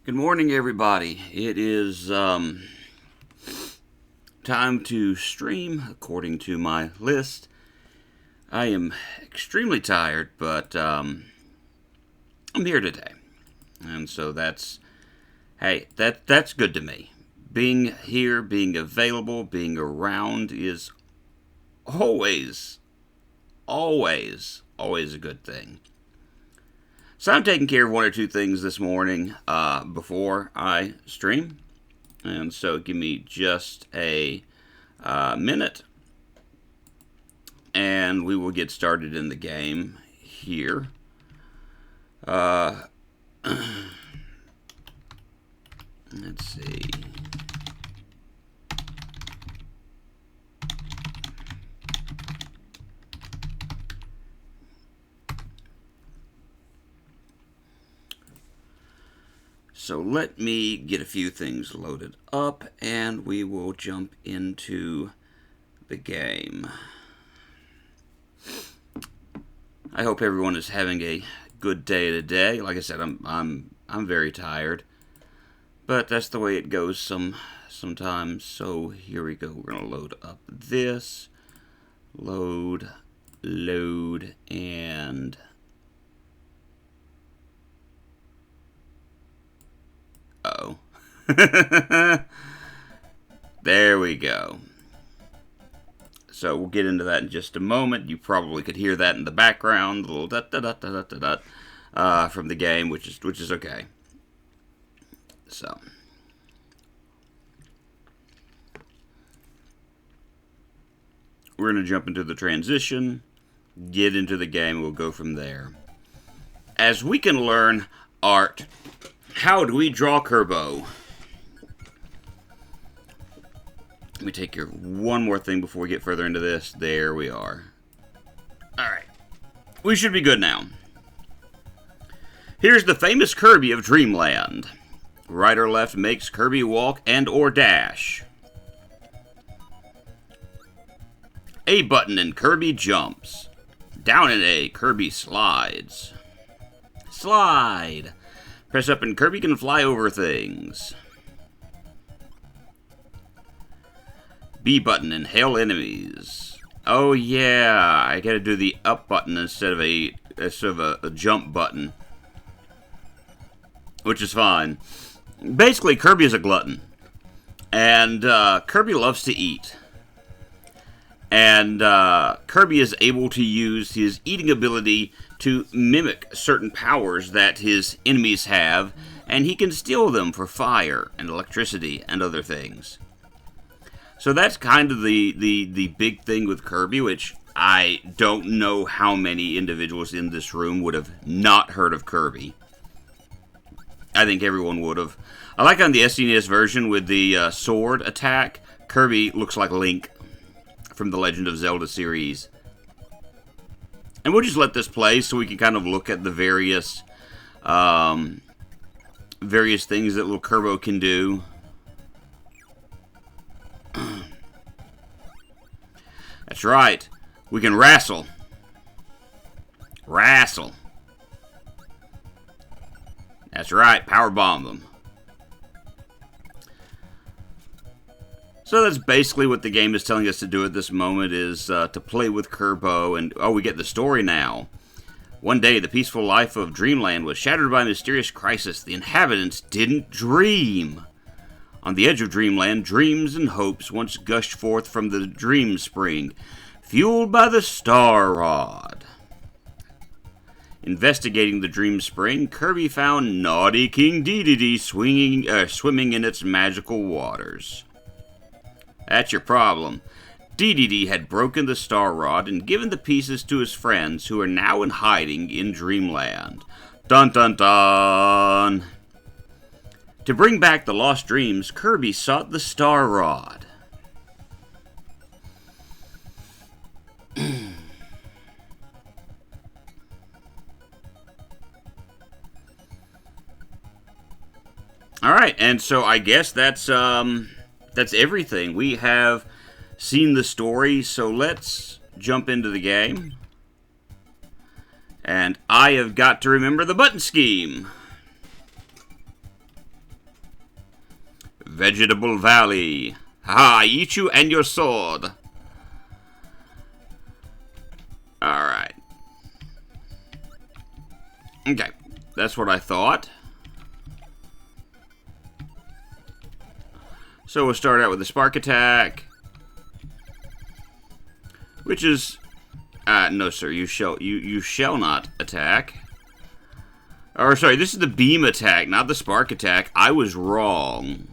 Good morning, everybody. It is time to stream according to my list. I am extremely tired, but I'm here today, and so that's that's good to me. Being here, being available, being around is always, always a good thing. So I'm taking care of one or two things this morning before I stream. And so give me just a minute. And we will get started in the game here. Let's see. So let me get a few things loaded up and we will jump into the game. I hope everyone is having a good day today. Like I said, I'm very tired, but that's the way it goes sometimes. So here we go. We're gonna load up this, load, and uh-oh. There we go. So we'll get into that in just a moment. You probably could hear that in the background, the little da from the game, which is okay. So we're gonna jump into the transition, get into the game. We'll go from there. As we can learn art, how do we draw Kirby? Let me take care of one more thing before we get further into this. There we are. Alright. We should be good now. Here's the famous Kirby of Dreamland. Right or left makes Kirby walk and or dash. A button and Kirby jumps. Down in A, Kirby slides. Slide. Press up and Kirby can fly over things. B button and hail enemies. Oh yeah, I gotta do the up button instead of a jump button, which is fine. Basically, Kirby is a glutton, and Kirby loves to eat. And Kirby is able to use his eating ability to mimic certain powers that his enemies have, and he can steal them for fire and electricity and other things. So that's kind of the big thing with Kirby, which I don't know how many individuals in this room would have not heard of Kirby. I think everyone would have. I like on the SNES version with the sword attack, Kirby looks like Link from the Legend of Zelda series. And we'll just let this play so we can kind of look at the various things that little Kirby can do. That's right. We can wrestle. Wrestle. That's right. Power bomb them. So that's basically what the game is telling us to do at this moment, is to play with Kirby. And, oh, we get the story now. One day, the peaceful life of Dreamland was shattered by a mysterious crisis. The inhabitants didn't dream. On the edge of Dreamland, dreams and hopes once gushed forth from the dream spring, fueled by the Star Rod. Investigating the dream spring, Kirby found naughty King Dedede swimming in its magical waters. That's your problem. Dedede had broken the Star Rod and given the pieces to his friends, who are now in hiding in Dreamland. Dun dun dun! To bring back the lost dreams, Kirby sought the Star Rod. Alright, and so I guess that's everything. We have seen the story, so let's jump into the game. And I have got to remember the button scheme. Vegetable Valley. Ha! I eat you and your sword. Alright. Okay. That's what I thought. So we'll start out with the spark attack. Which is... no, sir. You shall not attack. Or, sorry, this is the beam attack, not the spark attack. I was wrong.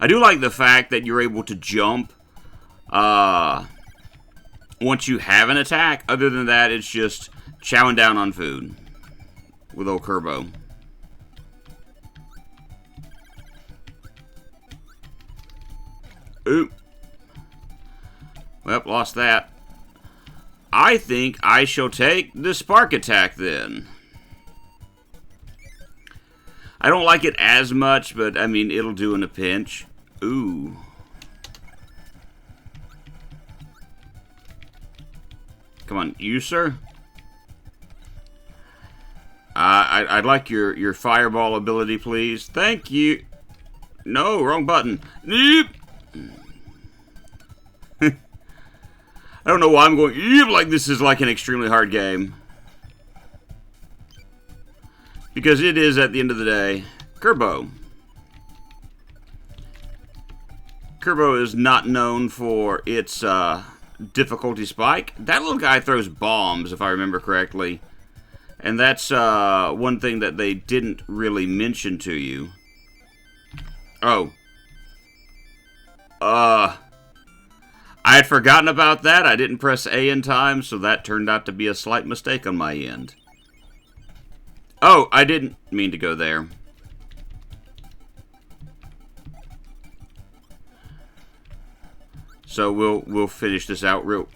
I do like the fact that you're able to jump once you have an attack. Other than that, it's just chowing down on food with old Kirbo. Oop. Well, lost that. I think I shall take the spark attack then. I don't like it as much, but I mean, it'll do in a pinch. Ooh. Come on, you, sir? I'd like your fireball ability, please. Thank you. No, wrong button. Nope. I don't know why I'm going like this is like an extremely hard game. Because it is at the end of the day. Kirbo. Kirbo is not known for its difficulty spike. That little guy throws bombs, if I remember correctly. And that's one thing that they didn't really mention to you. Oh. I had forgotten about that. I didn't press A in time, so that turned out to be a slight mistake on my end. Oh, I didn't mean to go there. So we'll finish this out real.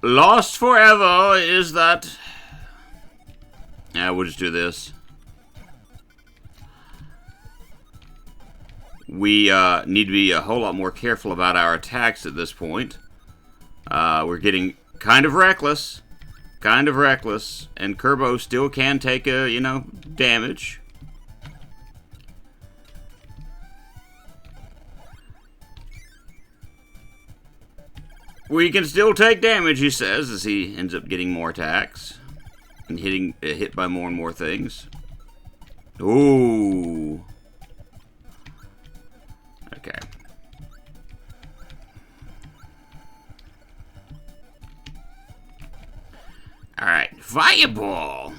Lost forever is that. Yeah, we'll just do this. We need to be a whole lot more careful about our attacks at this point. We're getting kind of reckless. Kind of reckless. And Kirbo still can take a, you know, damage. We can still take damage, he says, as he ends up getting more attacks. And hitting hit by more and more things. Ooh. Okay. Alright, fireball!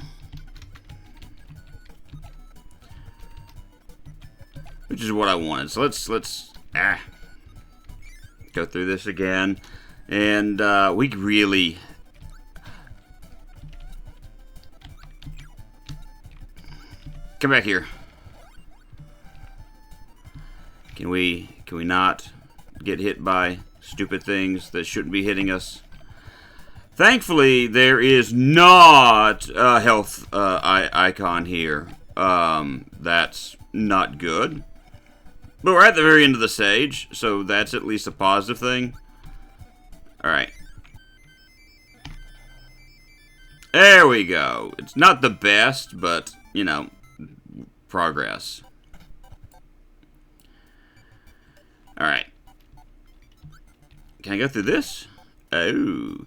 Which is what I wanted. So let's go through this again. And we really... Come back here. Can we not get hit by stupid things that shouldn't be hitting us? Thankfully, there is not a health icon here. That's not good. But we're at the very end of the stage, so that's at least a positive thing. Alright. There we go. It's not the best, but, you know, progress. Alright. Can I go through this? Oh.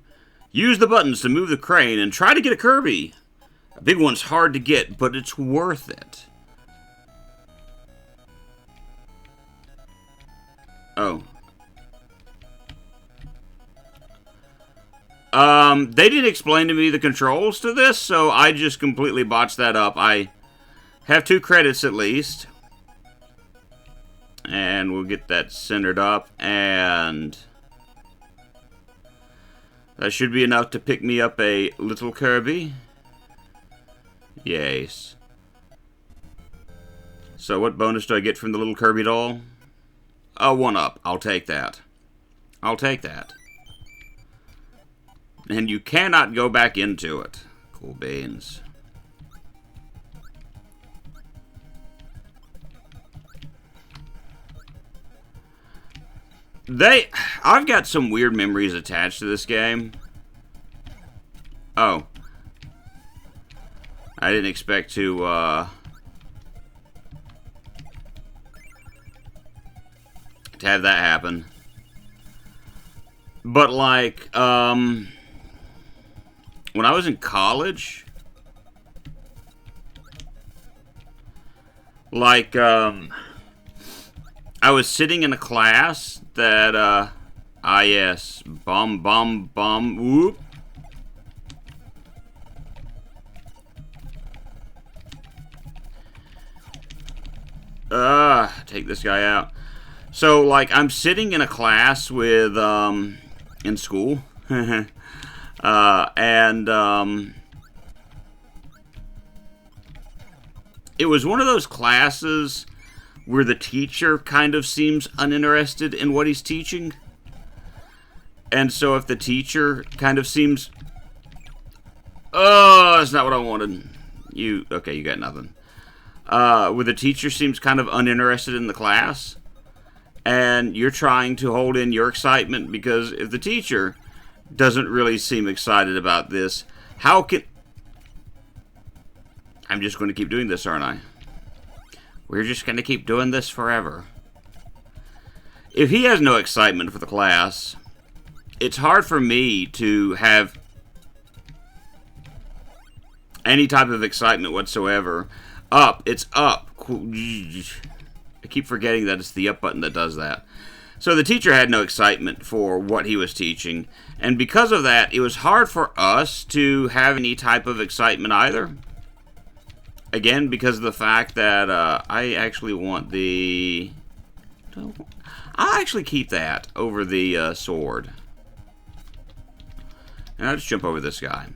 Use the buttons to move the crane and try to get a Kirby. A big one's hard to get, but it's worth it. Oh. They didn't explain to me the controls to this, so I just completely botched that up. I have 2 credits at least. And we'll get that centered up, and that should be enough to pick me up a little Kirby. Yes. So what bonus do I get from the little Kirby doll? A 1-up. I'll take that. I'll take that. And you cannot go back into it. Cool beans. I've got some weird memories attached to this game. Oh. I didn't expect to, have that happen. But, like, when I was in college, like, I was sitting in a class that, yes, bum, whoop. Take this guy out. So, like, I'm sitting in a class with, in school, and, it was one of those classes where the teacher kind of seems uninterested in what he's teaching. And so if the teacher kind of seems... Oh, that's not what I wanted. Okay, you got nothing. Where the teacher seems kind of uninterested in the class, and you're trying to hold in your excitement, because if the teacher doesn't really seem excited about this, how can... I'm just going to keep doing this, aren't I? We're just going to keep doing this forever. If he has no excitement for the class, it's hard for me to have any type of excitement whatsoever. Up. It's up. I keep forgetting that it's the up button that does that. So the teacher had no excitement for what he was teaching, and because of that, it was hard for us to have any type of excitement either. Again, because of the fact that I actually want the... I'll actually keep that over the sword. And I'll just jump over this guy.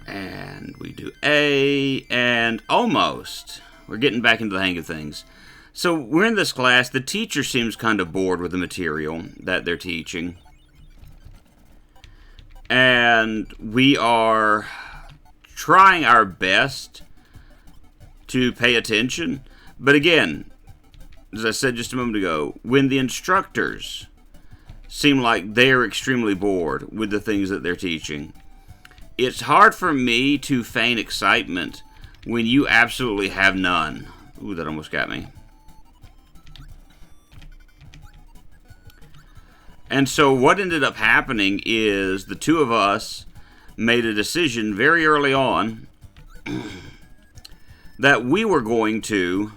And we do A, and almost. We're getting back into the hang of things. So we're in this class. The teacher seems kind of bored with the material that they're teaching. And we are trying our best to pay attention. But again, as I said just a moment ago, when the instructors seem like they're extremely bored with the things that they're teaching, it's hard for me to feign excitement when you absolutely have none. Ooh, that almost got me. And so what ended up happening is the two of us made a decision very early on that we were going to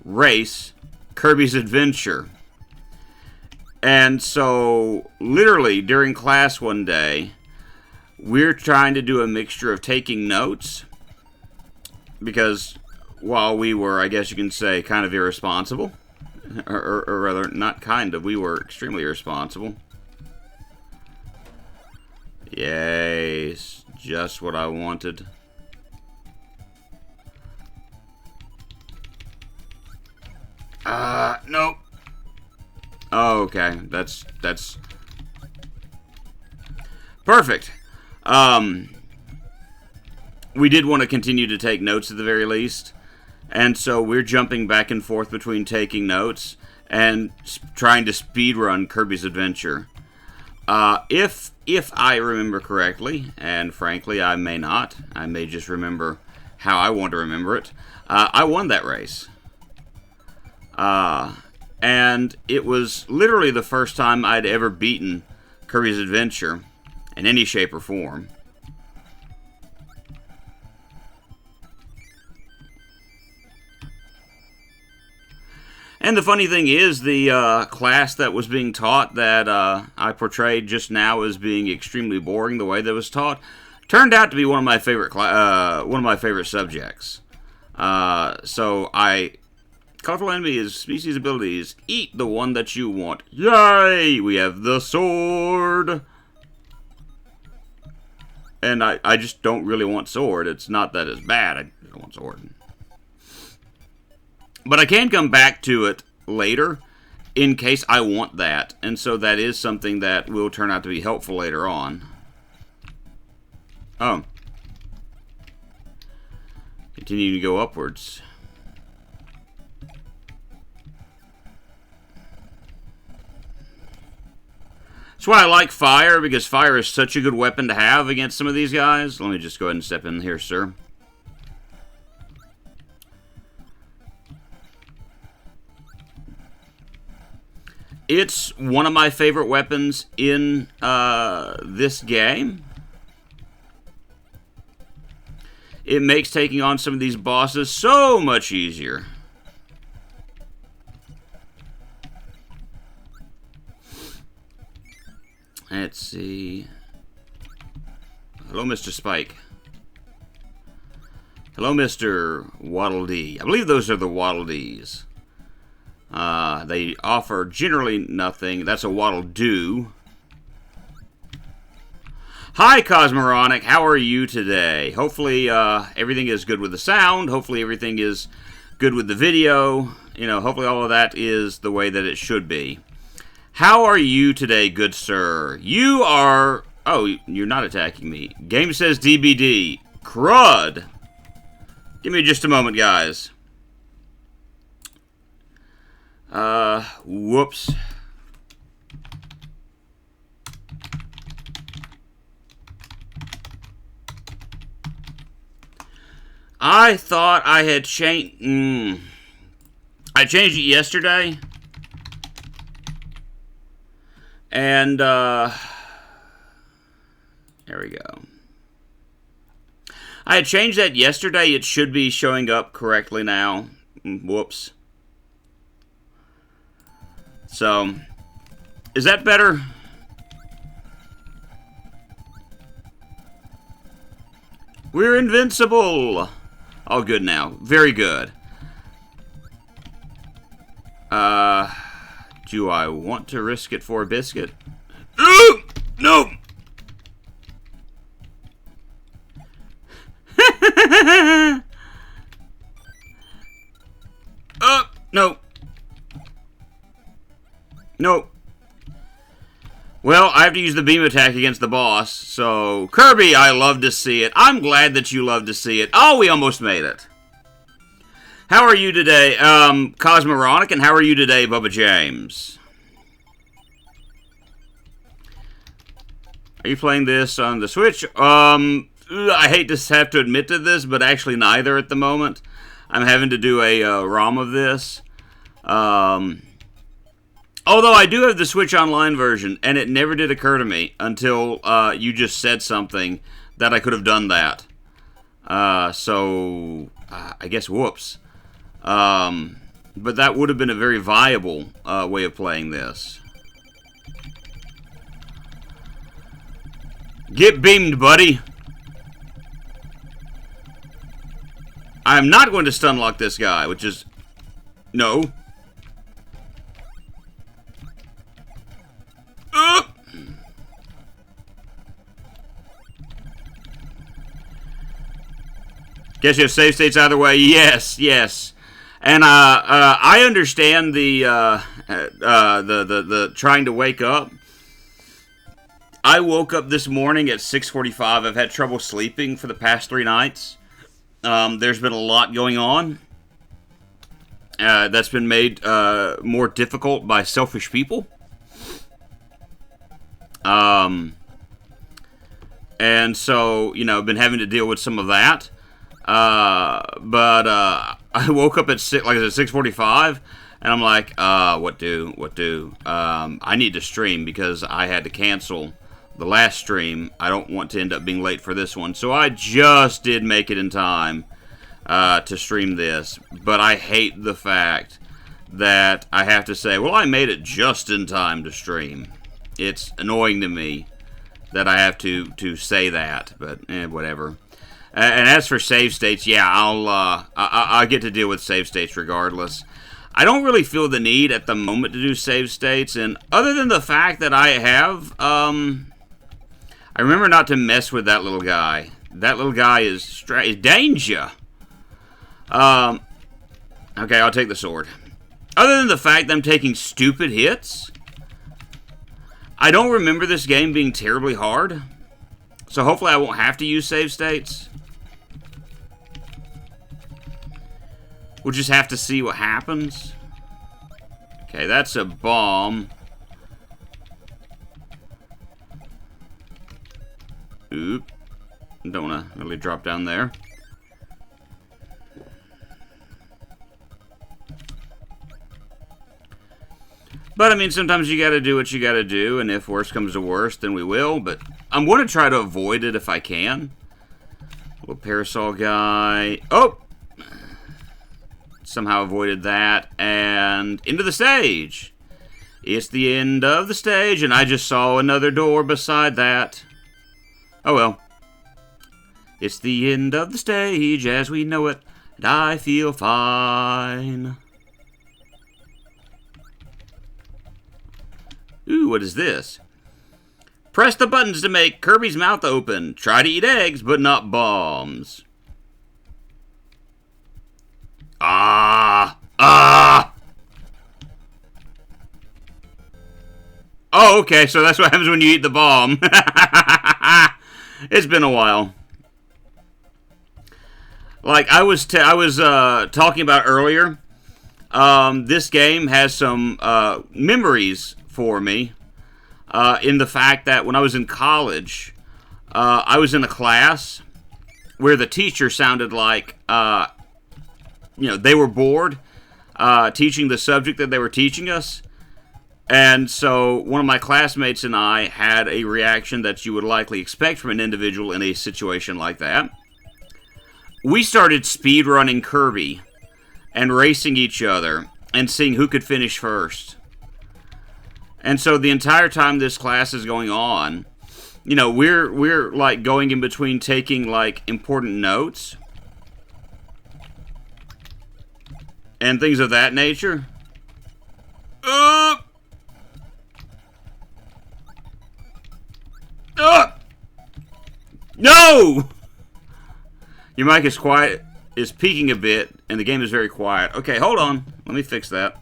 race Kirby's Adventure. And so, literally, during class one day, we're trying to do a mixture of taking notes, because while we were, I guess you can say, kind of irresponsible, or rather, not kind of, we were extremely irresponsible. Yes, just what I wanted. Nope. Oh, okay, that's perfect. We did want to continue to take notes at the very least, and so we're jumping back and forth between taking notes and trying to speedrun Kirby's Adventure. If I remember correctly, and frankly I may not, I may just remember how I want to remember it, I won that race. And it was literally the first time I'd ever beaten Kirby's Adventure in any shape or form. And the funny thing is, the class that was being taught that I portrayed just now as being extremely boring, the way that it was taught, turned out to be one of my favorite subjects. So colorful enemy is species abilities. Eat the one that you want. Yay! We have the sword. And I just don't really want sword. It's not that it's bad. I don't want sword. But I can come back to it later in case I want that. And so that is something that will turn out to be helpful later on. Oh. Continue to go upwards. That's why I like fire, because fire is such a good weapon to have against some of these guys. Let me just go ahead and step in here, sir. It's one of my favorite weapons in this game. It makes taking on some of these bosses so much easier. Let's see. Hello, Mr. Spike. Hello, Mr. Waddle Dee. I believe those are the Waddle Dees. They offer generally nothing. That's a Waddle Doo. Hi, Cosmoronic. How are you today? Hopefully, everything is good with the sound. Hopefully, everything is good with the video. You know, hopefully all of that is the way that it should be. How are you today, good sir? You are... Oh, you're not attacking me. Game says DBD. Crud. Give me just a moment, guys. Whoops. I thought I had changed... I changed it yesterday. And, there we go. I had changed that yesterday. It should be showing up correctly now. Whoops. So, is that better? We're invincible! All good now. Very good. Do I want to risk it for a biscuit? Ooh! No! No. No. Well, I have to use the beam attack against the boss, so... Kirby, I love to see it. I'm glad that you love to see it. Oh, we almost made it. How are you today, Cosmoronic, and how are you today, Bubba James? Are you playing this on the Switch? I hate to have to admit to this, but actually neither at the moment. I'm having to do a ROM of this. Although I do have the Switch Online version, and it never did occur to me until you just said something that I could have done that. So, I guess whoops. But that would have been a very viable way of playing this. Get beamed, buddy! I'm not going to stun lock this guy, which is... No. Guess you have save states either way. Yes, yes. And I understand the trying to wake up. I woke up this morning at 6:45. I've had trouble sleeping for the past 3 nights. There's been a lot going on. That's been made more difficult by selfish people. And so, you know, I've been having to deal with some of that. But I woke up at 6:45, and I'm like, what do? I need to stream because I had to cancel the last stream. I don't want to end up being late for this one. So I just did make it in time to stream this. But I hate the fact that I have to say, well, I made it just in time to stream. It's annoying to me that I have to say that, but whatever. And as for save states, yeah, I'll get to deal with save states regardless. I don't really feel the need at the moment to do save states, and other than the fact that I have, I remember not to mess with that little guy. That little guy is danger. Okay, I'll take the sword. Other than the fact that I'm taking stupid hits, I don't remember this game being terribly hard. So hopefully I won't have to use save states. We'll just have to see what happens. Okay, that's a bomb. Oop. Don't want to really drop down there. But, I mean, sometimes you gotta do what you gotta do, and if worse comes to worse, then we will. But I'm going to try to avoid it if I can. Little parasol guy. Oh! Somehow avoided that. And into the stage. It's the end of the stage, and I just saw another door beside that. Oh well. It's the end of the stage as we know it, and I feel fine. Ooh, what is this? Press the buttons to make Kirby's mouth open. Try to eat eggs, but not bombs. Ah! Oh, okay, so that's what happens when you eat the bomb. It's been a while. Like I was talking about earlier, this game has some memories for me in the fact that when I was in college, I was in a class where the teacher sounded like, they were bored teaching the subject that they were teaching us. And so one of my classmates and I had a reaction that you would likely expect from an individual in a situation like that. We started speedrunning Kirby and racing each other and seeing who could finish first. And so the entire time this class is going on, we're like going in between taking like important notes and things of that nature. No! Your mic is quiet, is peaking a bit, and the game is very quiet. Okay, hold on. Let me fix that.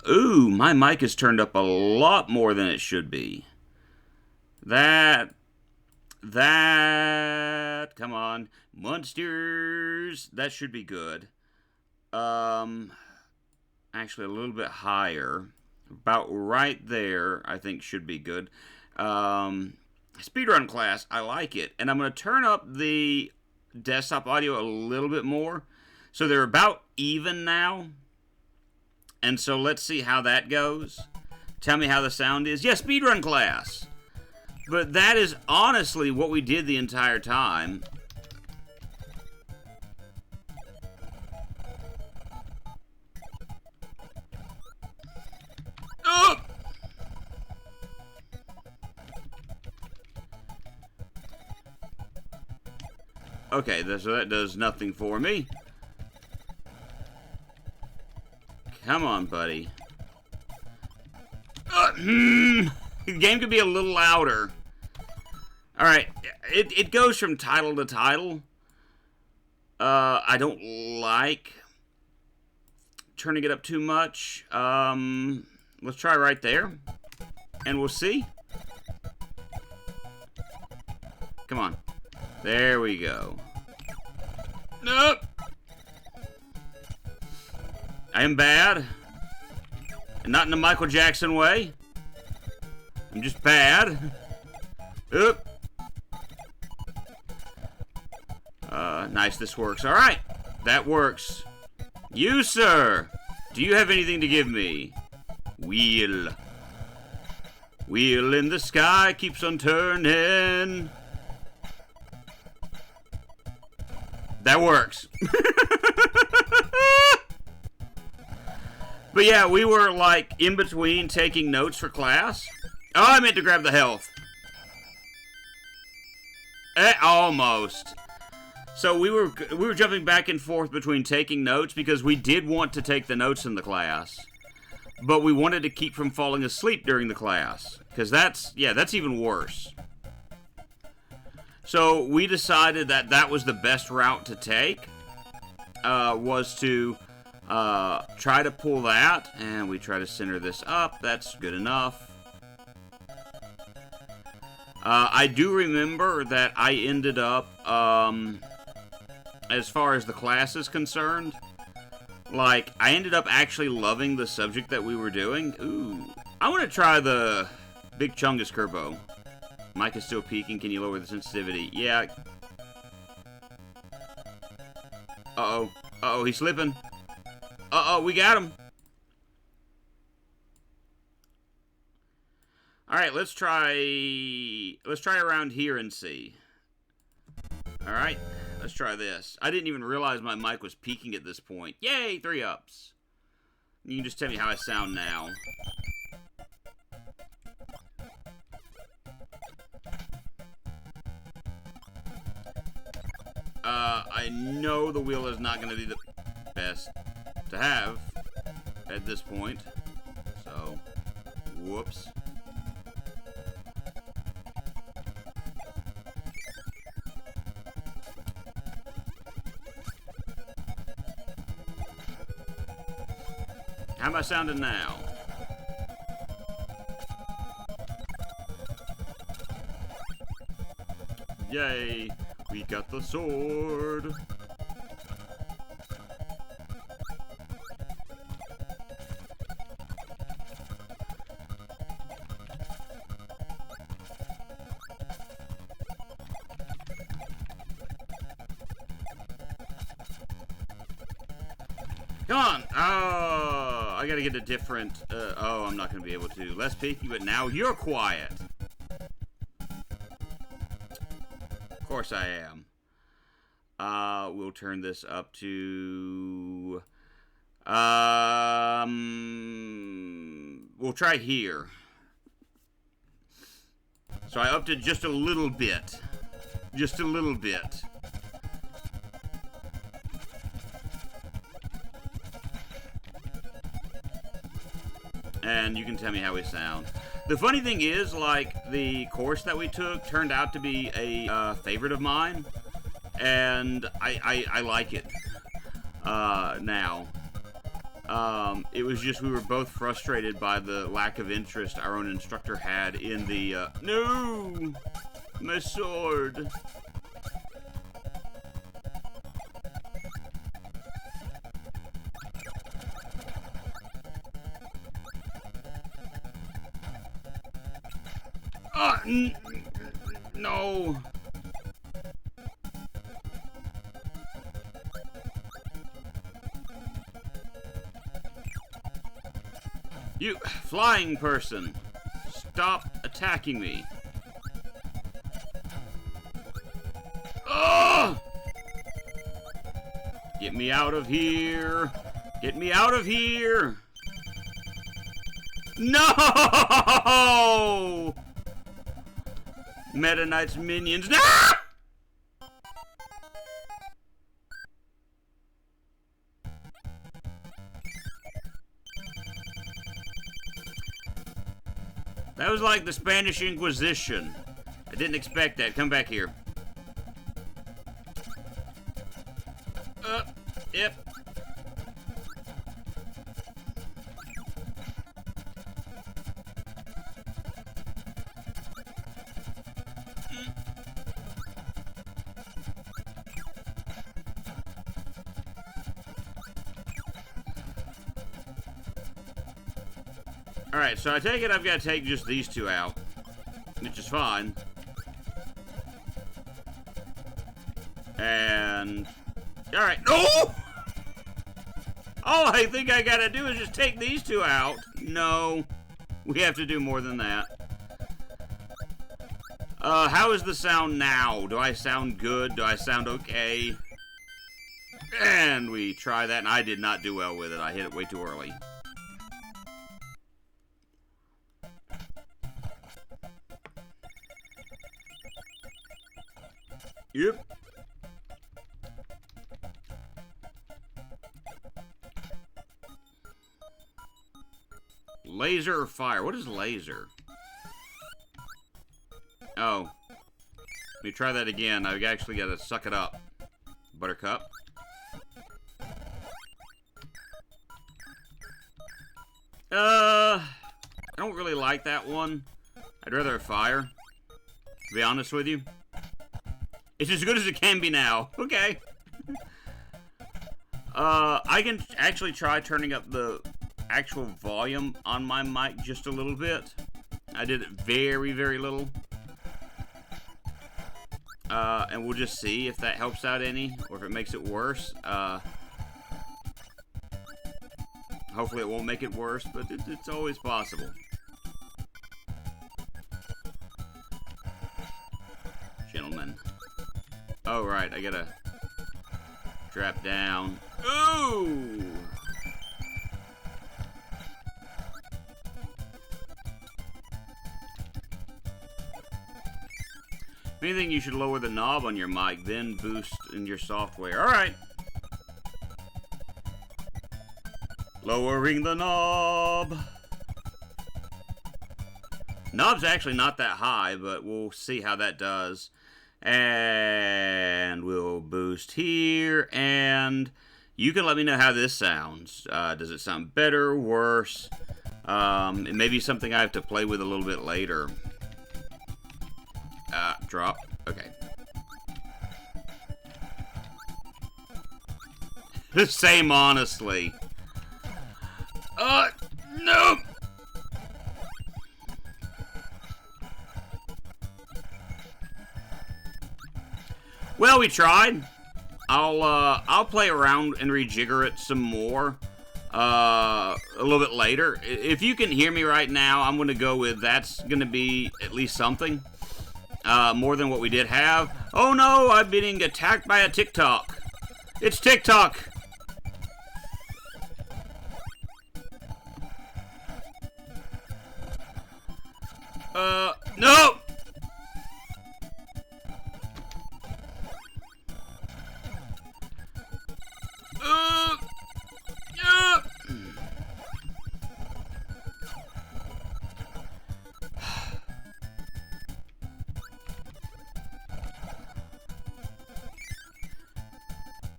Ooh, my mic is turned up a lot more than it should be. That, come on. Monsters, that should be good. Actually a little bit higher. About right there, I think should be good. Speedrun class, I like it. And I'm going to turn up the desktop audio a little bit more. So they're about even now. And so let's see how that goes. Tell me how the sound is. Yeah, speedrun class. But that is honestly what we did the entire time. Okay, so that does nothing for me. Come on, buddy. The game could be a little louder. Alright, it goes from title to title. I don't like turning it up too much. Let's try right there. And we'll see. Come on. There we go. Nope. I am bad. Not in a Michael Jackson way. I'm just bad. Oop. Nice, this works. Alright. That works. You, sir. Do you have anything to give me? Wheel. Wheel in the sky keeps on turning. That works. But yeah, we were like in between taking notes for class. Oh, I meant to grab the health. Almost. So we were jumping back and forth between taking notes because we did want to take the notes in the class, but we wanted to keep from falling asleep during the class because that's even worse. So we decided that was the best route to take, was to try to pull that, and we try to center this up. That's good enough. I do remember that I ended up, as far as the class is concerned, like, I ended up actually loving the subject that we were doing. Ooh, I want to try the Big Chungus Kerbo. Mic is still peaking. Can you lower the sensitivity? Yeah. Uh-oh. Uh-oh, he's slipping. Uh-oh, we got him. Alright, let's try around here and see. Alright, let's try this. I didn't even realize my mic was peaking at this point. Yay, 3 ups. You can just tell me how I sound now. I know the wheel is not going to be the best to have at this point. So, whoops. How am I sounding now? Yay! We got the sword! Come on! Oh, I gotta get a different... oh, I'm not gonna be able to. Less peaky, but now you're quiet! Of course I am. We'll turn this up to... we'll try here. So I upped it just a little bit. Just a little bit. And you can tell me how we sound. The funny thing is, like, the course that we took turned out to be a favorite of mine. And I like it now. It was just we were both frustrated by the lack of interest our own instructor had in the... No! My sword! No! You flying person! Stop attacking me! Oh! Get me out of here! Get me out of here! No! Meta Knight's minions. No! That was like the Spanish Inquisition. I didn't expect that. Come back here. Yep. Alright, so I take it I've got to take just these two out, which is fine. And... Alright, no! All I think I gotta do is just take these two out. No, we have to do more than that. How is the sound now? Do I sound good? Do I sound okay? And we try that, and I did not do well with it. I hit it way too early. Yep. Laser or fire? What is laser? Oh. Let me try that again. I've actually got to suck it up. Buttercup. I don't really like that one. I'd rather have fire. To be honest with you. It's as good as it can be now. Okay. I can actually try turning up the actual volume on my mic just a little bit. I did it very, very little. And we'll just see if that helps out any, or if it makes it worse. Hopefully it won't make it worse, but it's always possible. Gentlemen. Oh, right, I gotta drop down. Ooh! If anything, you should lower the knob on your mic, then boost in your software. Alright. Lowering the knob. Knob's actually not that high, but we'll see how that does. And we'll boost here, and you can let me know how this sounds. Does it sound better, worse? It may be something I have to play with a little bit later. Drop. Okay. The same, honestly. No! Well, we tried. I'll play around and rejigger it some more a little bit later. If you can hear me right now, I'm going to go with that's going to be at least something. More than what we did have. Oh no, I'm being attacked by a TikTok. It's TikTok. No!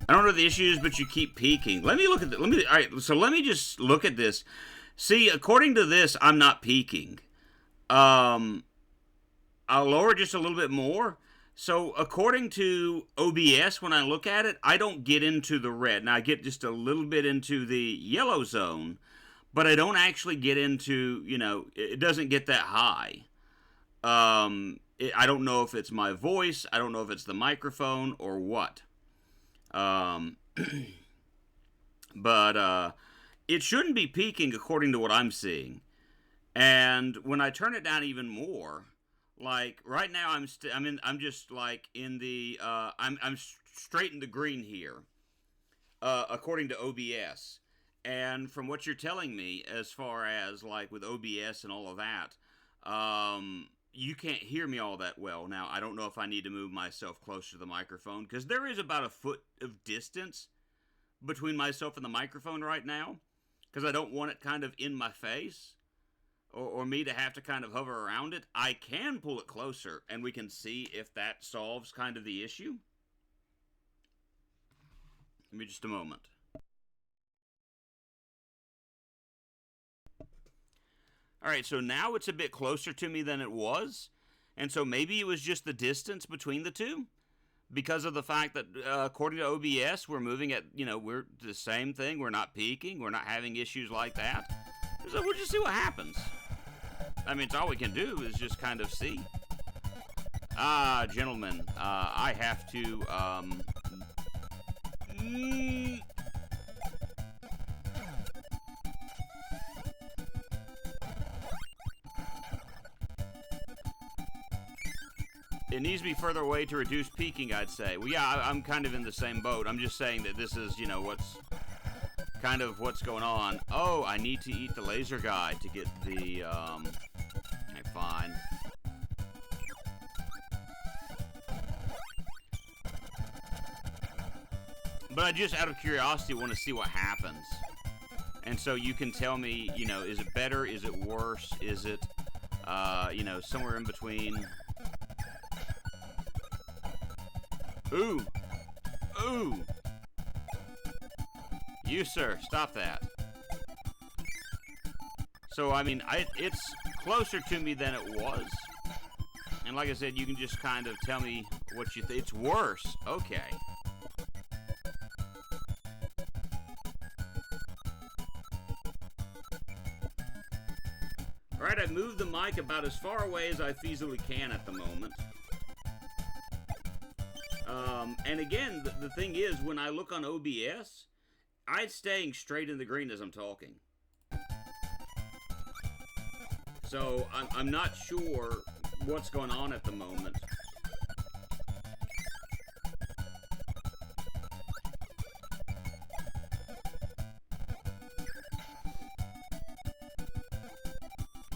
I don't know the issues, but you keep peaking. Let me look at the, all right, so let me just look at this. See, according to this, I'm not peaking. I'll lower just a little bit more. So according to OBS, when I look at it, I don't get into the red. Now I get just a little bit into the yellow zone, but I don't actually get into, you know, it doesn't get that high. I don't know if it's my voice. I don't know if it's the microphone or what. But it shouldn't be peaking according to what I'm seeing. And when I turn it down even more, like right now I'm just like in the I'm straight in the green here, according to OBS. And from what you're telling me, as far as like with OBS and all of that, you can't hear me all that well. Now, I don't know if I need to move myself closer to the microphone, because there is about a foot of distance between myself and the microphone right now, because I don't want it kind of in my face, or me to have to kind of hover around it. I can pull it closer, and we can see if that solves kind of the issue. Give me just a moment. Alright, so now it's a bit closer to me than it was, and so maybe it was just the distance between the two, because of the fact that, according to OBS, we're moving at, you know, we're the same thing, we're not peaking, we're not having issues like that, so we'll just see what happens. I mean, it's all we can do is just kind of see. Gentlemen, I have to, It needs to be further away to reduce peaking, I'd say. Well, yeah, I'm kind of in the same boat. I'm just saying that this is, you know, what's going on. Oh, I need to eat the laser guy to get the, okay, fine. But I just, out of curiosity, want to see what happens. And so you can tell me, you know, is it better? Is it worse? Is it, you know, somewhere in between? Ooh! Ooh! You, sir, stop that. So, I mean, it's closer to me than it was. And like I said, you can just kind of tell me what you think. It's worse. Okay. Alright, I've moved the mic about as far away as I feasibly can at the moment. And again, the thing is, when I look on OBS, I'm staying straight in the green as I'm talking. So, I'm not sure what's going on at the moment.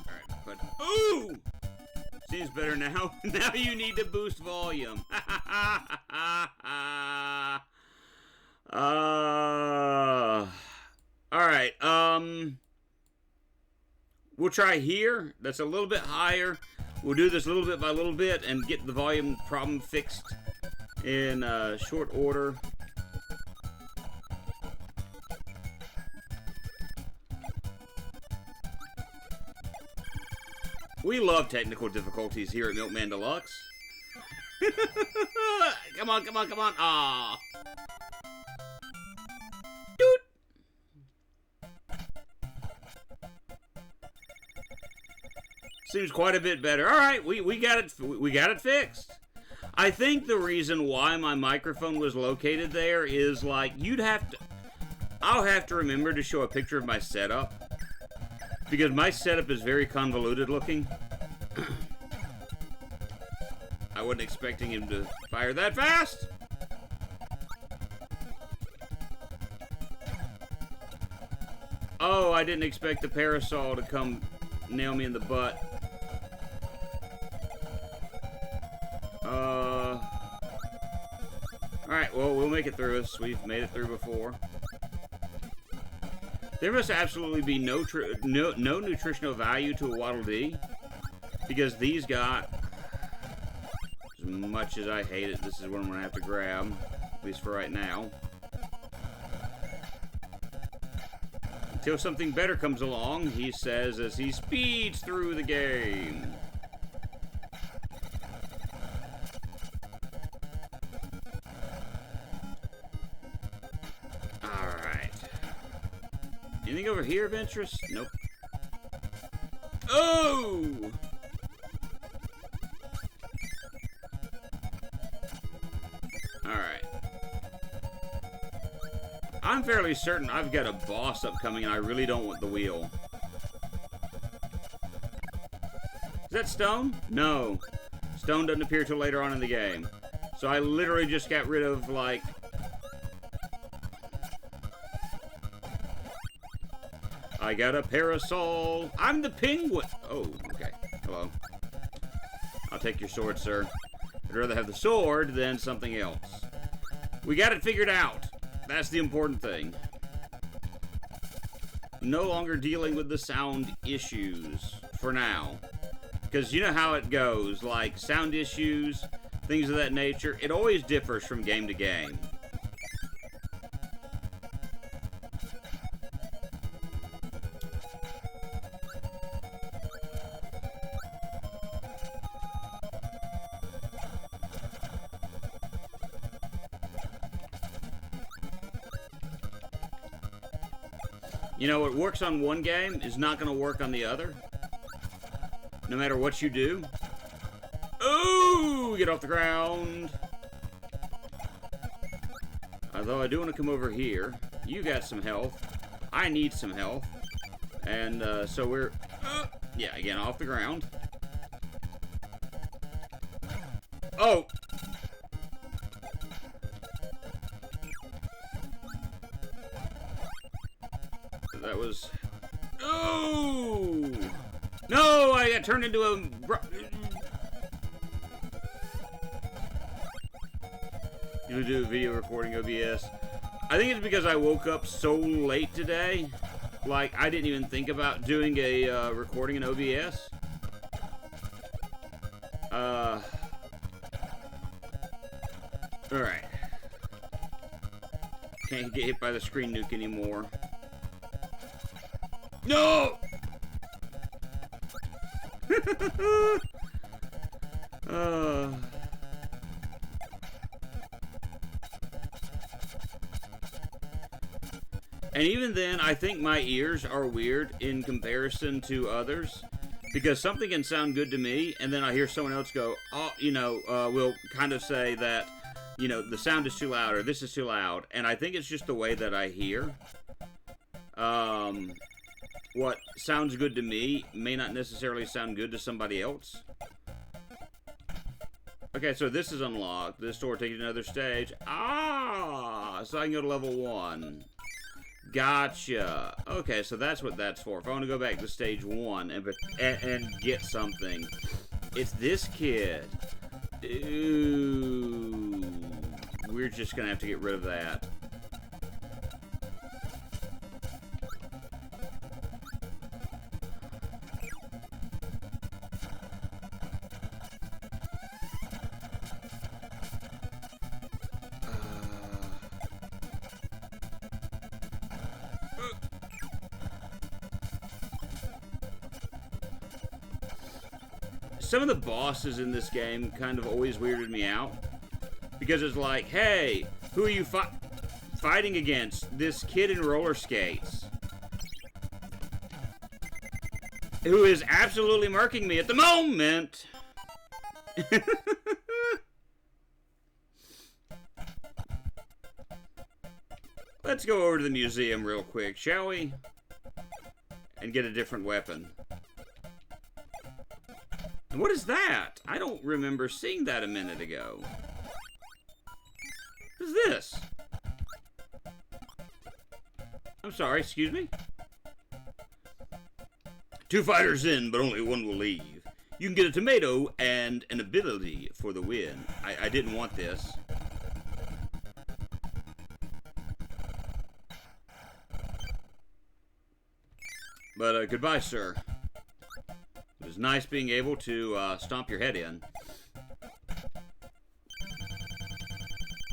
Alright, but... Ooh! Seems better now. Now you need to boost volume. Alright, we'll try here. That's a little bit higher. We'll do this little bit by little bit and get the volume problem fixed in short order. We love technical difficulties here at Milkman Deluxe. Come on, come on, come on. Ah. Doot. Seems quite a bit better. All right, we got it fixed. I think the reason why my microphone was located there is like I'll have to remember to show a picture of my setup. Because my setup is very convoluted looking. I wasn't expecting him to fire that fast! Oh, I didn't expect the parasol to come nail me in the butt. Alright, well, we'll make it through this. We've made it through before. There must absolutely be no nutritional value to a Waddle Dee, because these got, as much as I hate it, this is what I'm going to have to grab, at least for right now. Until something better comes along, he says as he speeds through the game. Anything over here of interest? Nope. Oh! Alright. I'm fairly certain I've got a boss upcoming and I really don't want the wheel. Is that stone? No. Stone doesn't appear till later on in the game. So I literally just got rid of, like... I got a parasol. I'm the penguin. Oh, okay. Hello. I'll take your sword, sir. I'd rather have the sword than something else. We got it figured out. That's the important thing. No longer dealing with the sound issues for now. Because you know how it goes. Like, sound issues, things of that nature. It always differs from game to game. You know, what works on one game is not going to work on the other. No matter what you do. Ooh! Get off the ground. Although I do want to come over here. You got some health. I need some health. And, so we're... yeah, again, off the ground. Oh! That was... Oh! No! I got turned into a... You do video recording OBS. I think it's because I woke up so late today. Like, I didn't even think about doing a recording in OBS. Alright. Can't get hit by the screen nuke anymore. No! And even then, I think my ears are weird in comparison to others. Because something can sound good to me, and then I hear someone else go, oh, will kind of say that, the sound is too loud, or this is too loud. And I think it's just the way that I hear. What sounds good to me may not necessarily sound good to somebody else. Okay, so this is unlocked. This door takes you to another stage. Ah! So I can go to level 1. Gotcha. Okay, so that's what that's for. If I want to go back to stage 1 and get something, it's this kid. Ooh. We're just going to have to get rid of that. Some of the bosses in this game kind of always weirded me out. Because it's like, hey, who are you fighting against? This kid in roller skates. Who is absolutely murking me at the moment. Let's go over to the museum real quick, shall we? And get a different weapon. What is that? I don't remember seeing that a minute ago. What is this? I'm sorry, excuse me? 2 fighters in, but only 1 will leave. You can get a tomato and an ability for the win. I didn't want this. But goodbye, sir. It was nice being able to stomp your head in.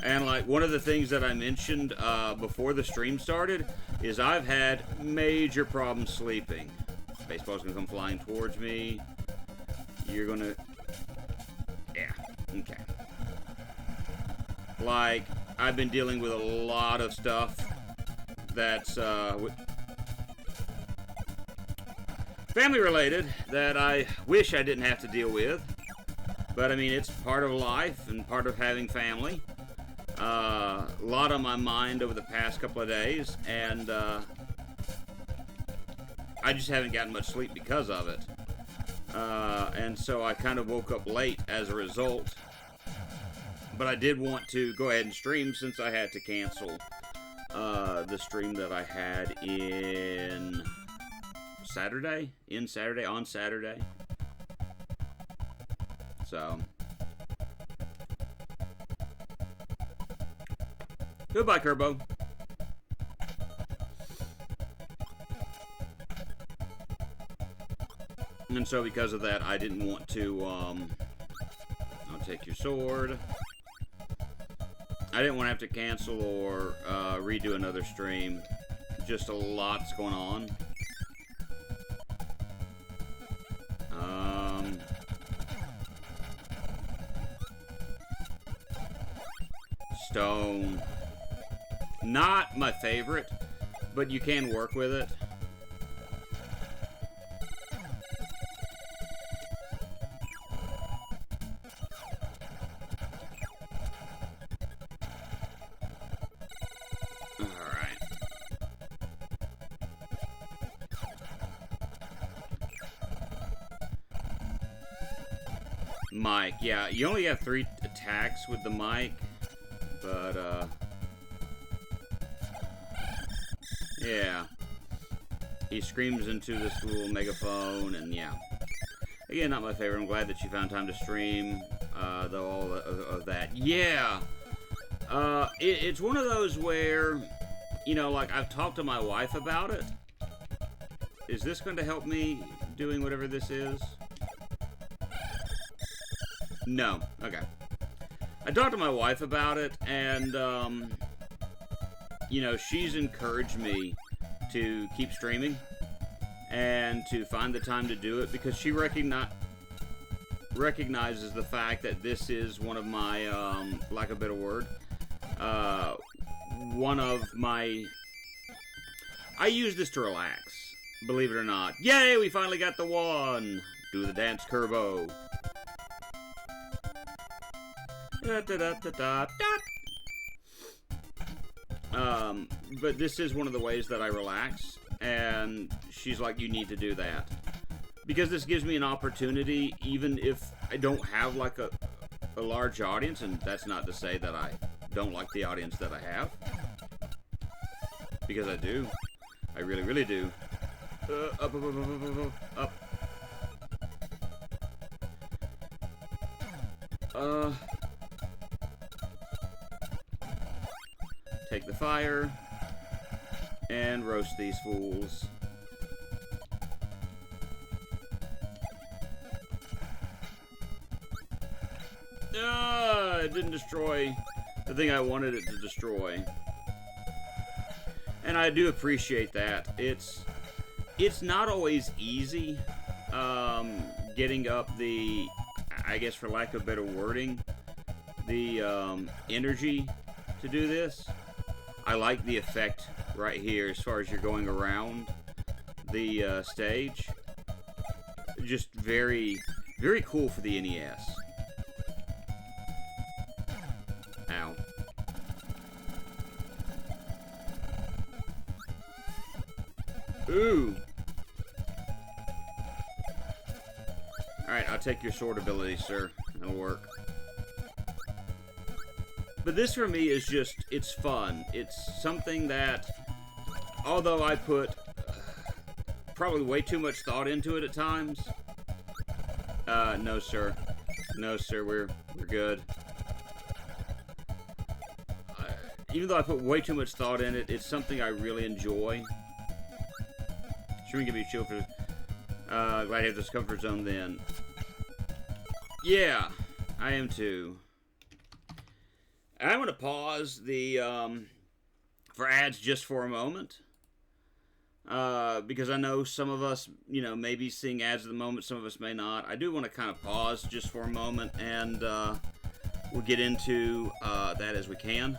And like one of the things that I mentioned before the stream started is I've had major problems sleeping. Baseball's gonna come flying towards me. You're gonna... Yeah, okay. Like, I've been dealing with a lot of stuff that's family related that I wish I didn't have to deal with. But I mean, it's part of life and part of having family. A lot on my mind over the past couple of days, and I just haven't gotten much sleep because of it. And so I kind of woke up late as a result. But I did want to go ahead and stream since I had to cancel the stream that I had on Saturday. So, goodbye, Kirby. And so because of that, I didn't want to, I'll take your sword. I didn't want to have to cancel or redo another stream. Just a lot's going on. Stone. Not my favorite, but you can work with it. Alright. Mic. Yeah, you only have 3 attacks with the mic. But, yeah. He screams into this little megaphone, and yeah. Again, not my favorite. I'm glad that you found time to stream, though, all of that. Yeah! It's one of those where, you know, like, I've talked to my wife about it. Is this going to help me doing whatever this is? No. Okay. I talked to my wife about it, and, you know, she's encouraged me to keep streaming and to find the time to do it because she recognizes the fact that this is one of my, lack of a better word, one of my... I use this to relax, Believe it or not. Yay, we finally got the one! Do the dance, Kirbo. Da, da, da, da, da, da. But this is one of the ways that I relax, and she's like, you need to do that. Because this gives me an opportunity, even if I don't have like a large audience, and that's not to say that I don't like the audience that I have. Because I do. I really, really do. Up, up, up, up, up, up. Take the fire and roast these fools. It didn't destroy the thing I wanted it to destroy. And I do appreciate that. It's not always easy getting up the, I guess for lack of better wording, the energy to do this. I like the effect right here as far as you're going around the stage. Just very, very cool for the NES. Ow. Ooh. Alright, I'll take your sword ability, sir. It'll work. But this for me is just, it's fun. It's something that, although I put probably way too much thought into it at times. No sir. No sir, we're good. Even though I put way too much thought in it, it's something I really enjoy. Should we give me a shield for glad I have this comfort zone then. Yeah, I am too. I'm going to pause the for ads just for a moment. Because I know some of us, you know, may be seeing ads at the moment, some of us may not. I do want to kind of pause just for a moment, and we'll get into that as we can.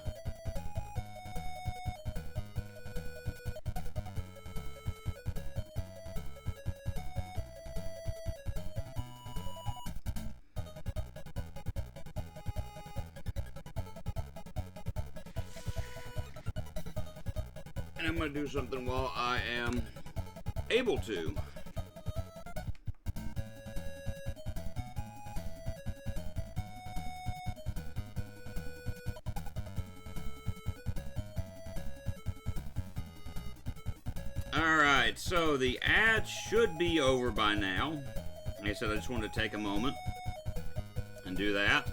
And I'm going to do something while I am able to. Alright, so the ad should be over by now. Like I said, I just wanted to take a moment and do that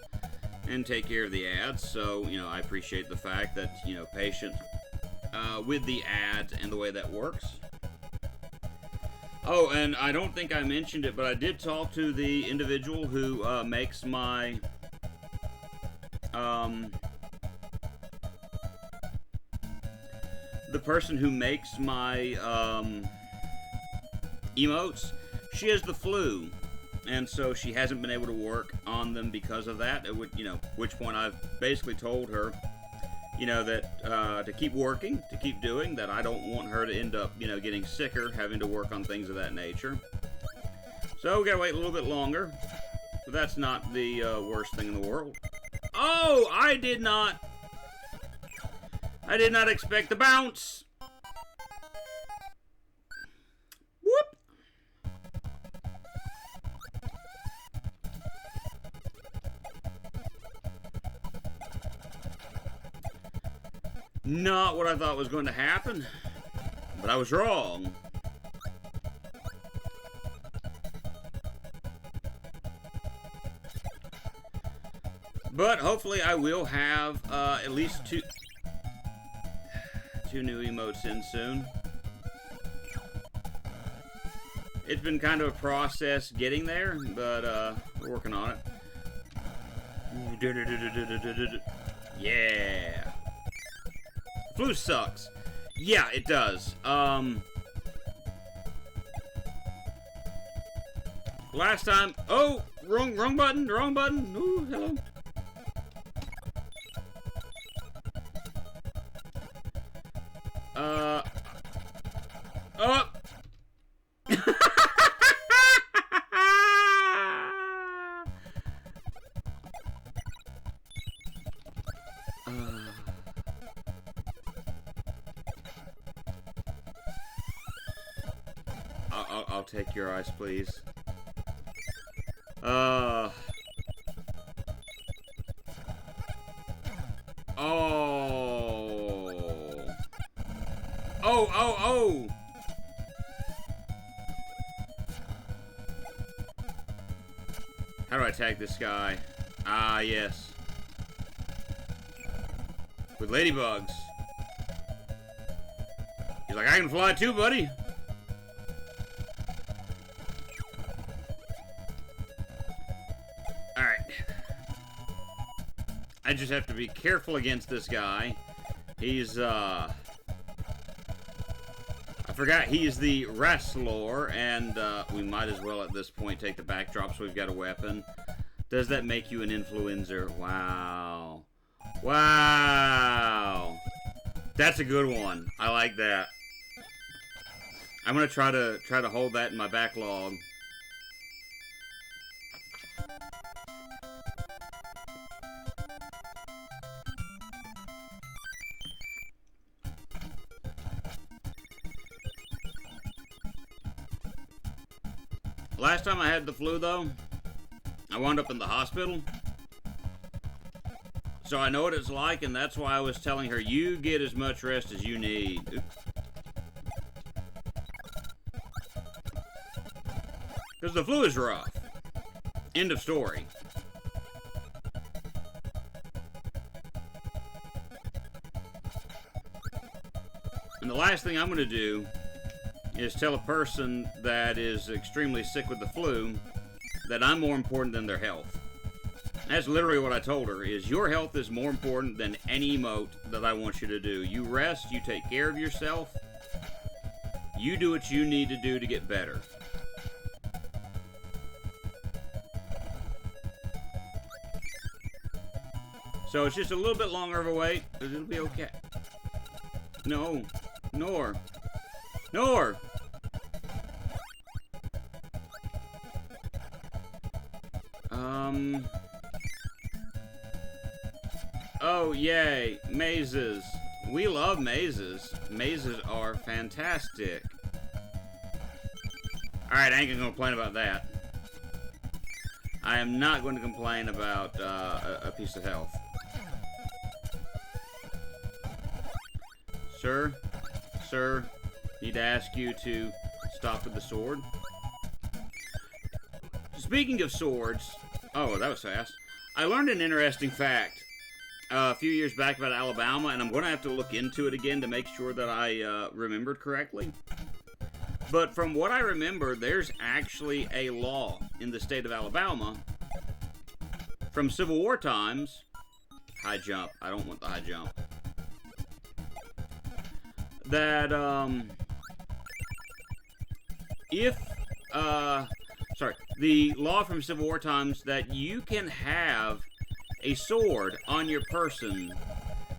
and take care of the ads. So, you know, I appreciate the fact that, you know, patient with the ads and the way that works. Oh, and I don't think I mentioned it, but I did talk to the individual who makes my the person who makes my emotes. She has the flu, and so she hasn't been able to work on them because of that. It would, you know, which point I've basically told her, you know, that to keep working, to keep doing, that I don't want her to end up, you know, getting sicker, having to work on things of that nature. So we gotta wait a little bit longer, but that's not the worst thing in the world. Oh, I did not expect the bounce. Whoop. Not what I thought was going to happen, but I was wrong. But hopefully I will have at least two new emotes in soon. It's been kind of a process getting there, but we're working on it. Yeah. Flu sucks. Yeah, it does. Last time. Oh, wrong button. Ooh, hello. I'll take your ice, please. Oh! How do I tag this guy? Ah, yes. With ladybugs. He's like, I can fly too, buddy. Alright. I just have to be careful against this guy. He's, I forgot he's the wrestler, and we might as well at this point take the backdrop so we've got a weapon. Does that make you an influencer? Wow. Wow. That's a good one. I like that. I'm gonna try to hold that in my backlog. Last time I had the flu, though, I wound up in the hospital. So I know what it's like, and that's why I was telling her, you get as much rest as you need. Oops. Because the flu is rough. End of story. And the last thing I'm going to do is tell a person that is extremely sick with the flu that I'm more important than their health. That's literally what I told her, is your health is more important than any emote that I want you to do. You rest, you take care of yourself, you do what you need to do to get better. So it's just a little bit longer of a wait, but it'll be okay. No. Nor. Oh, yay. Mazes. We love mazes. Mazes are fantastic. Alright, I ain't gonna complain about that. I am not going to complain about a piece of health. Sir, need to ask you to stop with the sword. Speaking of swords, oh, that was fast. I learned an interesting fact a few years back about Alabama, and I'm going to have to look into it again to make sure that I remembered correctly. But from what I remember, there's actually a law in the state of Alabama from Civil War times. High jump. I don't want the high jump. That, the law from Civil War times that you can have a sword on your person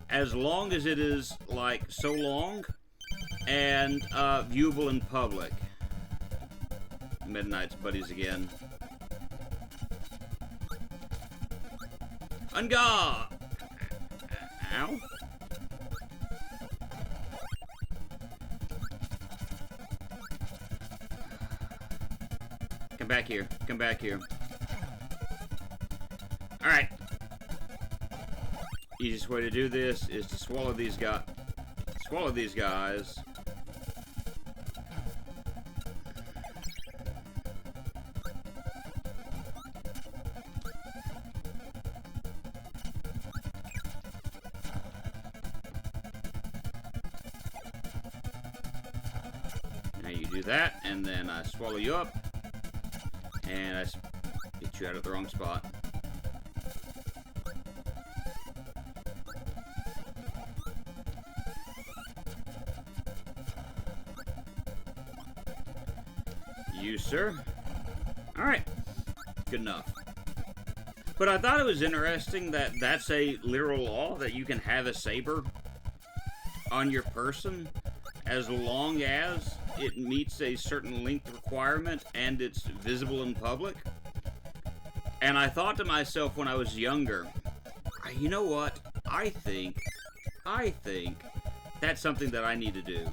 as long as it is, like, so long and, viewable in public. Midnight's buddies again. Unga! Ow. Come back here. Come back here. Alright. Easiest way to do this is to swallow these guys. Swallow these guys. Now you do that, and then I swallow you up. And I get you out of the wrong spot. You, sir. Alright. Good enough. But I thought it was interesting that that's a literal law, that you can have a saber on your person as long as it meets a certain length requirement and it's visible in public. And I thought to myself when I was younger, you know what? I think that's something that I need to do.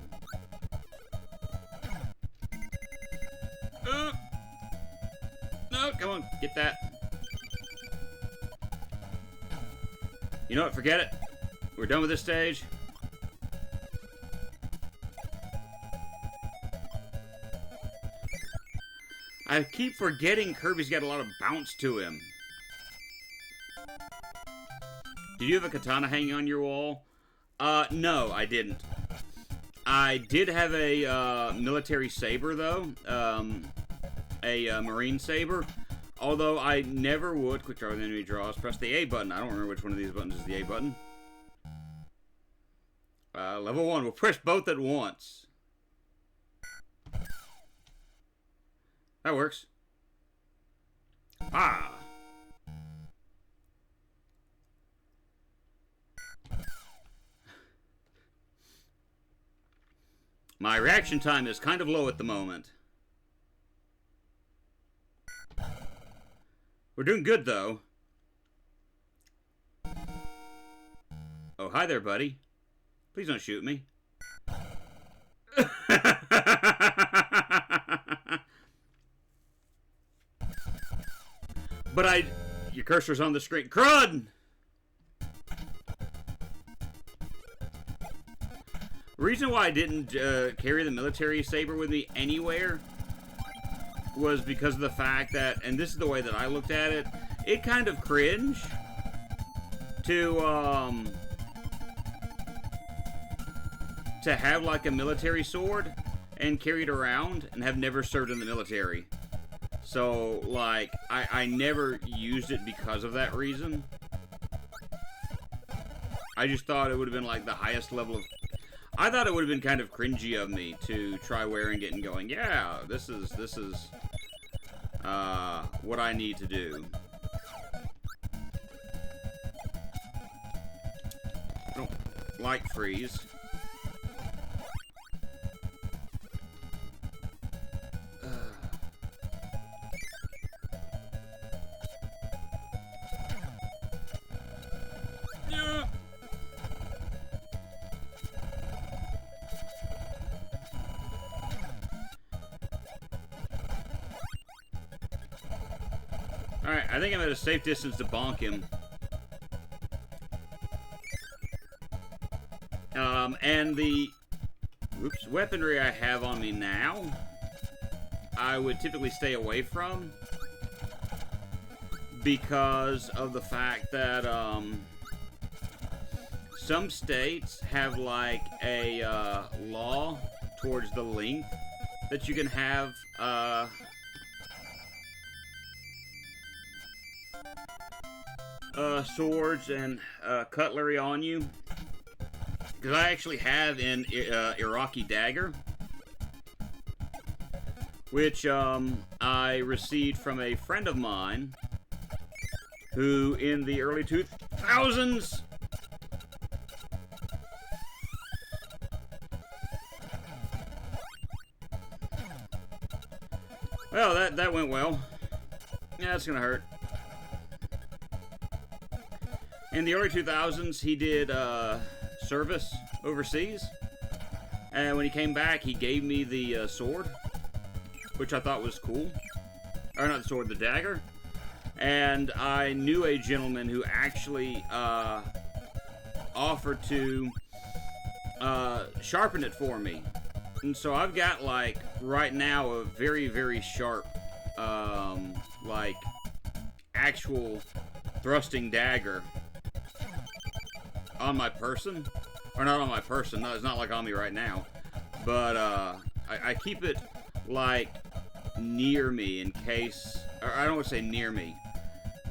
Come on, get that. You know what? Forget it. We're done with this stage. I keep forgetting Kirby's got a lot of bounce to him. Did you have a katana hanging on your wall? No, I didn't. I did have a military saber, though. A marine saber. Although I never would. Quick draw with enemy draws. Press the A button. I don't remember which one of these buttons is the A button. Level 1. We'll press both at once. That works. Ah! My reaction time is kind of low at the moment. We're doing good, though. Oh, hi there, buddy. Please don't shoot me. But your cursor's on the screen. Crud! The reason why I didn't carry the military saber with me anywhere was because of the fact that, and this is the way that I looked at it, it kind of cringe to have like a military sword and carry it around and have never served in the military. So, like, I never used it because of that reason. I just thought it would have been like the highest level of... I thought it would have been kind of cringy of me to try wearing it and going, yeah, this is what I need to do. I don't like freeze. Alright, I think I'm at a safe distance to bonk him. And the weaponry I have on me now, I would typically stay away from because of the fact that some states have like a law towards the length that you can have swords and cutlery on you. Because I actually have an Iraqi dagger, which I received from a friend of mine who in the early 2000s well, that went well. Yeah, that's gonna hurt. In the early 2000s, he did service overseas, and when he came back, he gave me the sword, which I thought was cool. Or not the sword, the dagger. And I knew a gentleman who actually offered to sharpen it for me. And so I've got, like, right now, a very, very sharp, like, actual thrusting dagger on my person. Or not on my person, no, it's not like on me right now. But I keep it, like, near me in case... Or I don't want to say near me.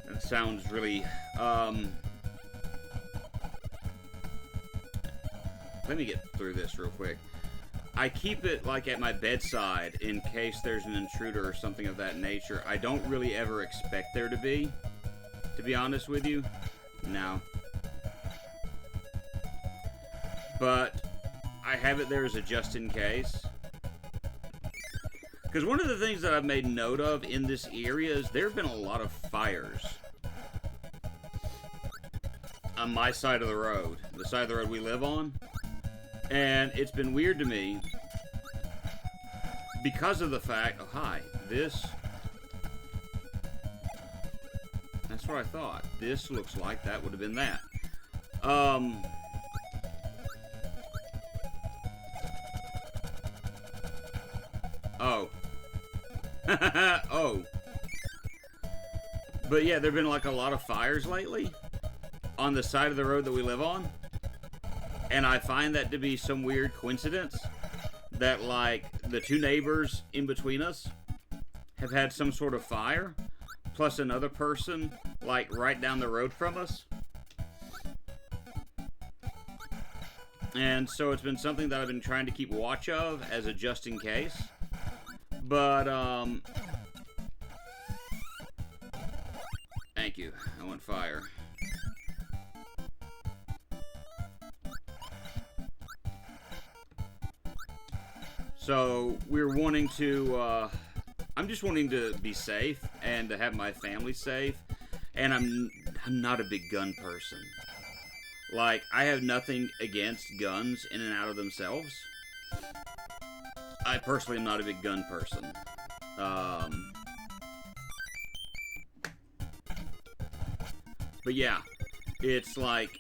That sounds really... let me get through this real quick. I keep it, like, at my bedside in case there's an intruder or something of that nature. I don't really ever expect there to be honest with you. No. But I have it there as a just in case. Because one of the things that I've made note of in this area is there have been a lot of fires on my side of the road. The side of the road we live on. And it's been weird to me because of the fact... Oh, hi. This That's what I thought. This looks like that would have been that. Oh. Oh. But yeah, there have been like a lot of fires lately on the side of the road that we live on. And I find that to be some weird coincidence that like the two neighbors in between us have had some sort of fire, plus another person like right down the road from us. And so it's been something that I've been trying to keep watch of as a just in case. But, thank you. I want fire. So, we're wanting to, I'm just wanting to be safe and to have my family safe. And I'm not a big gun person. Like, I have nothing against guns in and out of themselves. I personally am not a big gun person. But yeah, it's like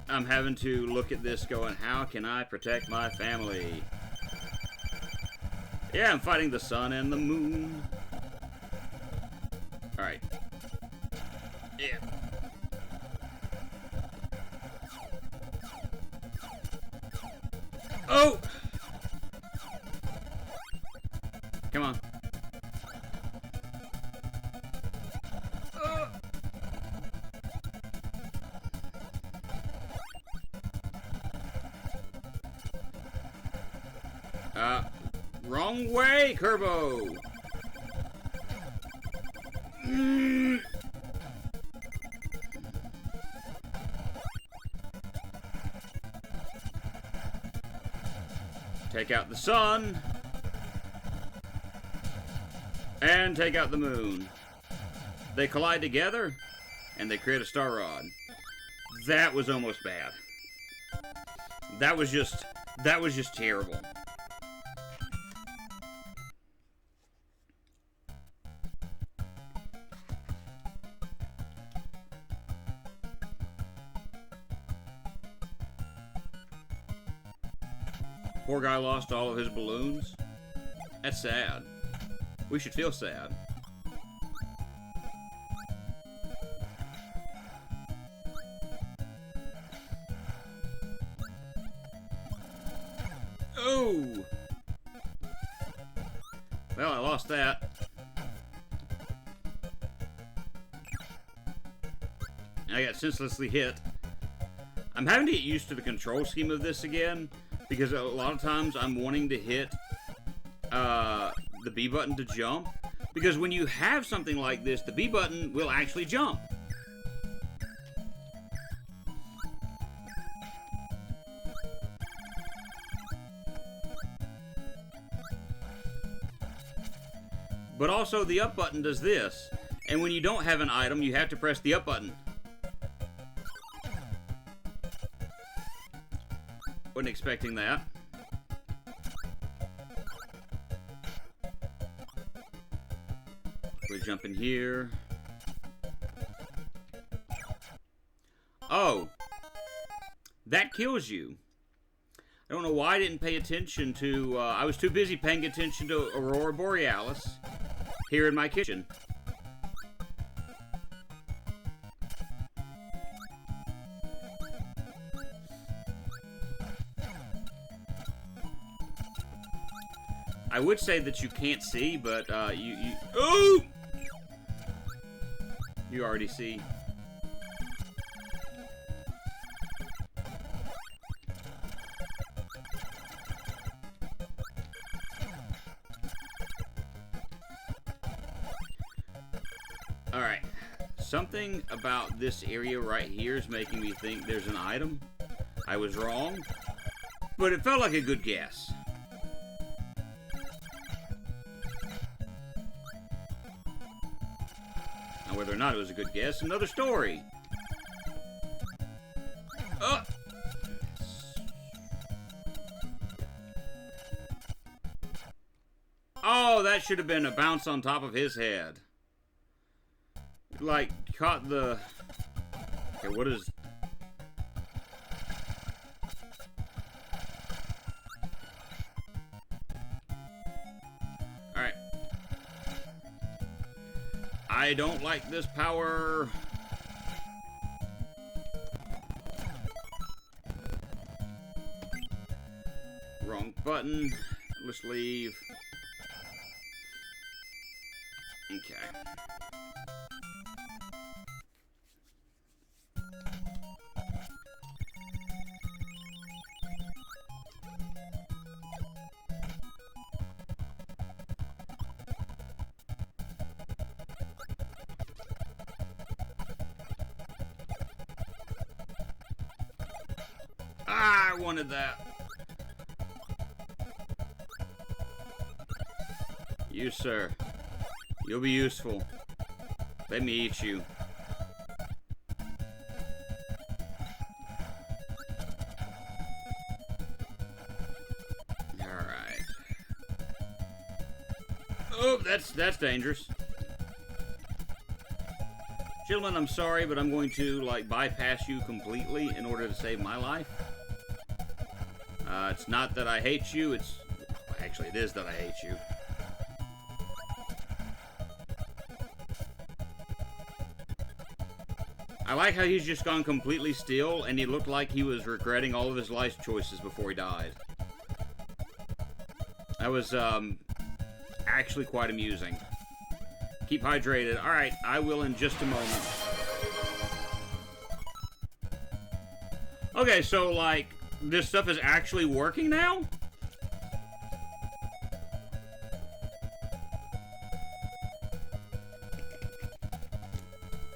I'm having to look at this going, how can I protect my family? Yeah, I'm fighting the sun and the moon. Alright. Yeah. Oh! Come on. Wrong way, Kirbo! Take out the sun. And take out the moon. They collide together, and they create a star rod. That was almost bad. That was just terrible. Poor guy lost all of his balloons. That's sad. We should feel sad. Oh! Well, I lost that. I got senselessly hit. I'm having to get used to the control scheme of this again, because a lot of times I'm wanting to hit the B button to jump, because when you have something like this, the B button will actually jump. But also the up button does this, and when you don't have an item, you have to press the up button. Wasn't expecting that. We jump in here. Oh, that kills you. I don't know why I didn't pay attention to, I was too busy paying attention to Aurora Borealis here in my kitchen. I would say that you can't see, but oh! You already see. Alright. Something about this area right here is making me think there's an item. I was wrong, but it felt like a good guess. Now, whether or not it was a good guess, another story. Oh, that should have been a bounce on top of his head. like, caught the... Okay, what is... Alright. I don't like this power. Wrong button. Let's leave. Okay. Ah, I wanted that. You, sir. You'll be useful. Let me eat you. Alright. Oh, that's dangerous. Gentlemen, I'm sorry, but I'm going to, like, bypass you completely in order to save my life. It's not that I hate you, it's... Actually, it is that I hate you. I like how he's just gone completely still, and he looked like he was regretting all of his life choices before he died. That was, actually quite amusing. Keep hydrated. Alright, I will in just a moment. Okay, so, like, this stuff is actually working now?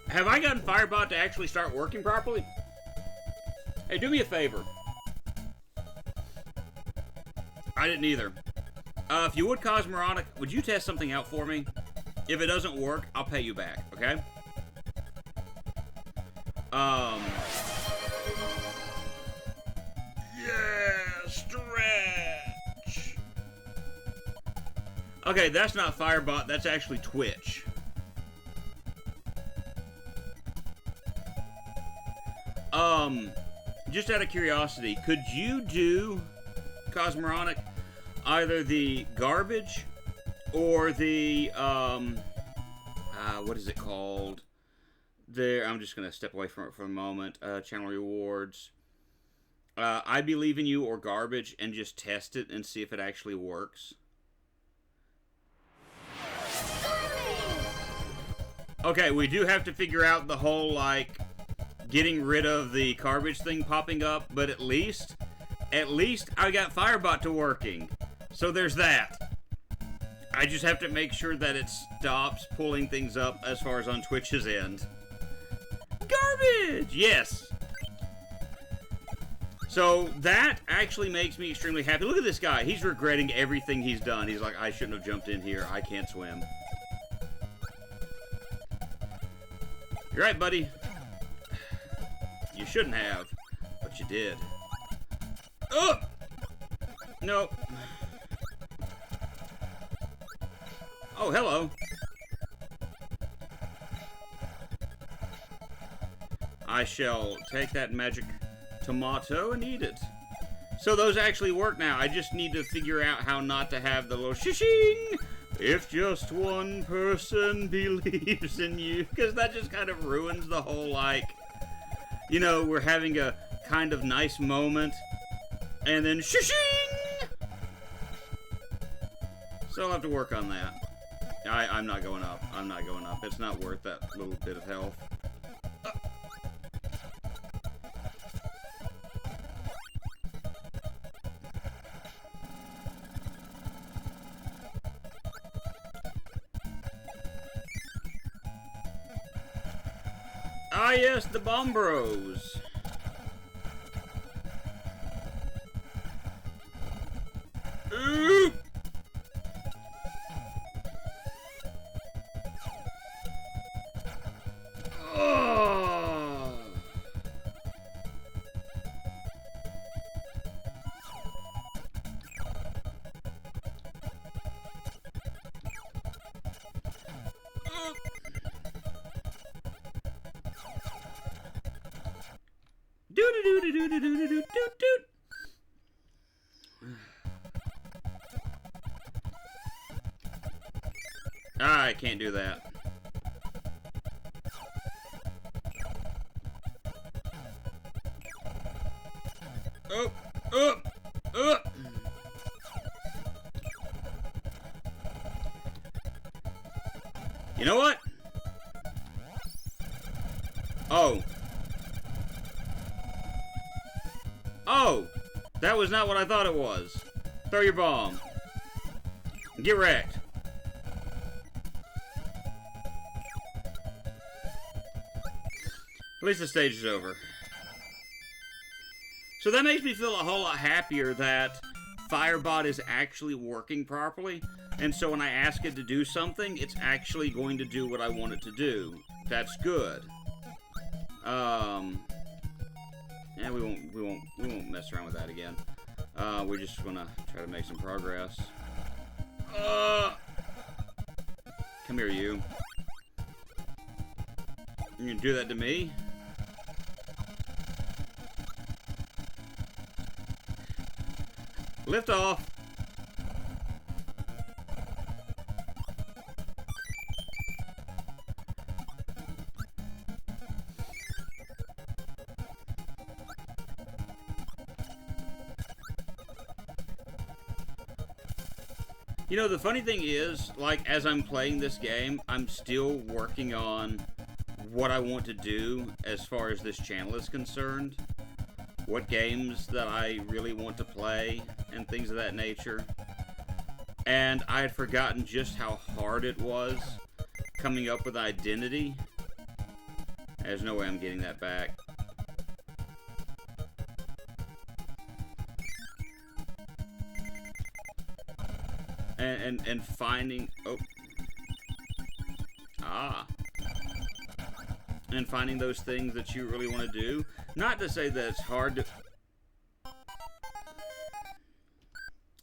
Have I gotten Firebot to actually start working properly? Hey, do me a favor. I didn't either. If you would, Cosmoronic, would you test something out for me? If it doesn't work, I'll pay you back, okay? Yeah, stretch! Okay, that's not Firebot, that's actually Twitch. Just out of curiosity, could you do, Cosmoronic, either the garbage or the, what is it called? There, I'm just gonna step away from it for a moment. Channel rewards. I Believe in You or garbage and just test it and see if it actually works. Okay, we do have to figure out the whole, like, getting rid of the garbage thing popping up, but at least I got Firebot to working. So there's that. I just have to make sure that it stops pulling things up as far as on Twitch's end. Garbage! Yes! So that actually makes me extremely happy. Look at this guy. He's regretting everything he's done. He's like, I shouldn't have jumped in here. I can't swim. You're right, buddy. You shouldn't have, but you did. Oh! No. Oh, hello. I shall take that magic tomato and eat it. So those actually work now. I just need to figure out how not to have the little shishing. If just one person believes in you. Because that just kind of ruins the whole, like... You know, we're having a kind of nice moment, and then shishing! So I'll have to work on that. I'm not going up. I'm not going up. It's not worth that little bit of health. Ah, yes, the Bomb Bros. Ooh. Oh. I can't do that. Up. You know what? Oh. Oh! That was not what I thought it was. Throw your bomb. Get wrecked. At least the stage is over. So that makes me feel a whole lot happier that Firebot is actually working properly. And so when I ask it to do something, it's actually going to do what I want it to do. That's good. Yeah, we won't mess around with that again. We're just gonna try to make some progress. Come here, you. You gonna do that to me? Lift off. You know, the funny thing is, like, as I'm playing this game, I'm still working on what I want to do as far as this channel is concerned. What games that I really want to play, and things of that nature. And I had forgotten just how hard it was coming up with identity. There's no way I'm getting that back. And finding... Oh. Ah. And finding those things that you really want to do. Not to say that it's hard to...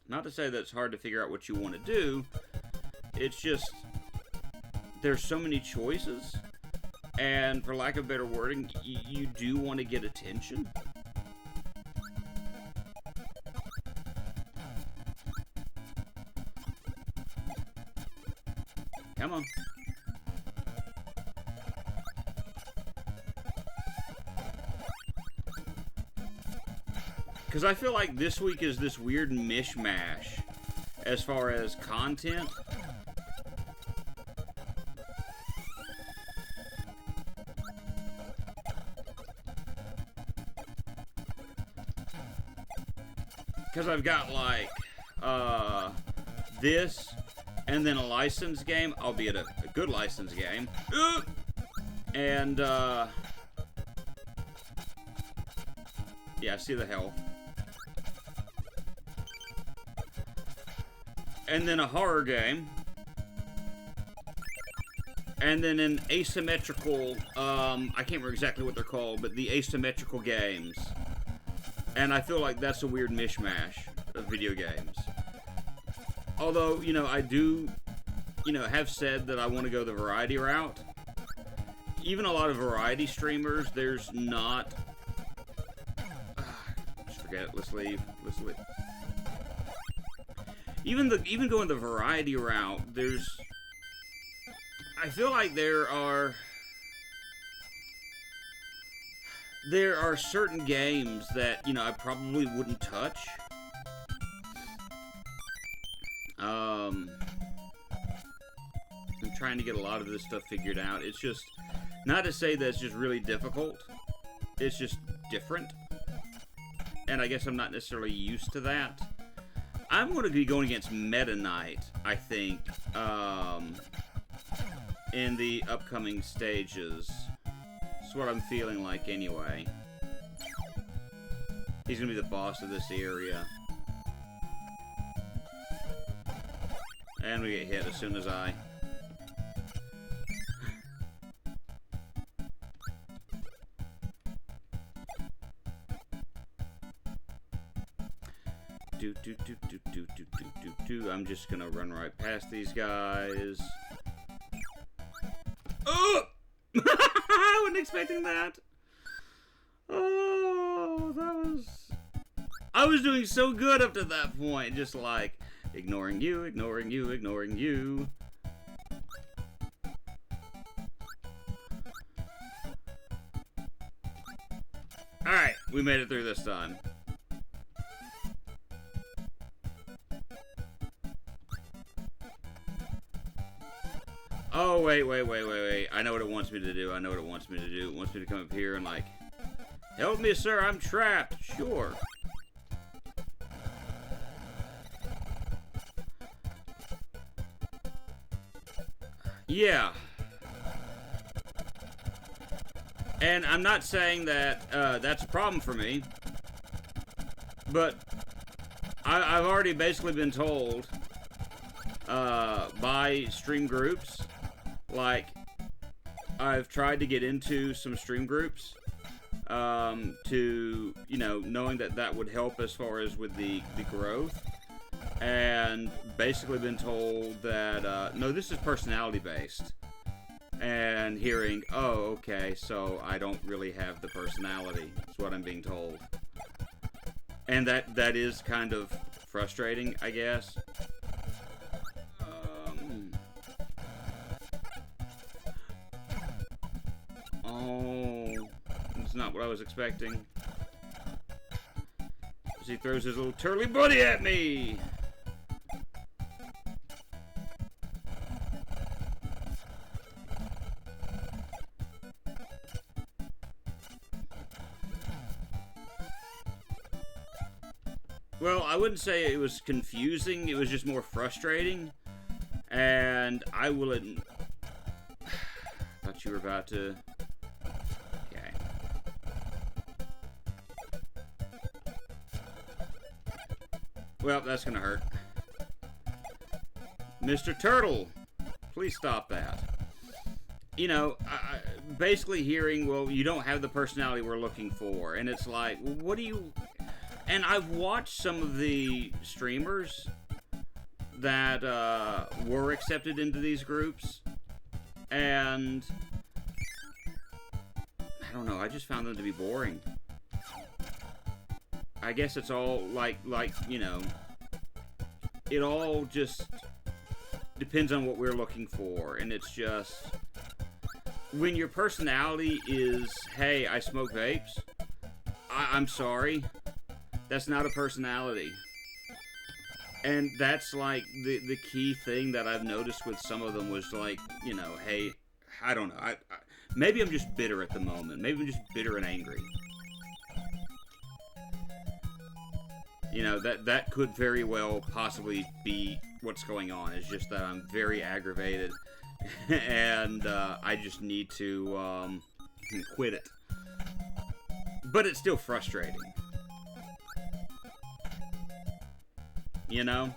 Not to say that it's hard to figure out what you want to do. It's just... There's so many choices. And for lack of better wording, you do want to get attention. Come on. Because I feel like this week is this weird mishmash as far as content. Because I've got like this and then a licensed game, albeit a good licensed game. And yeah, I see the health. And then a horror game. And then an asymmetrical, I can't remember exactly what they're called, but the asymmetrical games. And I feel like that's a weird mishmash of video games. Although, you know, I do, you know, have said that I want to go the variety route. Even a lot of variety streamers, there's not... just forget it, let's leave. Let's leave. Even going the variety route, there's... I feel like there are certain games that, you know, I probably wouldn't touch. I'm trying to get a lot of this stuff figured out. It's just, not to say that it's just really difficult. It's just different. And I guess I'm not necessarily used to that. I'm going to be going against Meta Knight, I think, in the upcoming stages. That's what I'm feeling like anyway. He's going to be the boss of this area. And we get hit as soon as I... I'm just gonna run right past these guys. Oh! I wasn't expecting that. Oh, I was doing so good up to that point. Just like, ignoring you, ignoring you, ignoring you. Alright, we made it through this time. Oh, wait. I know what it wants me to do. It wants me to come up here and, like, help me, sir, I'm trapped. Sure. Yeah. And I'm not saying that that's a problem for me, but I've already basically been told by stream groups, like, I've tried to get into some stream groups to, you know, knowing that that would help as far as with the growth, and basically been told that, no, this is personality based. And hearing, oh, okay, so I don't really have the personality, is what I'm being told. And that is kind of frustrating, I guess. Oh, that's not what I was expecting. As he throws his little turly buddy at me! Well, I wouldn't say it was confusing, it was just more frustrating. And I will thought you were about to... Okay. Well, that's gonna hurt. Mr. Turtle! Please stop that. You know, basically hearing, well, you don't have the personality we're looking for. And it's like, well, what do you... And I've watched some of the streamers that were accepted into these groups, and I don't know, I just found them to be boring. I guess it's all like you know, it all just depends on what we're looking for, and it's just, when your personality is, hey, I smoke vapes, I'm sorry, that's not a personality. And that's like the key thing that I've noticed with some of them was like, you know, hey, I don't know. Maybe I'm just bitter at the moment. Maybe I'm just bitter and angry. You know, that could very well possibly be what's going on. It's just that I'm very aggravated and I just need to quit it. But it's still frustrating. You know?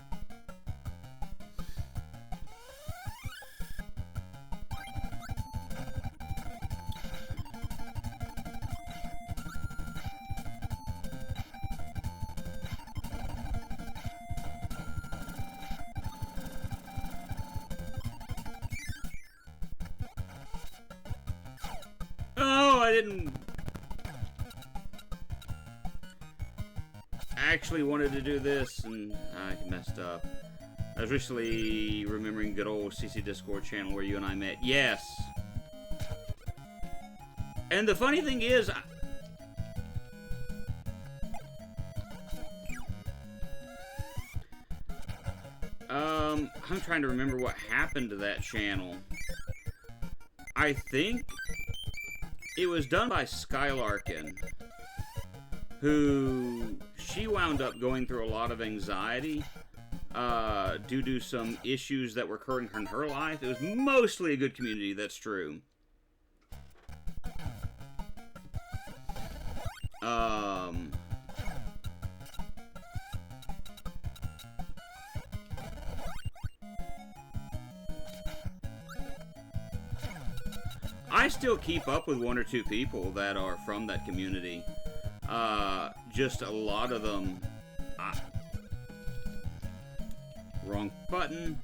Oh, I didn't... actually wanted to do this, and I messed up. I was recently remembering good old CC Discord channel where you and I met. Yes! And the funny thing is... I'm trying to remember what happened to that channel. I think it was done by Skylarkin, who... she wound up going through a lot of anxiety due to some issues that were occurring in her life. It was mostly a good community, that's true. I still keep up with one or two people that are from that community. Just a lot of them... wrong button.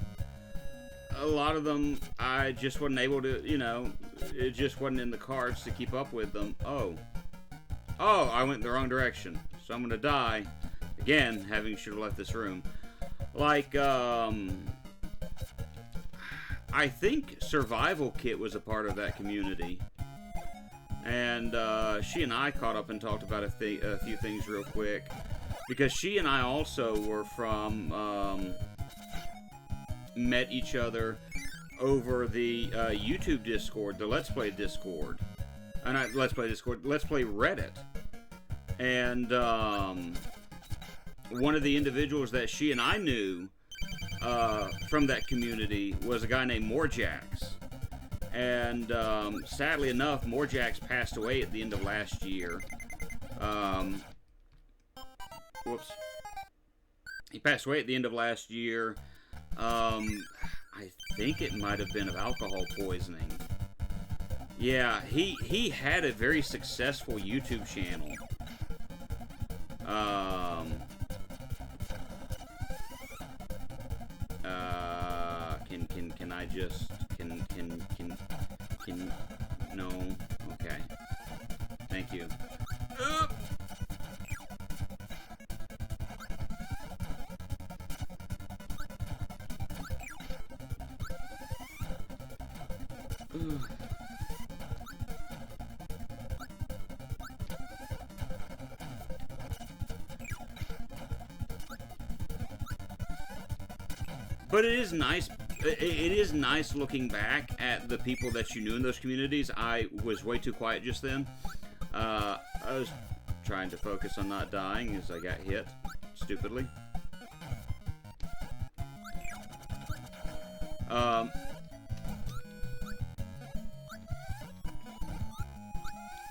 A lot of them, I just wasn't able to, you know, it just wasn't in the cards to keep up with them. Oh. Oh, I went in the wrong direction. So I'm gonna die. Again, having should have left this room. Like, I think Survival Kit was a part of that community. And she and I caught up and talked about a few things real quick. Because she and I also were from, met each other over the YouTube Discord, the Let's Play Discord. Not Let's Play Discord, Let's Play Reddit. And one of the individuals that she and I knew from that community was a guy named Morjax. And sadly enough, Morjax passed away at the end of last year. Whoops. He passed away at the end of last year. I think it might have been of alcohol poisoning. Yeah, he had a very successful YouTube channel. Can I just no, okay, thank you. But it is nice. It is nice looking back at the people that you knew in those communities. I was way too quiet just then. I was trying to focus on not dying as I got hit stupidly.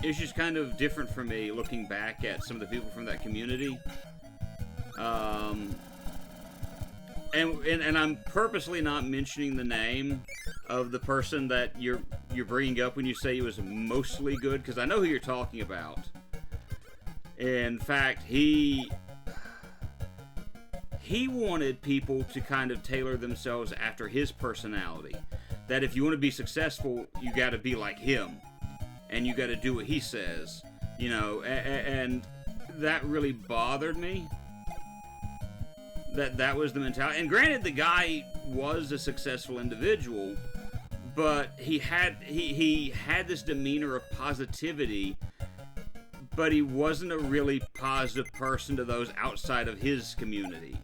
It's just kind of different for me looking back at some of the people from that community. And I'm purposely not mentioning the name of the person that you're bringing up when you say he was mostly good, because I know who you're talking about. In fact, he wanted people to kind of tailor themselves after his personality. That if you want to be successful, you got to be like him, and you got to do what he says. You know, and that really bothered me. That was the mentality. And granted, the guy was a successful individual, but he had this demeanor of positivity, but he wasn't a really positive person to those outside of his community.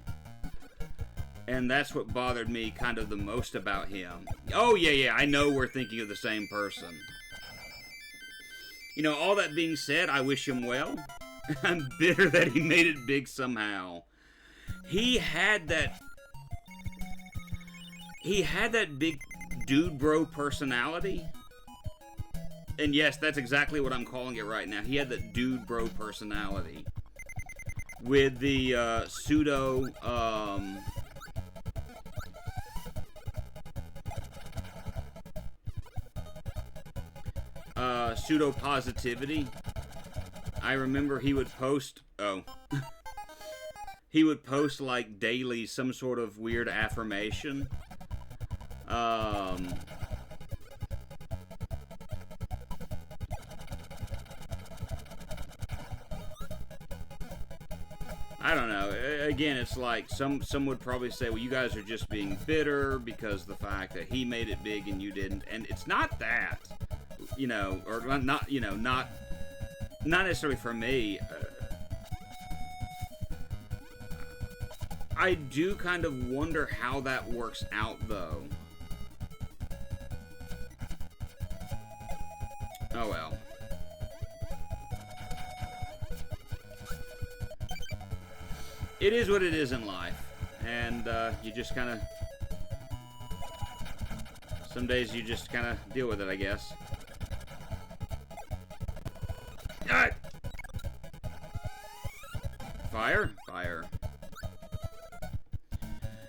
And that's what bothered me kind of the most about him. Oh, yeah, I know we're thinking of the same person. You know, all that being said, I wish him well. I'm bitter that he made it big somehow. He had that big dude bro personality. And yes, that's exactly what I'm calling it right now. He had that dude bro personality. With the pseudo positivity. I remember he would post he would post like daily some sort of weird affirmation. I don't know. Again, it's like some would probably say, well, you guys are just being bitter because the fact that he made it big and you didn't. And it's not that, you know, or not, you know, not necessarily for me. I do kind of wonder how that works out, though. Oh well. It is what it is in life, and you just kind of... Some days you just kind of deal with it, I guess. Ah! Fire? Fire.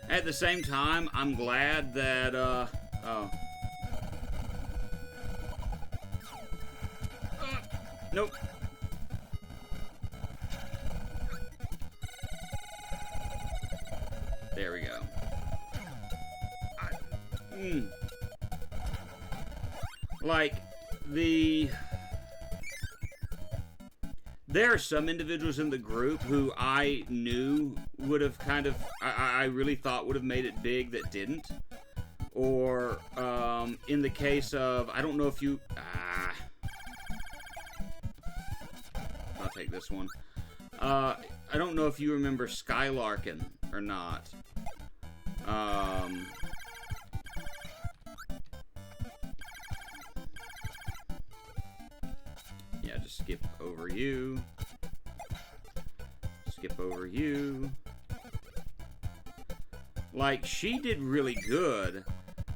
At the same time, I'm glad that, nope. There we go. Like, the There are some individuals in the group who I knew would have kind of, I really thought would have made it big that didn't. Or, in the case of, I don't know if you, I'll take this one. I don't know if you remember Skylarkin or not. Yeah, just skip over you. Skip over you. Like, she did really good,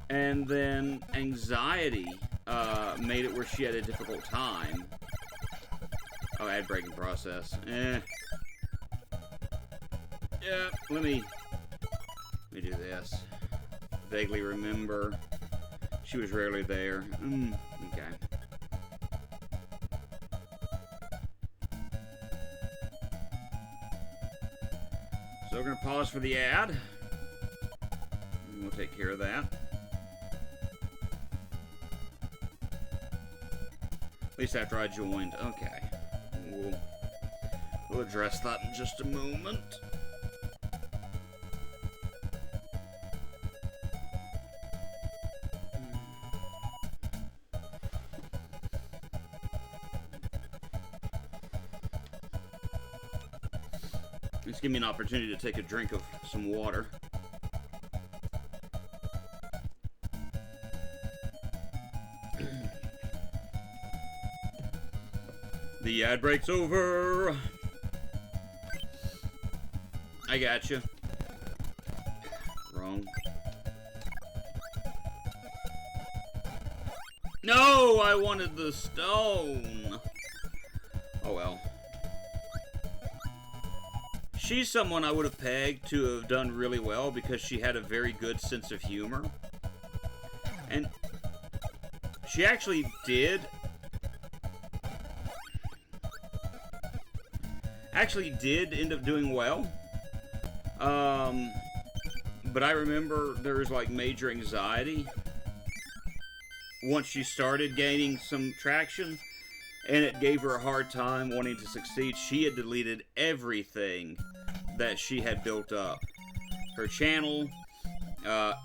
and then anxiety made it where she had a difficult time. Oh, ad breaking process. Yeah, let me do this. Vaguely remember. She was rarely there. Okay. So we're gonna pause for the ad. And we'll take care of that. At least after I joined. Okay. We'll address that in just a moment. Just give me an opportunity to take a drink of some water. The ad break's over. I gotcha. Wrong. No, I wanted the stone. Oh well. She's someone I would have pegged to have done really well because she had a very good sense of humor. And she actually did end up doing well. But I remember there was like major anxiety once she started gaining some traction, and it gave her a hard time wanting to succeed. She had deleted everything that she had built up. Her channel,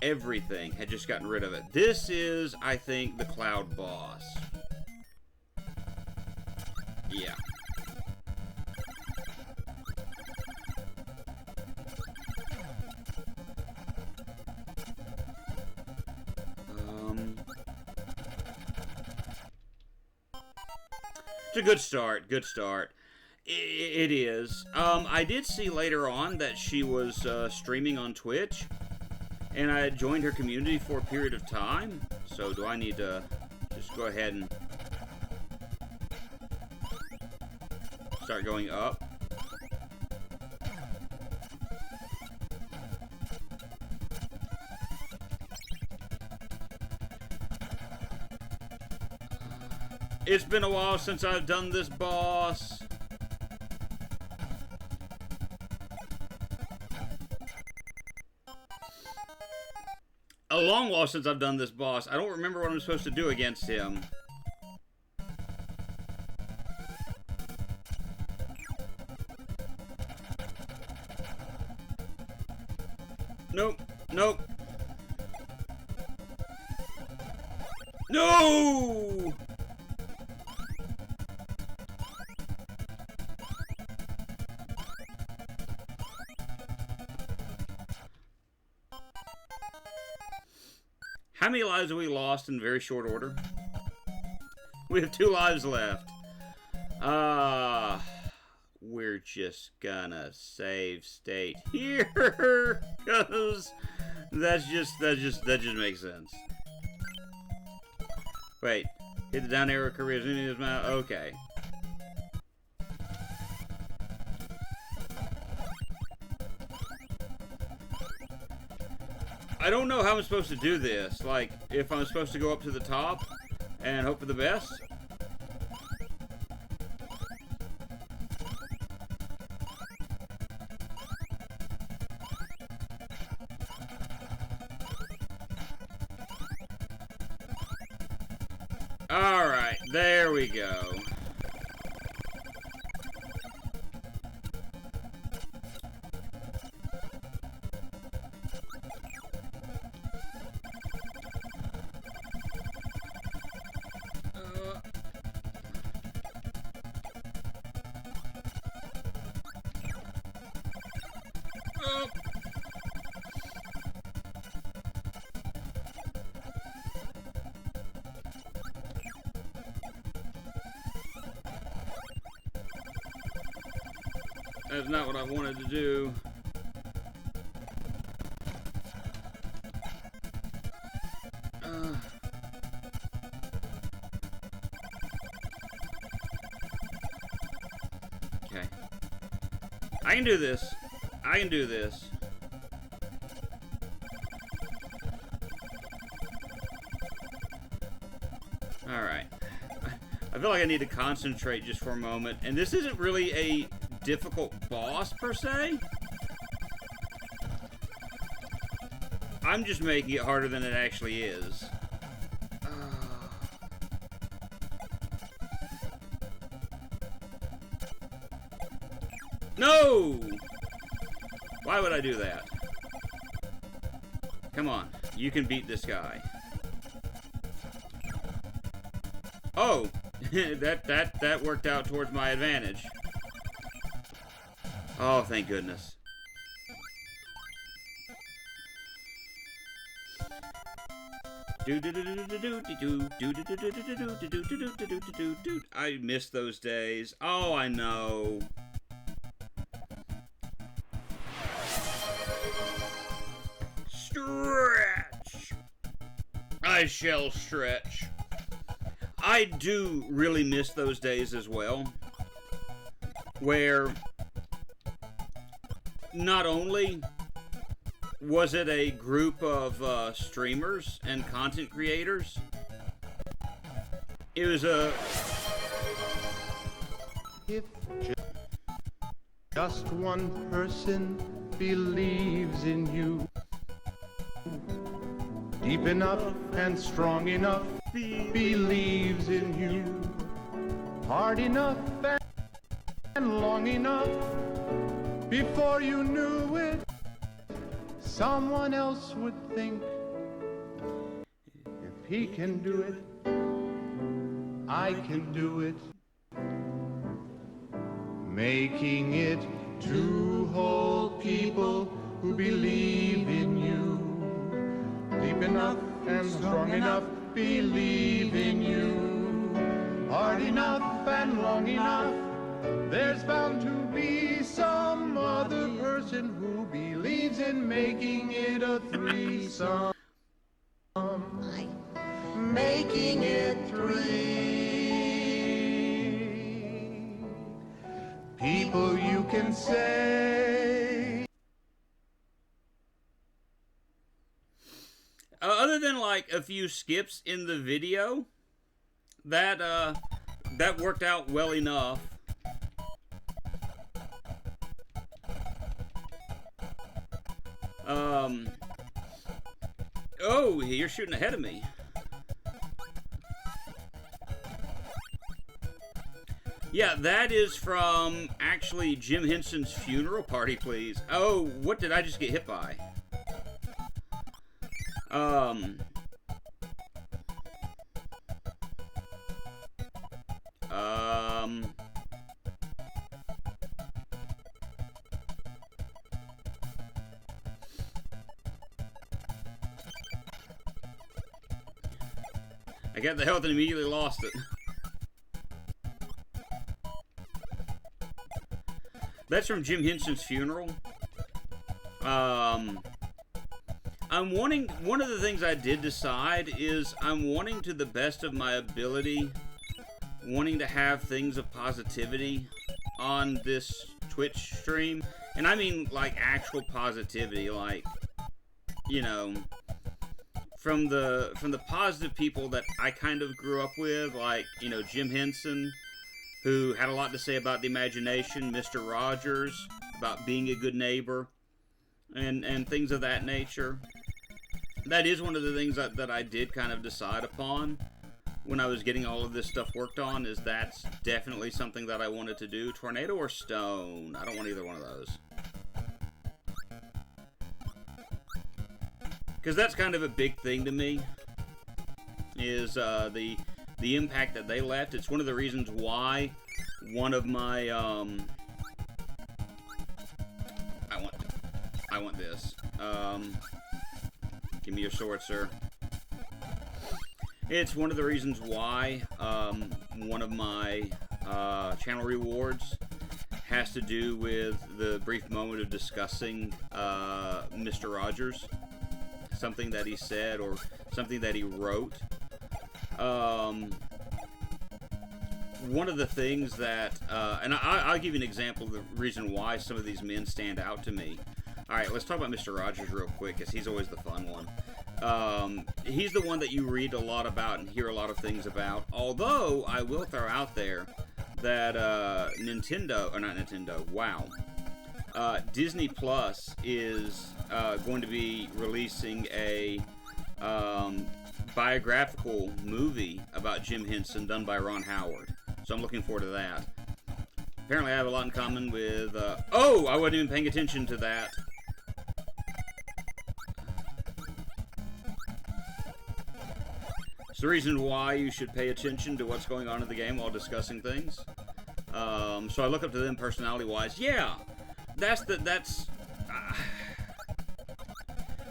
everything, had just gotten rid of it. This is, I think, the Cloud boss. Yeah. It's a good start, good start. It is. I did see later on that she was streaming on Twitch, and I had joined her community for a period of time. So do I need to just go ahead and start going up? It's been a while since I've done this boss. A long while since I've done this boss. I don't remember what I'm supposed to do against him. Nope. Nope. No! How many lives have we lost in very short order? We have 2 lives left. We're just gonna save state here, cause that just makes sense. Wait, hit the down arrow careers in his mouth. Okay. I don't know how I'm supposed to do this. Like, if I'm supposed to go up to the top and hope for the best. Alright, there we go. That's not what I wanted to do. Okay. I can do this. I can do this. Alright. I feel like I need to concentrate just for a moment. And this isn't really a difficult boss, per se. I'm just making it harder than it actually is. No! Why would I do that? Come on. You can beat this guy. Oh! that worked out towards my advantage. Oh, thank goodness. I miss those days. Oh, I know. Stretch! I shall stretch. I do really miss those days as well, where not only was it a group of streamers and content creators, it was a... If just one person believes in you, deep enough and strong enough, believes in you, hard enough and long enough, before you knew it, someone else would think, if he can do it, I can do it. Making it two whole people who believe in you, deep enough and strong enough, believe in you, hard enough and long enough, there's bound to be some other person who believes in making it a threesome. Making it three people you can say. Other than like a few skips in the video, that worked out well enough. Oh, you're shooting ahead of me. Yeah, that is from actually Jim Henson's funeral party, please. Oh, what did I just get hit by? I got the health and immediately lost it. That's from Jim Henson's funeral. I'm wanting, one of the things I did decide is I'm wanting to the best of my ability, wanting to have things of positivity on this Twitch stream. And I mean like actual positivity, like, you know, from the positive people that I kind of grew up with, like, you know, Jim Henson, who had a lot to say about the imagination, Mr. Rogers, about being a good neighbor, and things of that nature. That is one of the things that I did kind of decide upon when I was getting all of this stuff worked on, is that's definitely something that I wanted to do. Tornado or stone? I don't want either one of those. Because that's kind of a big thing to me, is the impact that they left. It's one of the reasons why one of my, I want this. Give me your sword, sir. It's one of the reasons why one of my channel rewards has to do with the brief moment of discussing Mr. Rogers, something that he said or something that he wrote. One of the things that, and I'll give you an example of the reason why some of these men stand out to me. All right, let's talk about Mr. Rogers real quick, because he's always the fun one. He's the one that you read a lot about and hear a lot of things about. Although, I will throw out there that Disney Plus is going to be releasing a biographical movie about Jim Henson done by Ron Howard. So I'm looking forward to that. Apparently I have a lot in common with... oh! I wasn't even paying attention to that. It's the reason why you should pay attention to what's going on in the game while discussing things. So I look up to them personality-wise. Yeah!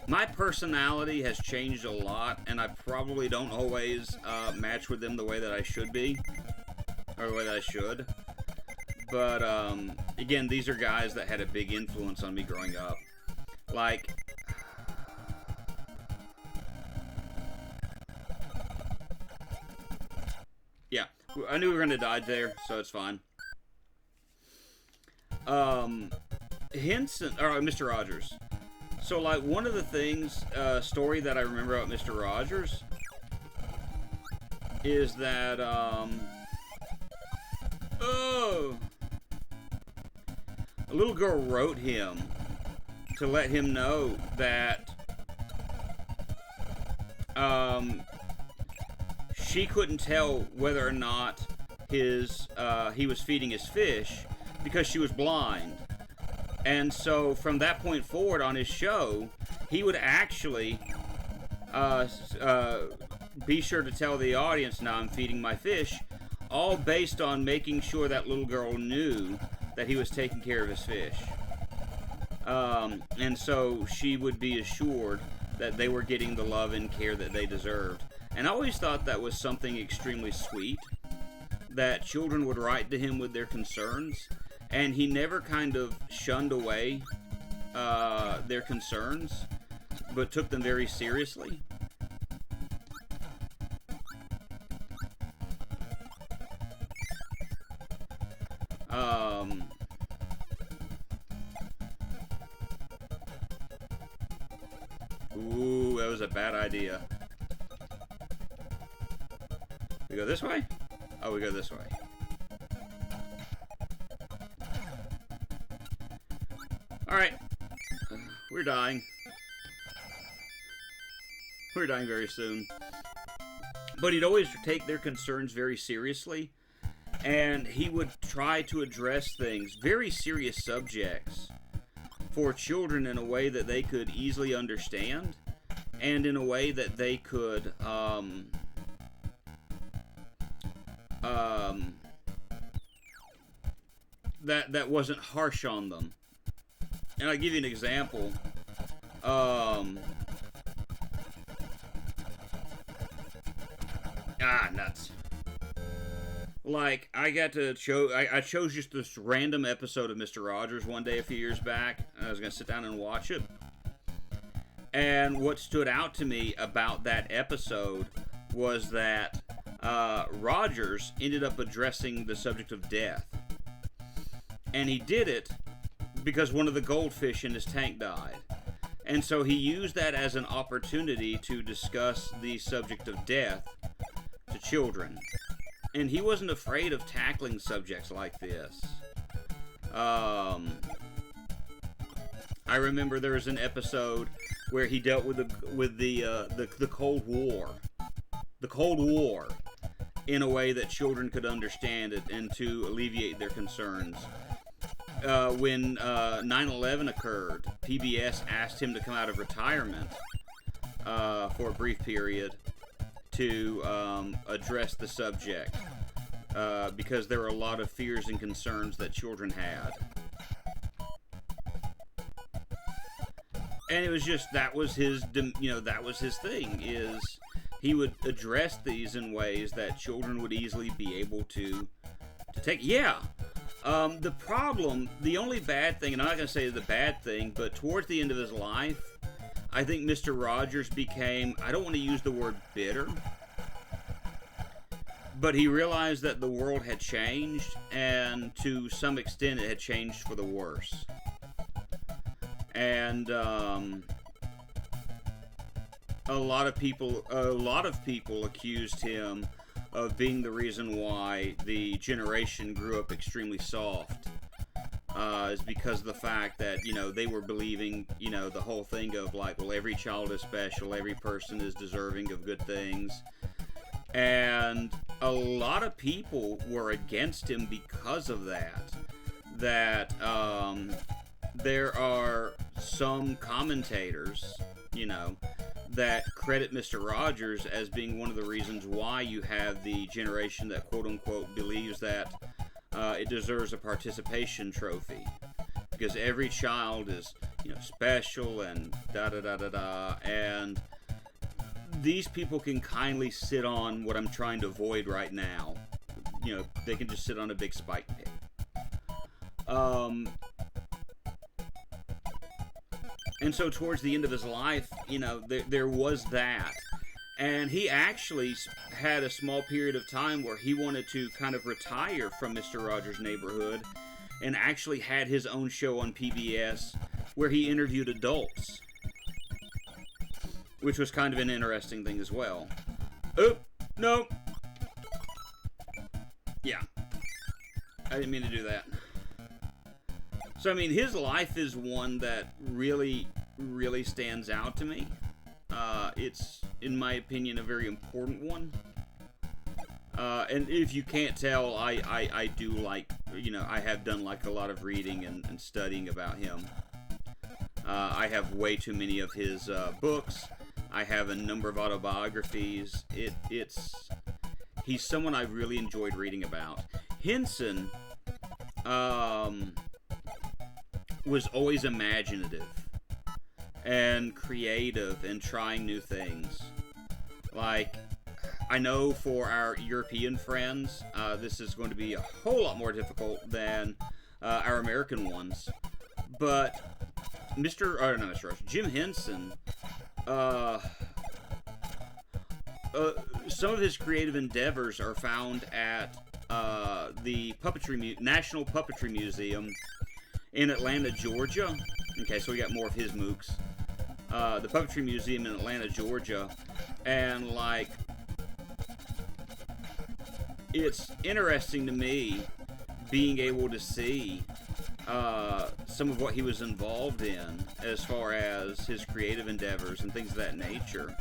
My personality has changed a lot, and I probably don't always match with them the way that I should be. Or the way that I should. But, again, these are guys that had a big influence on me growing up. Like... yeah, I knew we were going to die there, so it's fine. Henson, or Mr. Rogers. So, like, one of the things, story that I remember about Mr. Rogers is that, a little girl wrote him to let him know that, she couldn't tell whether or not he was feeding his fish because she was blind. And so from that point forward on his show, he would actually be sure to tell the audience, "Now I'm feeding my fish," all based on making sure that little girl knew that he was taking care of his fish. And so she would be assured that they were getting the love and care that they deserved. And I always thought that was something extremely sweet, that children would write to him with their concerns, and he never kind of shunned away their concerns, but took them very seriously. Ooh, that was a bad idea. We go this way? Oh, we go this way. Alright. We're dying. We're dying very soon. But he'd always take their concerns very seriously. And he would try to address things, very serious subjects, for children in a way that they could easily understand. And in a way that they could, that wasn't harsh on them. And I'll give you an example. Nuts. Like, I chose just this random episode of Mr. Rogers one day a few years back. And I was going to sit down and watch it. And what stood out to me about that episode was that Rogers ended up addressing the subject of death. And he did it because one of the goldfish in his tank died. And so he used that as an opportunity to discuss the subject of death to children. And he wasn't afraid of tackling subjects like this. I remember there was an episode where he dealt with the Cold War. The Cold War in a way that children could understand it and to alleviate their concerns. When 9/11 occurred, PBS asked him to come out of retirement for a brief period to address the subject because there were a lot of fears and concerns that children had. And it was just, that was his thing, is he would address these in ways that children would easily be able to take. Yeah, The problem, the only bad thing, and I'm not going to say the bad thing, but towards the end of his life, I think Mr. Rogers became, I don't want to use the word bitter, but he realized that the world had changed, and to some extent it had changed for the worse. And a lot of people accused him of being the reason why the generation grew up extremely soft. Is because of the fact that, they were believing, the whole thing of like, well, every child is special, every person is deserving of good things. And a lot of people were against him because of that. There are some commentators, that credit Mr. Rogers as being one of the reasons why you have the generation that quote-unquote believes that it deserves a participation trophy. Because every child is, special and da-da-da-da-da. And these people can kindly sit on what I'm trying to avoid right now. They can just sit on a big spike pit. And so towards the end of his life, there was that. And he actually had a small period of time where he wanted to kind of retire from Mr. Rogers' Neighborhood and actually had his own show on PBS where he interviewed adults, which was kind of an interesting thing as well. Oh, no. Yeah. I didn't mean to do that. So, I mean, his life is one that really, really stands out to me. It's, in my opinion, a very important one. And if you can't tell, I do like, I have done like a lot of reading and studying about him. I have way too many of his books. I have a number of autobiographies. He's someone I really enjoyed reading about. Henson, was always imaginative and creative and trying new things. Like, I know for our European friends, this is going to be a whole lot more difficult than our American ones. But Jim Henson, some of his creative endeavors are found at the National Puppetry Museum in Atlanta, Georgia. Okay, so we got more of his mooks. The Puppetry Museum in Atlanta, Georgia. And, like, it's interesting to me being able to see some of what he was involved in as far as his creative endeavors and things of that nature.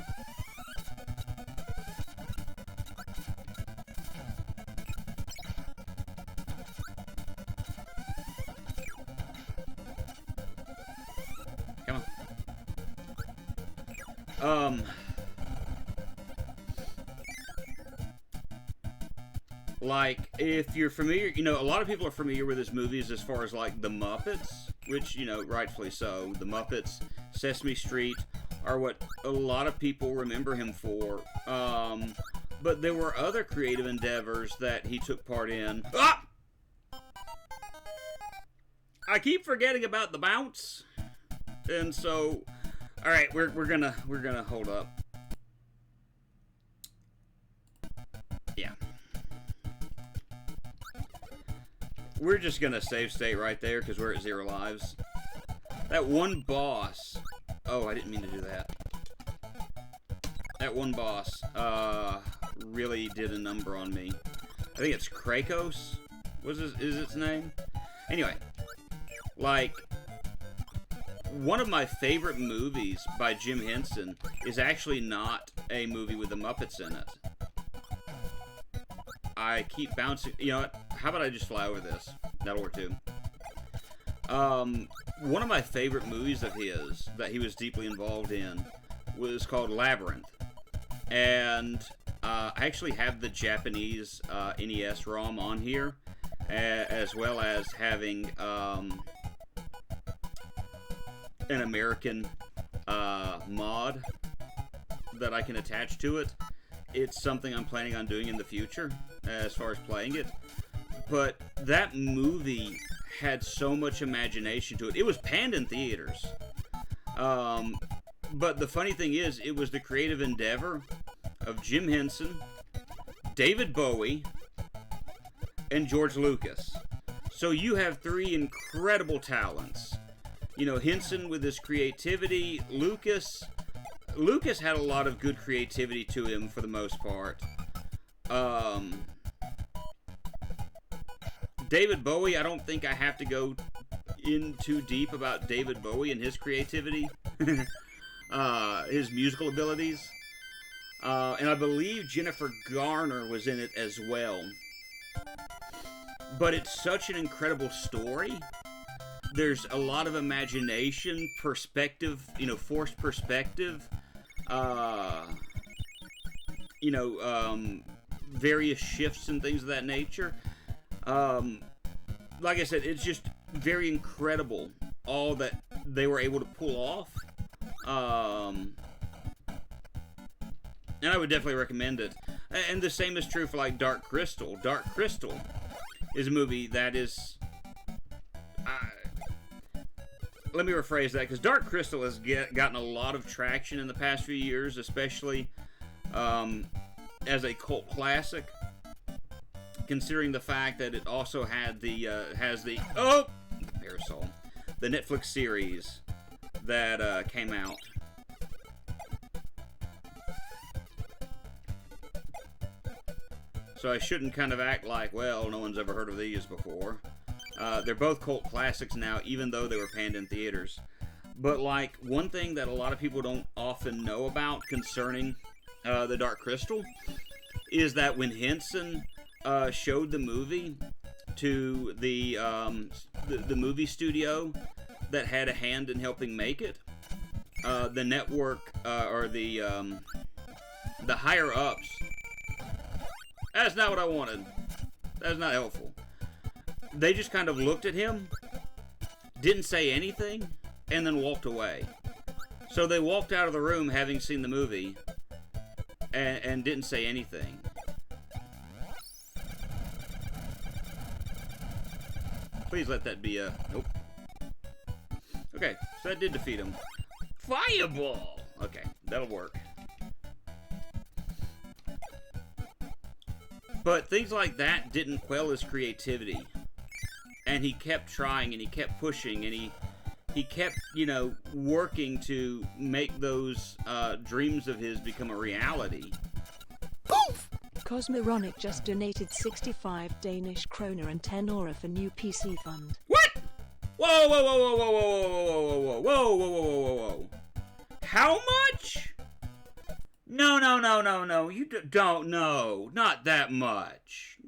Like, if you're familiar, a lot of people are familiar with his movies as far as, like, The Muppets, which, rightfully so. The Muppets, Sesame Street are what a lot of people remember him for. But there were other creative endeavors that he took part in. Ah! I keep forgetting about the bounce. And so, all right, we're gonna hold up. Yeah. We're just gonna save state right there because we're at 0 lives. That one boss. Oh, I didn't mean to do that. That one boss really did a number on me. I think it's Krakos. Is its name? Anyway, like, one of my favorite movies by Jim Henson is actually not a movie with the Muppets in it. I keep bouncing. You know what? How about I just fly over this? That'll work too. One of my favorite movies of his that he was deeply involved in was called Labyrinth. And I actually have the Japanese NES ROM on here, as well as having an American mod that I can attach to it. It's something I'm planning on doing in the future as far as playing it. But that movie had so much imagination to it. It was panned in theaters. But the funny thing is, it was the creative endeavor of Jim Henson, David Bowie, and George Lucas. So you have three incredible talents. You know, Henson with his creativity, Lucas had a lot of good creativity to him for the most part. David Bowie, I don't think I have to go in too deep about David Bowie and his creativity, his musical abilities. And I believe Jennifer Garner was in it as well. But it's such an incredible story. There's a lot of imagination, perspective, forced perspective, various shifts and things of that nature. Like I said, it's just very incredible all that they were able to pull off. And I would definitely recommend it. And the same is true for like Dark Crystal. Dark Crystal is a movie that is... let me rephrase that, because Dark Crystal has gotten a lot of traction in the past few years, especially as a cult classic, considering the fact that it also had the Parasol, the Netflix series that came out. So I shouldn't kind of act like, well, no one's ever heard of these before. They're both cult classics now, even though they were panned in theaters. But, like, one thing that a lot of people don't often know about concerning The Dark Crystal is that when Henson showed the movie to the movie studio that had a hand in helping make it, the network, or the higher-ups... That's not what I wanted. That's not helpful. They just kind of looked at him, didn't say anything, and then walked away. So they walked out of the room having seen the movie, and didn't say anything. Please let that be a... Nope. Okay, so that did defeat him. Fireball! Okay, that'll work. But things like that didn't quell his creativity. And he kept trying, and he kept pushing, and he kept, working to make those dreams of his become a reality. Poof! Cosmoronic just donated 65 Danish kroner and 10 aura for new PC fund. What? Whoa, whoa, whoa, whoa, whoa, whoa, whoa, whoa, whoa, whoa, whoa, whoa, whoa, whoa. How much? No, you don't know. Not that much.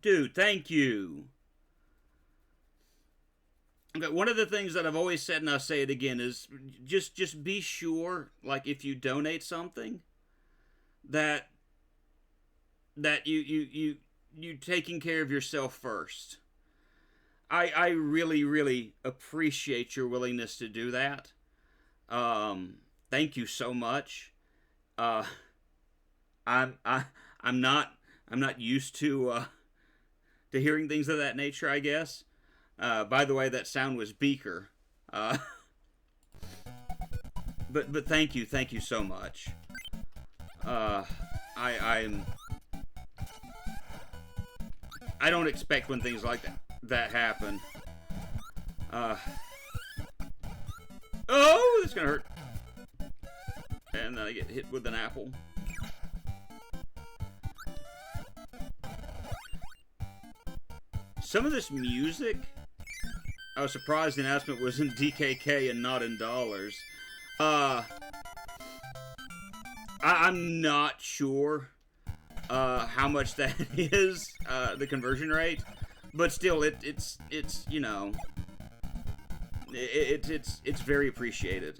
Dude, thank you. Okay, one of the things that I've always said, and I'll say it again, is just be sure, like, if you donate something, that you taking care of yourself first. I really, really appreciate your willingness to do that. Thank you so much. I'm not used to hearing things of that nature, I guess. By the way, that sound was Beaker. But thank you so much. I don't expect when things like that happen. Oh, this is gonna hurt. And then I get hit with an apple. Some of this music, I was surprised the announcement was in DKK and not in dollars. I'm not sure how much that is, the conversion rate, but still, it's very appreciated.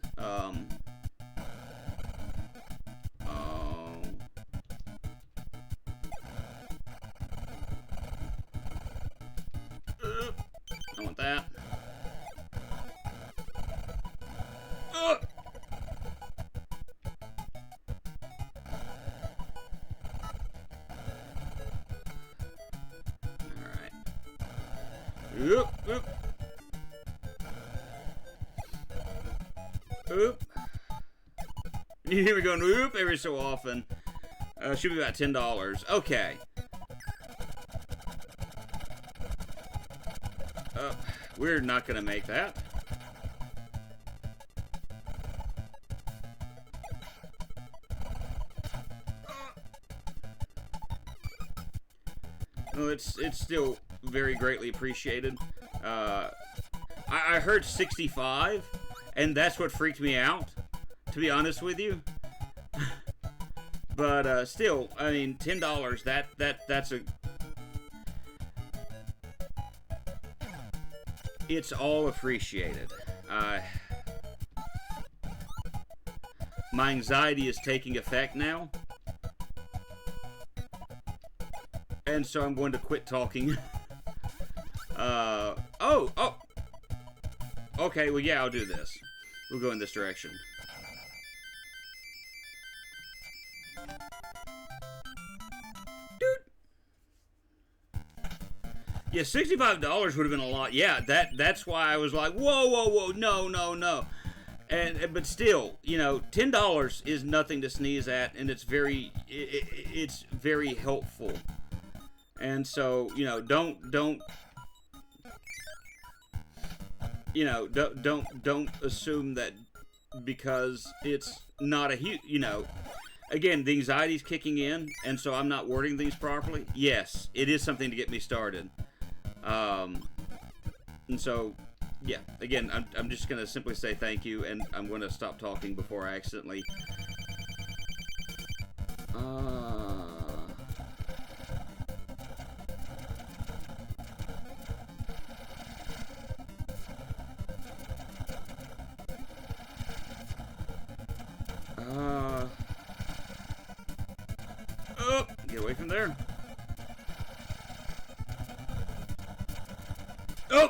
I want that. Oop, oop. Oop. You hear me going oop every so often. Should be about $10. Okay. We're not gonna make that. No, it's still very greatly appreciated. I heard 65, and that's what freaked me out, to be honest with you. But still, I mean, $10. That's a. It's all appreciated. My anxiety is taking effect now. And so I'm going to quit talking. Oh! Okay, well, yeah, I'll do this. We'll go in this direction. Dude! Yeah, $65 would have been a lot. Yeah, that's why I was like, whoa, no. But still, you know, $10 is nothing to sneeze at, and it's very helpful. And so, you know, don't assume that because it's not a huge, you know, again, the anxiety's kicking in, and so I'm not wording things properly. Yes, it is something to get me started. And so, yeah, again, I'm just going to simply say thank you, and I'm going to stop talking before I accidentally... Oh, get away from there. Oh!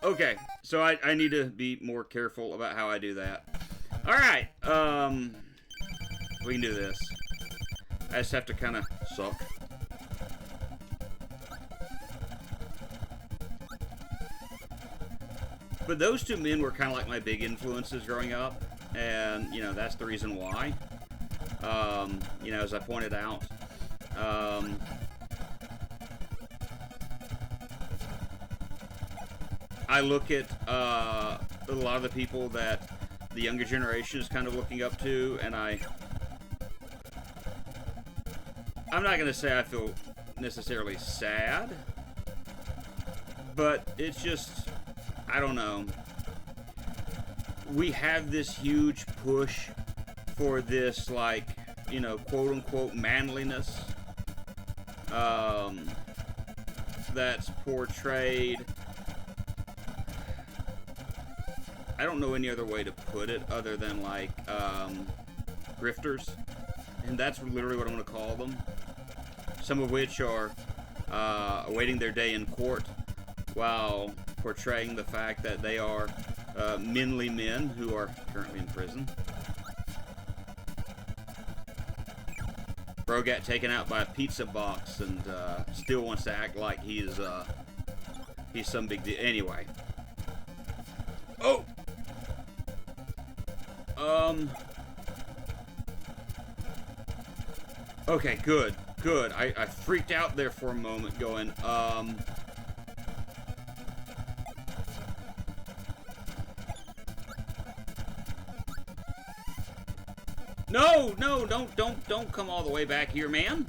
Okay, so I need to be more careful about how I do that. Alright, we can do this. I just have to kind of suck. But those two men were kind of like my big influences growing up, and, you know, that's the reason why. You know, as I pointed out, I look at a lot of the people that the younger generation is kind of looking up to, and I'm not going to say I feel necessarily sad, but it's just, I don't know. We have this huge push for this, like, you know, quote-unquote manliness that's portrayed. I don't know any other way to put it other than, like, grifters. And that's literally what I'm going to call them. Some of which are awaiting their day in court while portraying the fact that they are manly men who are currently in prison. Bro got taken out by a pizza box and still wants to act like he's some big deal. Anyway. Oh! Okay, good. I freaked out there for a moment going, No, don't come all the way back here, man.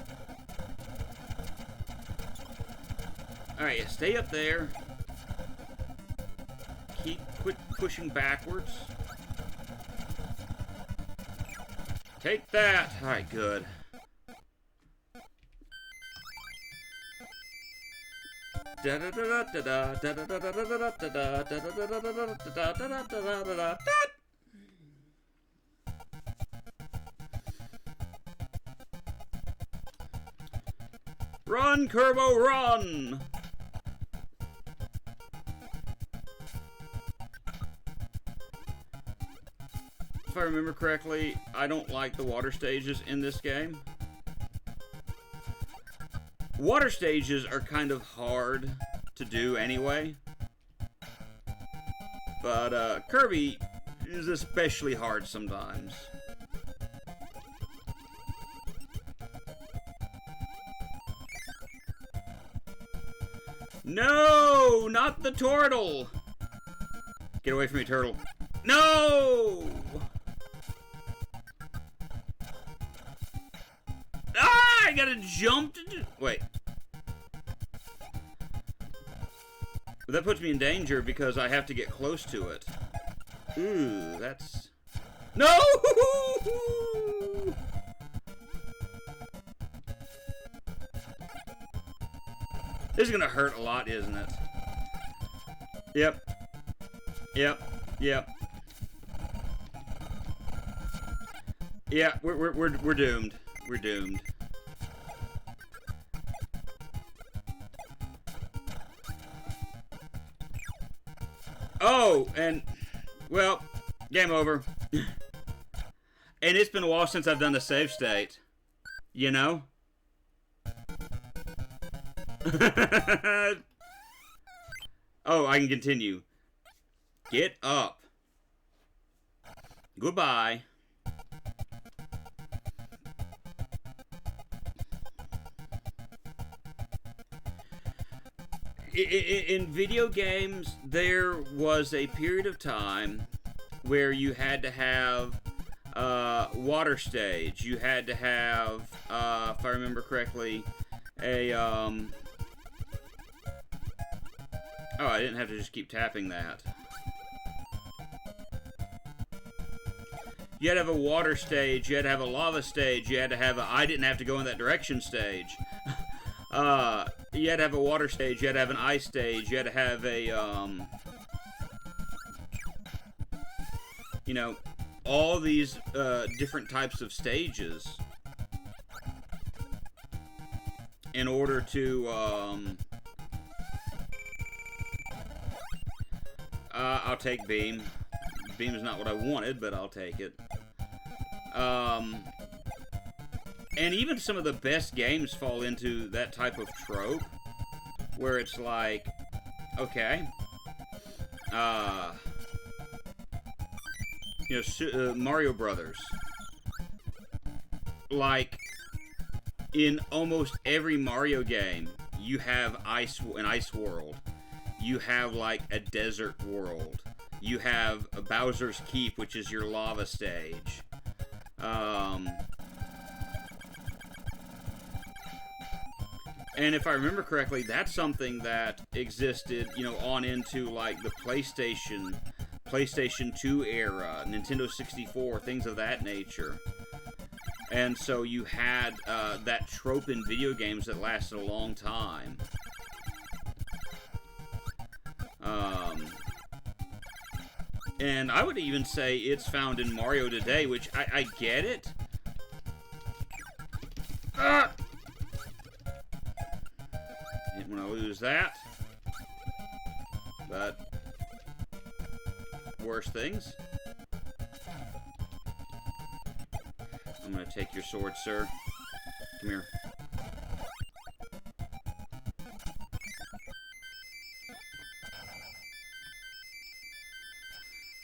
Alright, yeah, stay up there. Quit pushing backwards. Take that. Alright, good. Run, Kirby, run! If I remember correctly, I don't like the water stages in this game. Water stages are kind of hard to do anyway. But Kirby is especially hard sometimes. No! Not the turtle! Get away from me, turtle. No! Ah! I gotta jump to do... Wait. That puts me in danger because I have to get close to it. Ooh, that's... No! This is gonna hurt a lot, isn't it? Yep. Yep. Yep. Yeah, we're doomed. We're doomed. Oh, and well, game over. And it's been a while since I've done the save state. You know? Oh, I can continue. Get up. Goodbye. In video games, there was a period of time where you had to have water stage. You had to have, if I remember correctly, a oh, I didn't have to just keep tapping that. You had to have a water stage, you had to have a lava stage, you had to have a I didn't have to go in that direction stage. You had to have a water stage, you had to have an ice stage, you had to have a, you know, all these different types of stages in order to, I'll take beam. Beam is not what I wanted, but I'll take it. And even some of the best games fall into that type of trope, where it's like, okay, you know, Mario Brothers. Like, in almost every Mario game, you have an ice world. You have, like, a desert world. You have a Bowser's Keep, which is your lava stage. And if I remember correctly, that's something that existed, you know, on into, like, the PlayStation 2 era, Nintendo 64, things of that nature. And so you had that trope in video games that lasted a long time. And I would even say it's found in Mario today, which I get it. Ah! Didn't want to lose that. But worse things. I'm going to take your sword, sir. Come here.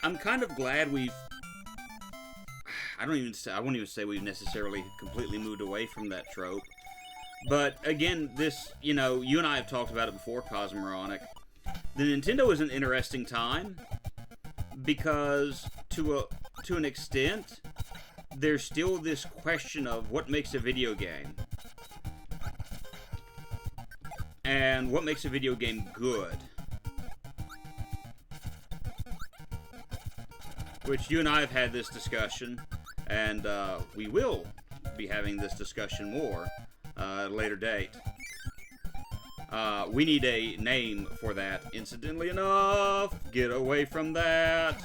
I'm kind of glad we've... I won't even say we've necessarily completely moved away from that trope. But, again, this, you know, you and I have talked about it before, Cosmoronic. The Nintendo is an interesting time, because, to an extent, there's still this question of what makes a video game. And what makes a video game good. Which you and I have had this discussion, and we will be having this discussion more at a later date. We need a name for that. Incidentally enough, get away from that.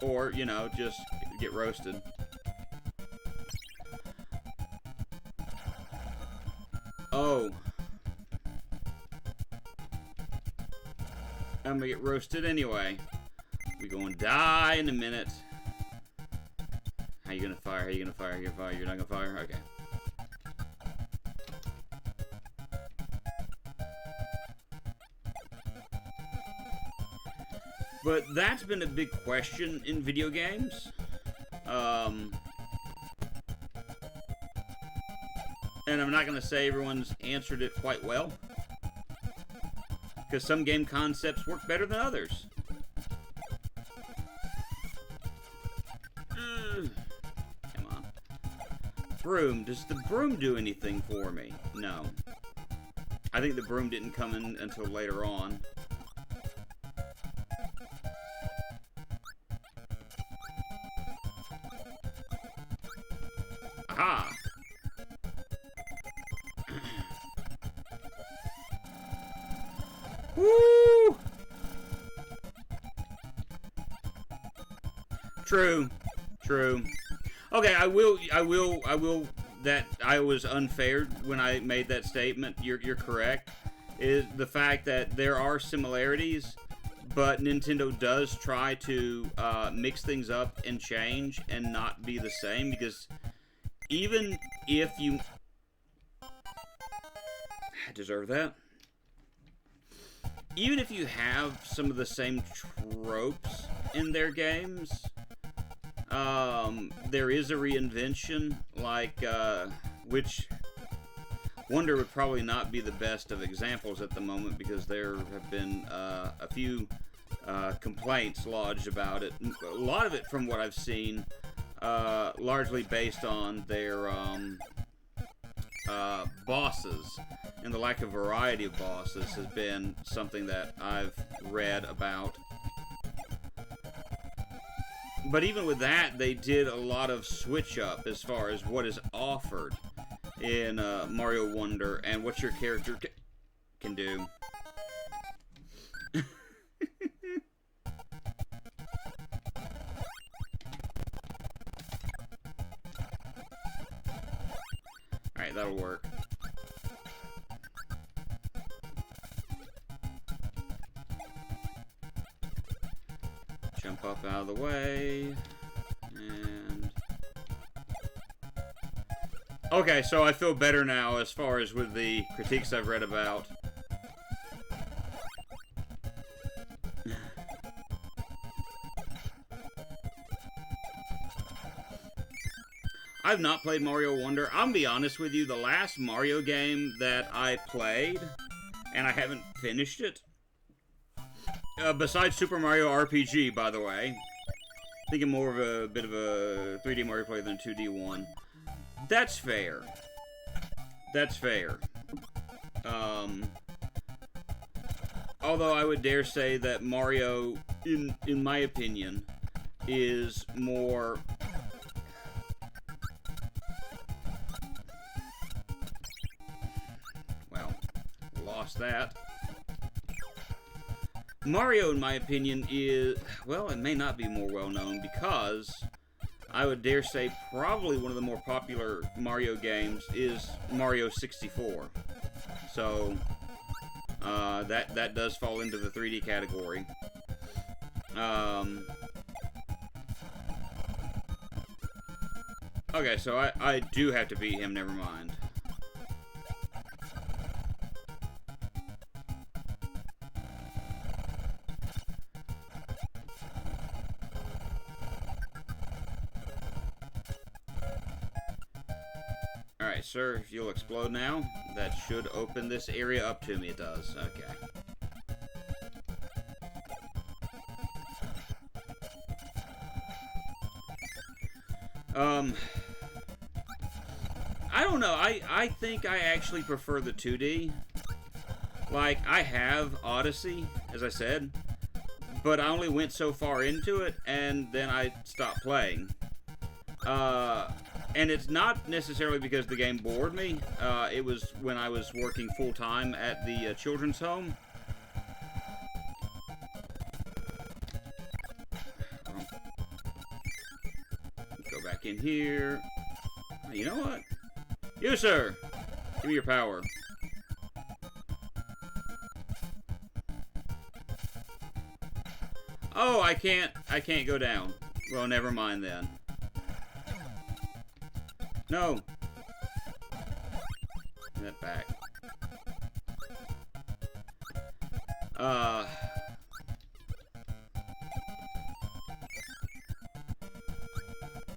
Or, you know, just get roasted. Oh. I'm gonna get roasted anyway. We're gonna die in a minute. How you gonna fire? How you gonna fire? You're gonna fire? You're not gonna fire? Okay. But that's been a big question in video games. And I'm not going to say everyone's answered it quite well. Because some game concepts work better than others. Come on. Broom. Does the broom do anything for me? No. I think the broom didn't come in until later on. Aha! Woo! True. True. Okay, I will, that I was unfair when I made that statement. You're correct. Is the fact that there are similarities, but Nintendo does try to mix things up and change and not be the same, because even if you... I deserve that. Even if you have some of the same tropes in their games, there is a reinvention, like, which Wonder would probably not be the best of examples at the moment, because there have been a few complaints lodged about it. A lot of it, from what I've seen, largely based on their bosses, and the lack of variety of bosses has been something that I've read about. But even with that, they did a lot of switch up as far as what is offered in Mario Wonder and what your character can do. Alright, that'll work. Jump up out of the way. And... okay, so I feel better now as far as with the critiques I've read about. I've not played Mario Wonder. I'm gonna be honest with you, the last Mario game that I played, and I haven't finished it, besides Super Mario RPG, by the way, thinking more of a bit of a 3D Mario player than a 2D one. That's fair. That's fair. Although I would dare say that Mario, in my opinion, is more... well, lost that. Mario, in my opinion, is... well, it may not be more well-known, because I would dare say probably one of the more popular Mario games is Mario 64. So, that does fall into the 3D category. Okay, so I do have to beat him, never mind. Alright, sir, if you'll explode now, that should open this area up to me. It does. Okay. I don't know. I think I actually prefer the 2D. Like, I have Odyssey, as I said, but I only went so far into it, and then I stopped playing. And it's not necessarily because the game bored me. It was when I was working full-time at the children's home. Go back in here. Oh, you know what? You, sir! Give me your power. Oh, I can't go down. Well, never mind then. No! Give that back.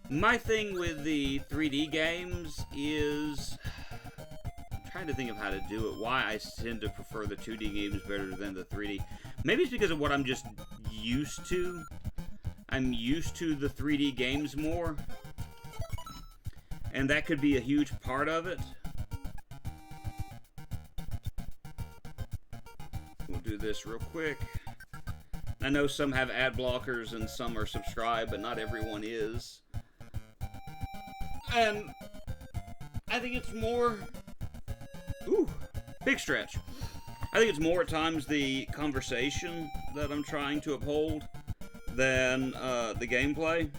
My thing with the 3D games is... I'm trying to think of how to do it. Why I tend to prefer the 2D games better than the 3D. Maybe it's because of what I'm just used to. I'm used to the 3D games more. And that could be a huge part of it. We'll do this real quick. I know some have ad blockers and some are subscribed, but not everyone is. And I think it's more... Ooh, big stretch. I think it's more at times the conversation that I'm trying to uphold than the gameplay.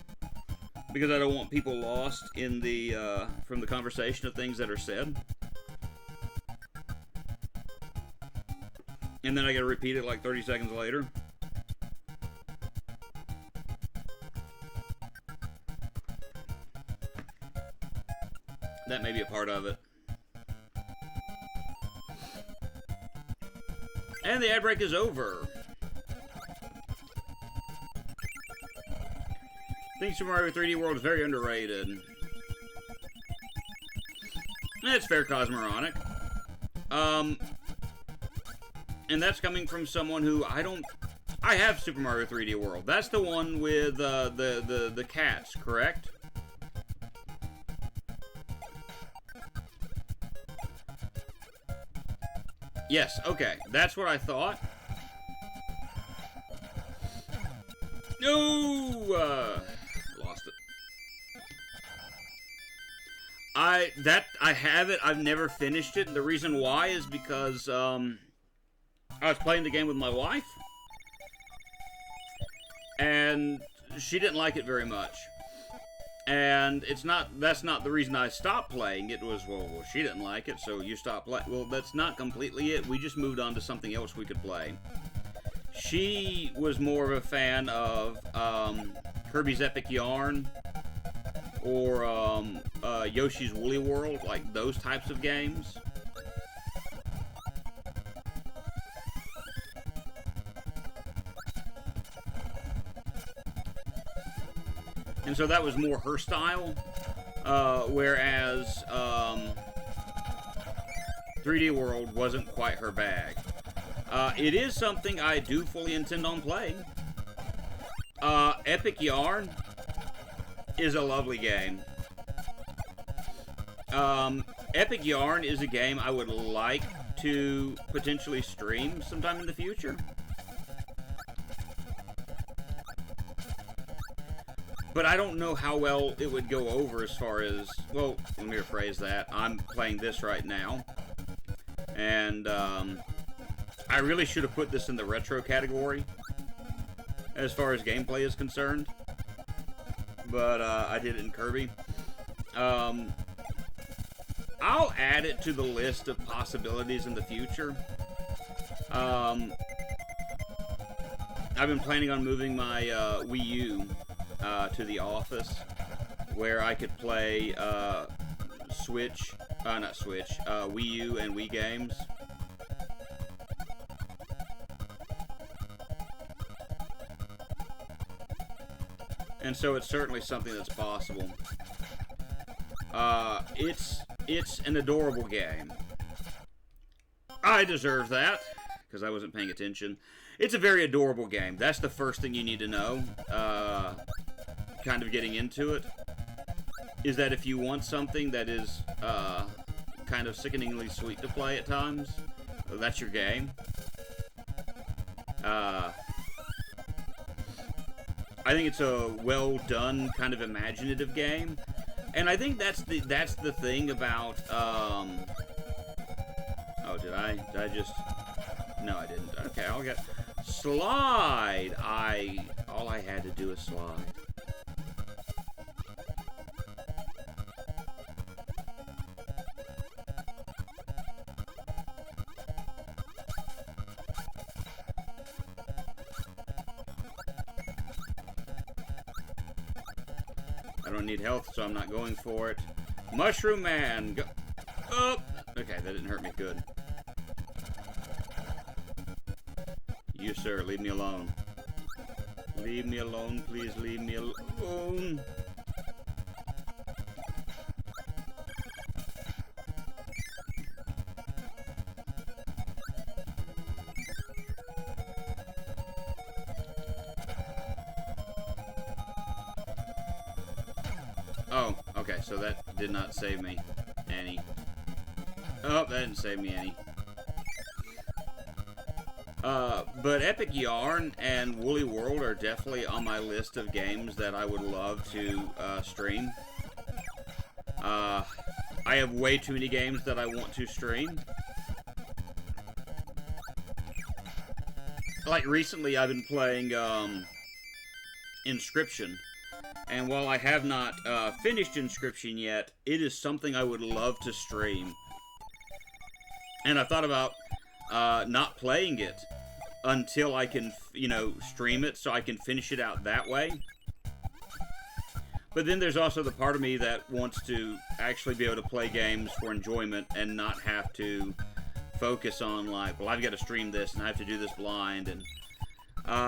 Because I don't want people lost in the from the conversation of things that are said. And then I gotta repeat it like 30 seconds later. That may be a part of it. And the ad break is over. I think Super Mario 3D World is very underrated. It's fair, Cosmoronic. And that's coming from someone who I have Super Mario 3D World. That's the one with the cats, correct? Yes, okay. That's what I thought. No! Lost it. I have it. I've never finished it. And the reason why is because, I was playing the game with my wife. And she didn't like it very much. And that's not the reason I stopped playing. It was, well, she didn't like it, so you stopped playing. Well, that's not completely it. We just moved on to something else we could play. She was more of a fan of Kirby's Epic Yarn or Yoshi's Woolly World, like those types of games. And so that was more her style, whereas 3D World wasn't quite her bag. It is something I do fully intend on playing. Epic Yarn is a lovely game. Epic Yarn is a game I would like to potentially stream sometime in the future. But I don't know how well it would go over as far as... Well, let me rephrase that. I'm playing this right now. And, I really should have put this in the retro category as far as gameplay is concerned. But, I did it in Kirby. I'll add it to the list of possibilities in the future. I've been planning on moving my Wii U to the office, where I could play Wii U and Wii games. And so it's certainly something that's possible. It's an adorable game. I deserve that, because I wasn't paying attention. It's a very adorable game. That's the first thing you need to know. Kind of getting into it, is that if you want something that is kind of sickeningly sweet to play at times, well, that's your game. I think it's a well done, kind of imaginative game, and I think that's the thing about. Oh, did I just? No, I didn't. Okay, I'll get slide. All I had to do is slide. I don't need health, so I'm not going for it. Mushroom Man, go. Oh! Okay, that didn't hurt me. Good. You, sir, leave me alone. Leave me alone, please leave me alone. Oh, okay, so that did not save me any. Oh, that didn't save me any. But Epic Yarn and Woolly World are definitely on my list of games that I would love to stream. I have way too many games that I want to stream. Like recently I've been playing Inscription. And while I have not finished Inscription yet, it is something I would love to stream. And I thought about not playing it until I can, you know, stream it so I can finish it out that way. But then there's also the part of me that wants to actually be able to play games for enjoyment and not have to focus on, like, well, I've got to stream this and I have to do this blind. And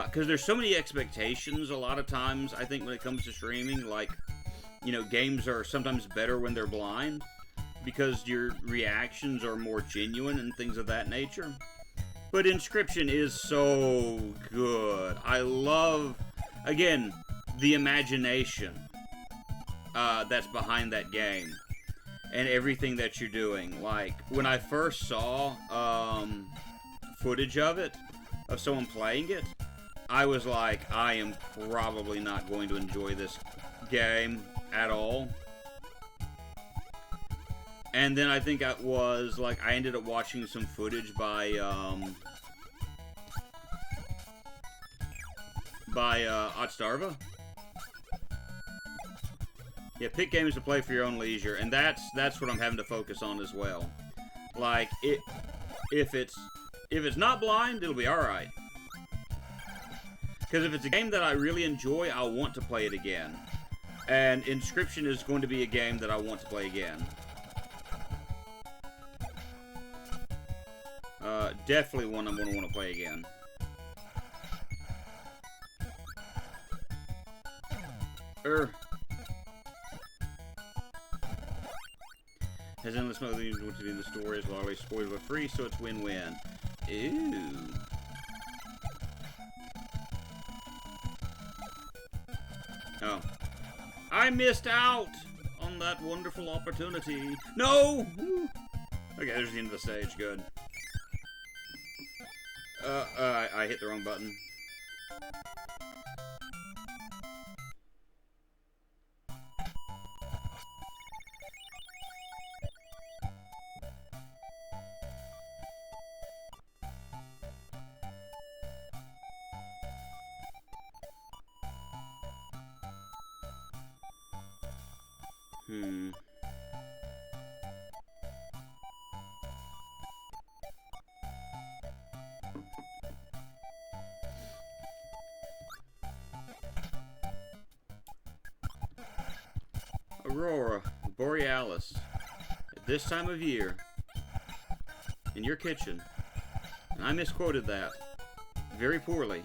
because there's so many expectations a lot of times, I think, when it comes to streaming. Like, you know, games are sometimes better when they're blind because your reactions are more genuine and things of that nature. But Inscription is so good. I love, again, the imagination that's behind that game and everything that you're doing. Like, when I first saw footage of it, of someone playing it, I was like, I am probably not going to enjoy this game at all. And then I think I ended up watching some footage by Otstarva. Yeah, pick games to play for your own leisure, and that's what I'm having to focus on as well. Like, if it's not blind, it'll be alright. Because if it's a game that I really enjoy, I'll want to play it again. And Inscription is going to be a game that I want to play again. Definitely one I'm going to want to play again. Has endless mode you want to be in the store as well, always spoiler free, so it's win-win. Ew. Oh. I missed out on that wonderful opportunity. No! Okay, there's the end of the stage. Good. I hit the wrong button. Aurora Borealis. At this time of year, in your kitchen. And I misquoted that very poorly.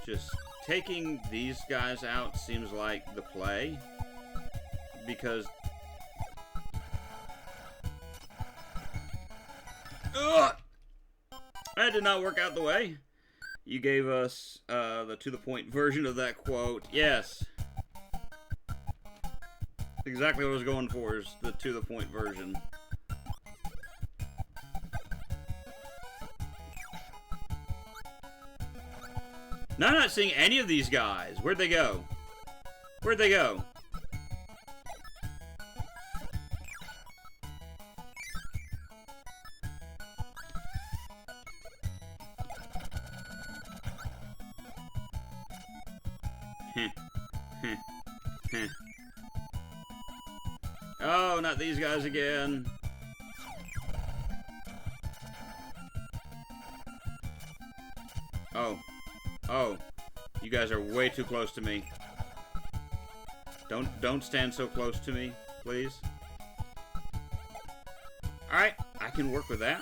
Just taking these guys out seems like the play, because that did not work out the way. You gave us the to-the-point version of that quote. Yes. Exactly what I was going for, is the to-the-point version. Now I'm not seeing any of these guys. Where'd they go? Where'd they go? Oh, not these guys again. Oh. Oh, you guys are way too close to me. Don't stand so close to me, please. Alright, I can work with that.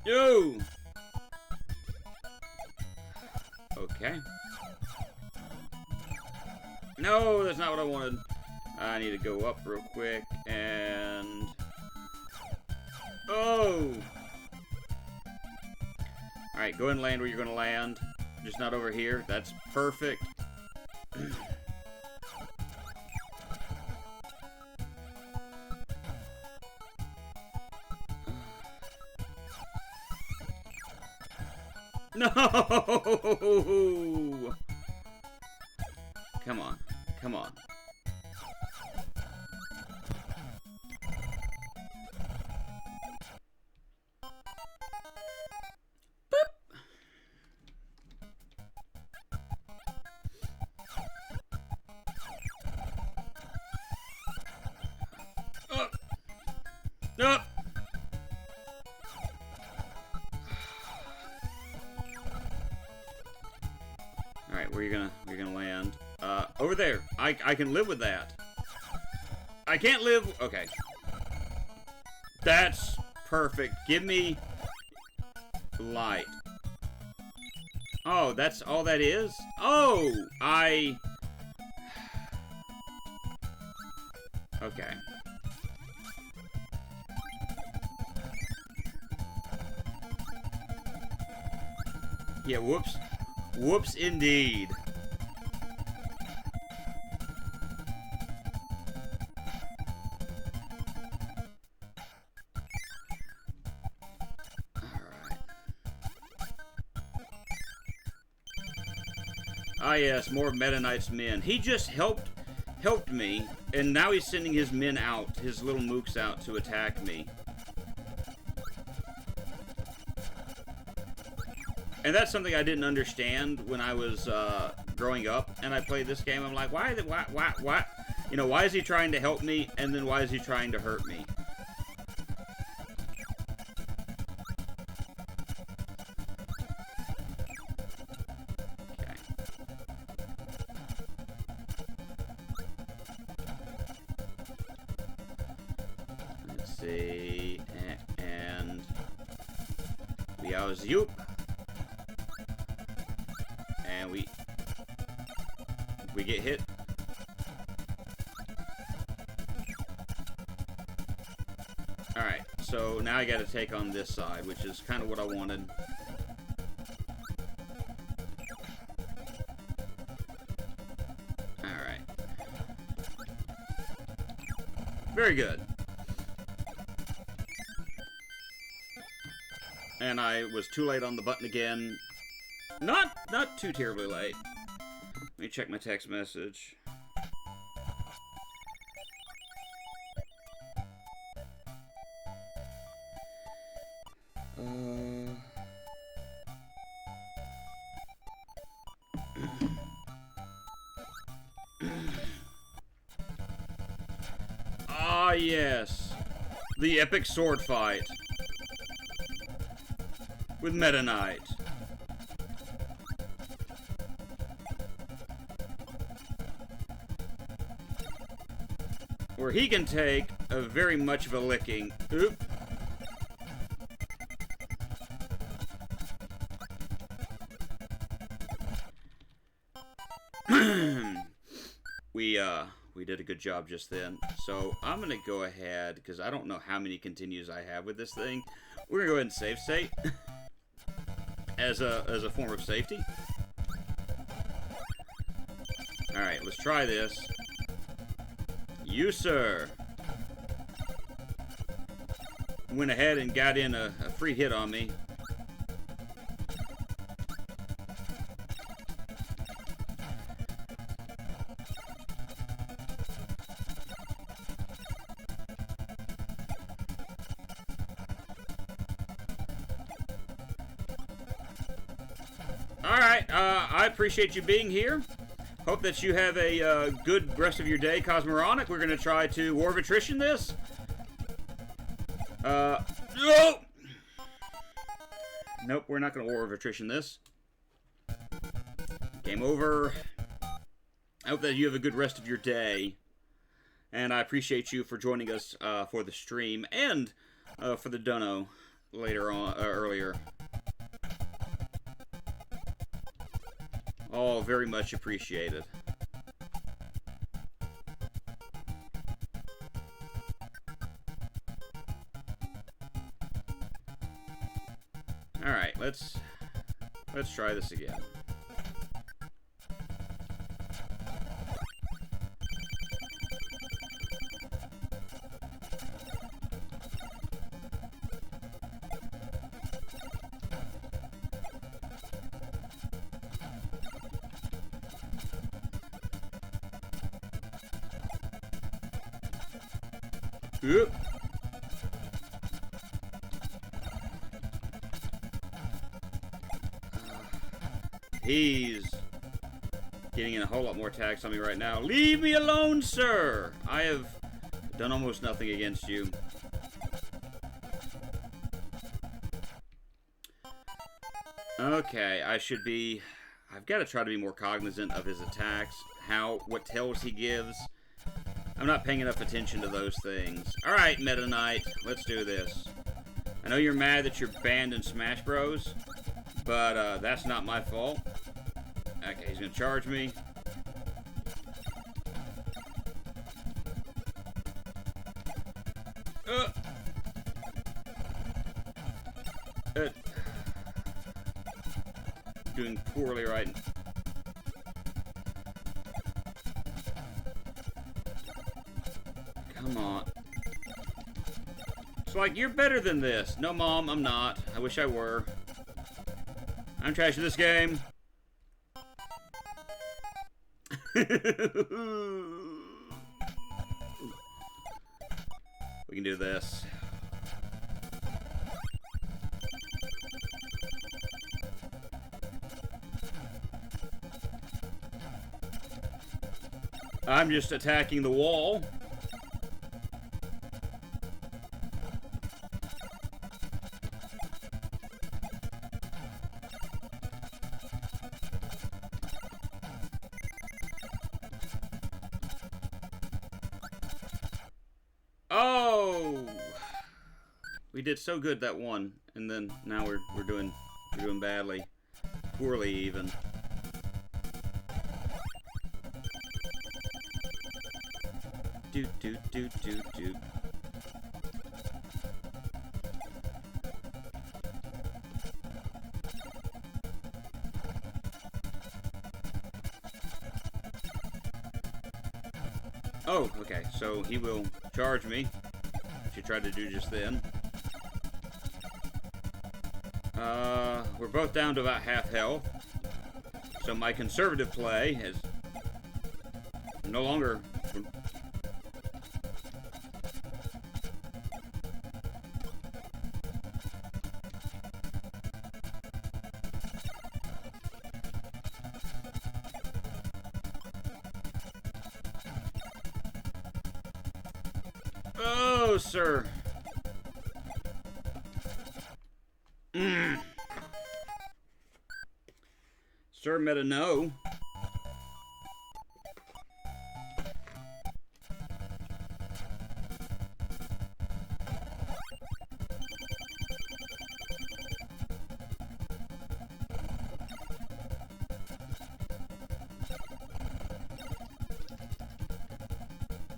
Yo! Okay. No, that's not what I wanted. I need to go up real quick and... Oh! Alright, go and land where you're going to land. Just not over here. That's perfect. No! Come on. Come on. Up. Alright, where you gonna land? Over there. I can live with that. I can't live. Okay. That's perfect. Give me light. Oh, that's all that is? Oh, okay. Yeah, whoops. Whoops indeed. Alright. Ah yes, more of Meta Knight's men. He just helped me, and now he's sending his men out, his little mooks out to attack me. And that's something I didn't understand when I was growing up and I played this game. I'm like, why, you know, why is he trying to help me, and then why is he trying to hurt me? Okay. Let's see, and we are Zoop. And we get hit. Alright, so now I gotta take on this side, which is kind of what I wanted. Alright. Very good. And I was too late on the button again. Not too terribly late. Let me check my text message. Ah, yes. The epic sword fight. With Meta Knight. Where he can take a very much of a licking. Oop. We did a good job just then. So I'm gonna go ahead, because I don't know how many continues I have with this thing. We're gonna go ahead and save state as a form of safety. Alright, let's try this. You, sir, went ahead and got in a free hit on me. Alright, I appreciate you being here. Hope that you have a good rest of your day, Cosmoronic. We're going to try to War of Attrition this. No! Nope, we're not going to War of Attrition this. Game over. I hope that you have a good rest of your day. And I appreciate you for joining us for the stream and for the dono later on, earlier. All very much appreciated. All right, let's try this again. Oop. He's getting in a whole lot more attacks on me right now. Leave me alone, sir! I have done almost nothing against you. Okay, I've got to try to be more cognizant of his attacks, what tells he gives. I'm not paying enough attention to those things. Alright, Meta Knight, let's do this. I know you're mad that you're banned in Smash Bros, but that's not my fault. Okay, he's gonna charge me. Doing poorly right now. Come on. It's like, you're better than this. No, Mom, I'm not. I wish I were. I'm trash at this game. We can do this. I'm just attacking the wall. Oh! We did so good that one, and then now we're doing badly. Poorly even. Do. Oh, okay, so he will charge me, which he tried to do just then. We're both down to about half health, so my conservative play is no longer... Oh, sir. Sir Meta, no.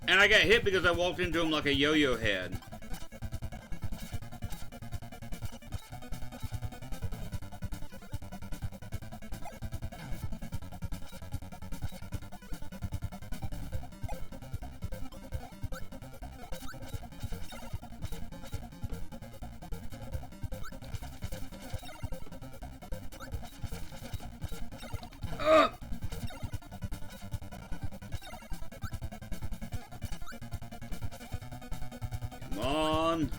And I got hit because I walked into him like a yo-yo head. Come on.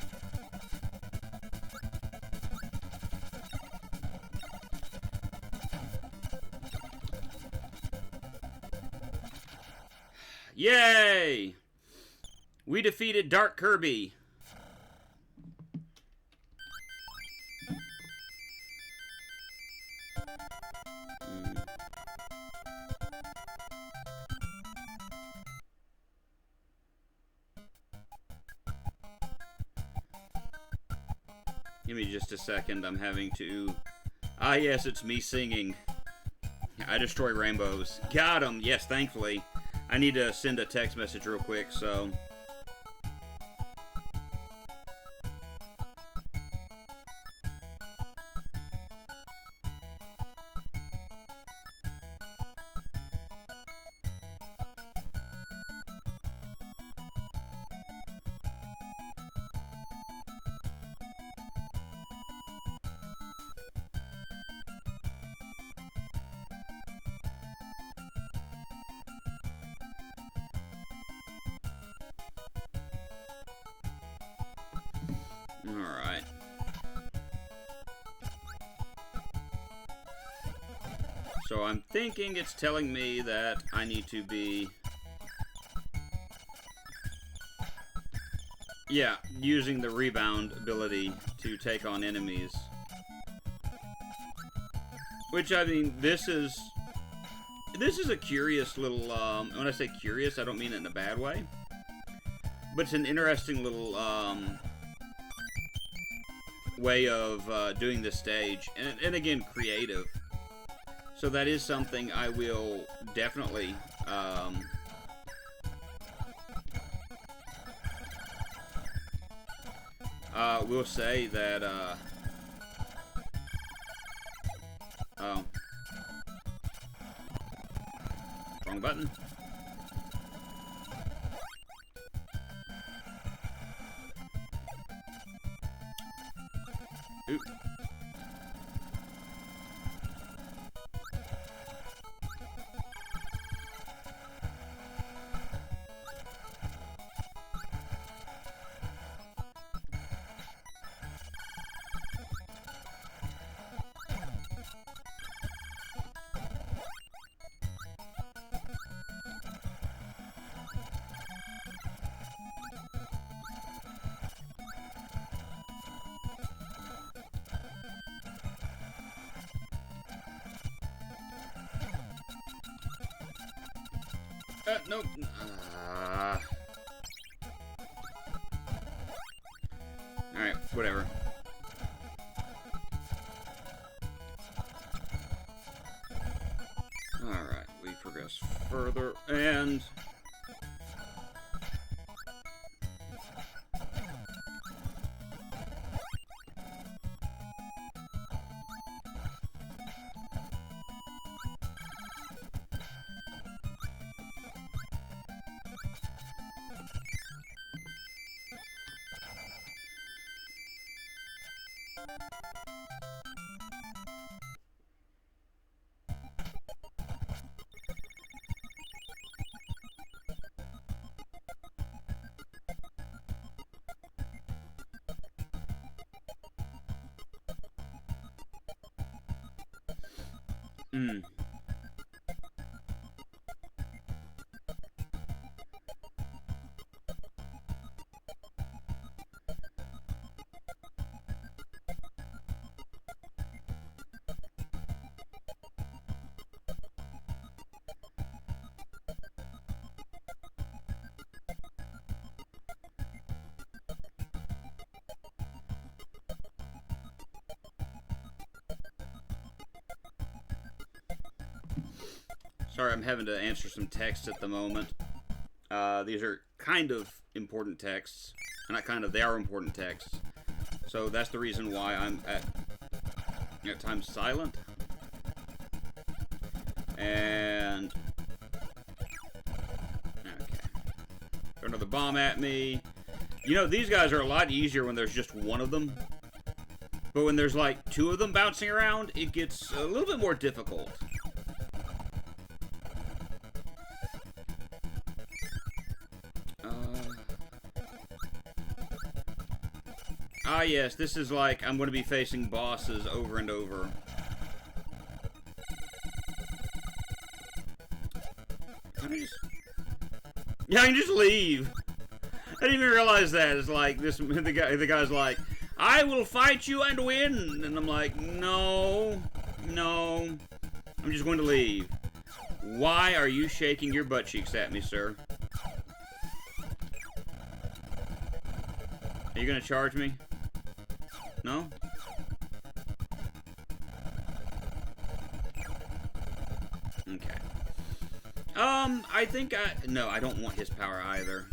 Yay! We defeated Dark Kirby. Give me just a second. I'm having to... Ah, yes, it's me singing. I destroy rainbows. Got him. Yes, thankfully. I need to send a text message real quick, so... Alright. So I'm thinking it's telling me that I need to be... Yeah, using the rebound ability to take on enemies. Which, I mean, this is a curious little, when I say curious, I don't mean it in a bad way. But it's an interesting little, way of doing this stage, and again, creative. So that is something I will definitely will say that oh, wrong button. Oop. Nope. Alright, whatever. Alright, we progress further, and... Sorry, I'm having to answer some texts at the moment. These are kind of important texts. Not kind of, they are important texts. So that's the reason why I'm at times silent. And... okay. Throw another bomb at me. You know, these guys are a lot easier when there's just one of them. But when there's like two of them bouncing around, it gets a little bit more difficult. Ah, yes, this is like I'm going to be facing bosses over and over. Can I just... yeah, I can just leave. I didn't even realize that. It's like this. The guy's like, "I will fight you and win," and I'm like, "No, no, I'm just going to leave." Why are you shaking your butt cheeks at me, sir? Are you gonna charge me? No? I think no, I don't want his power either.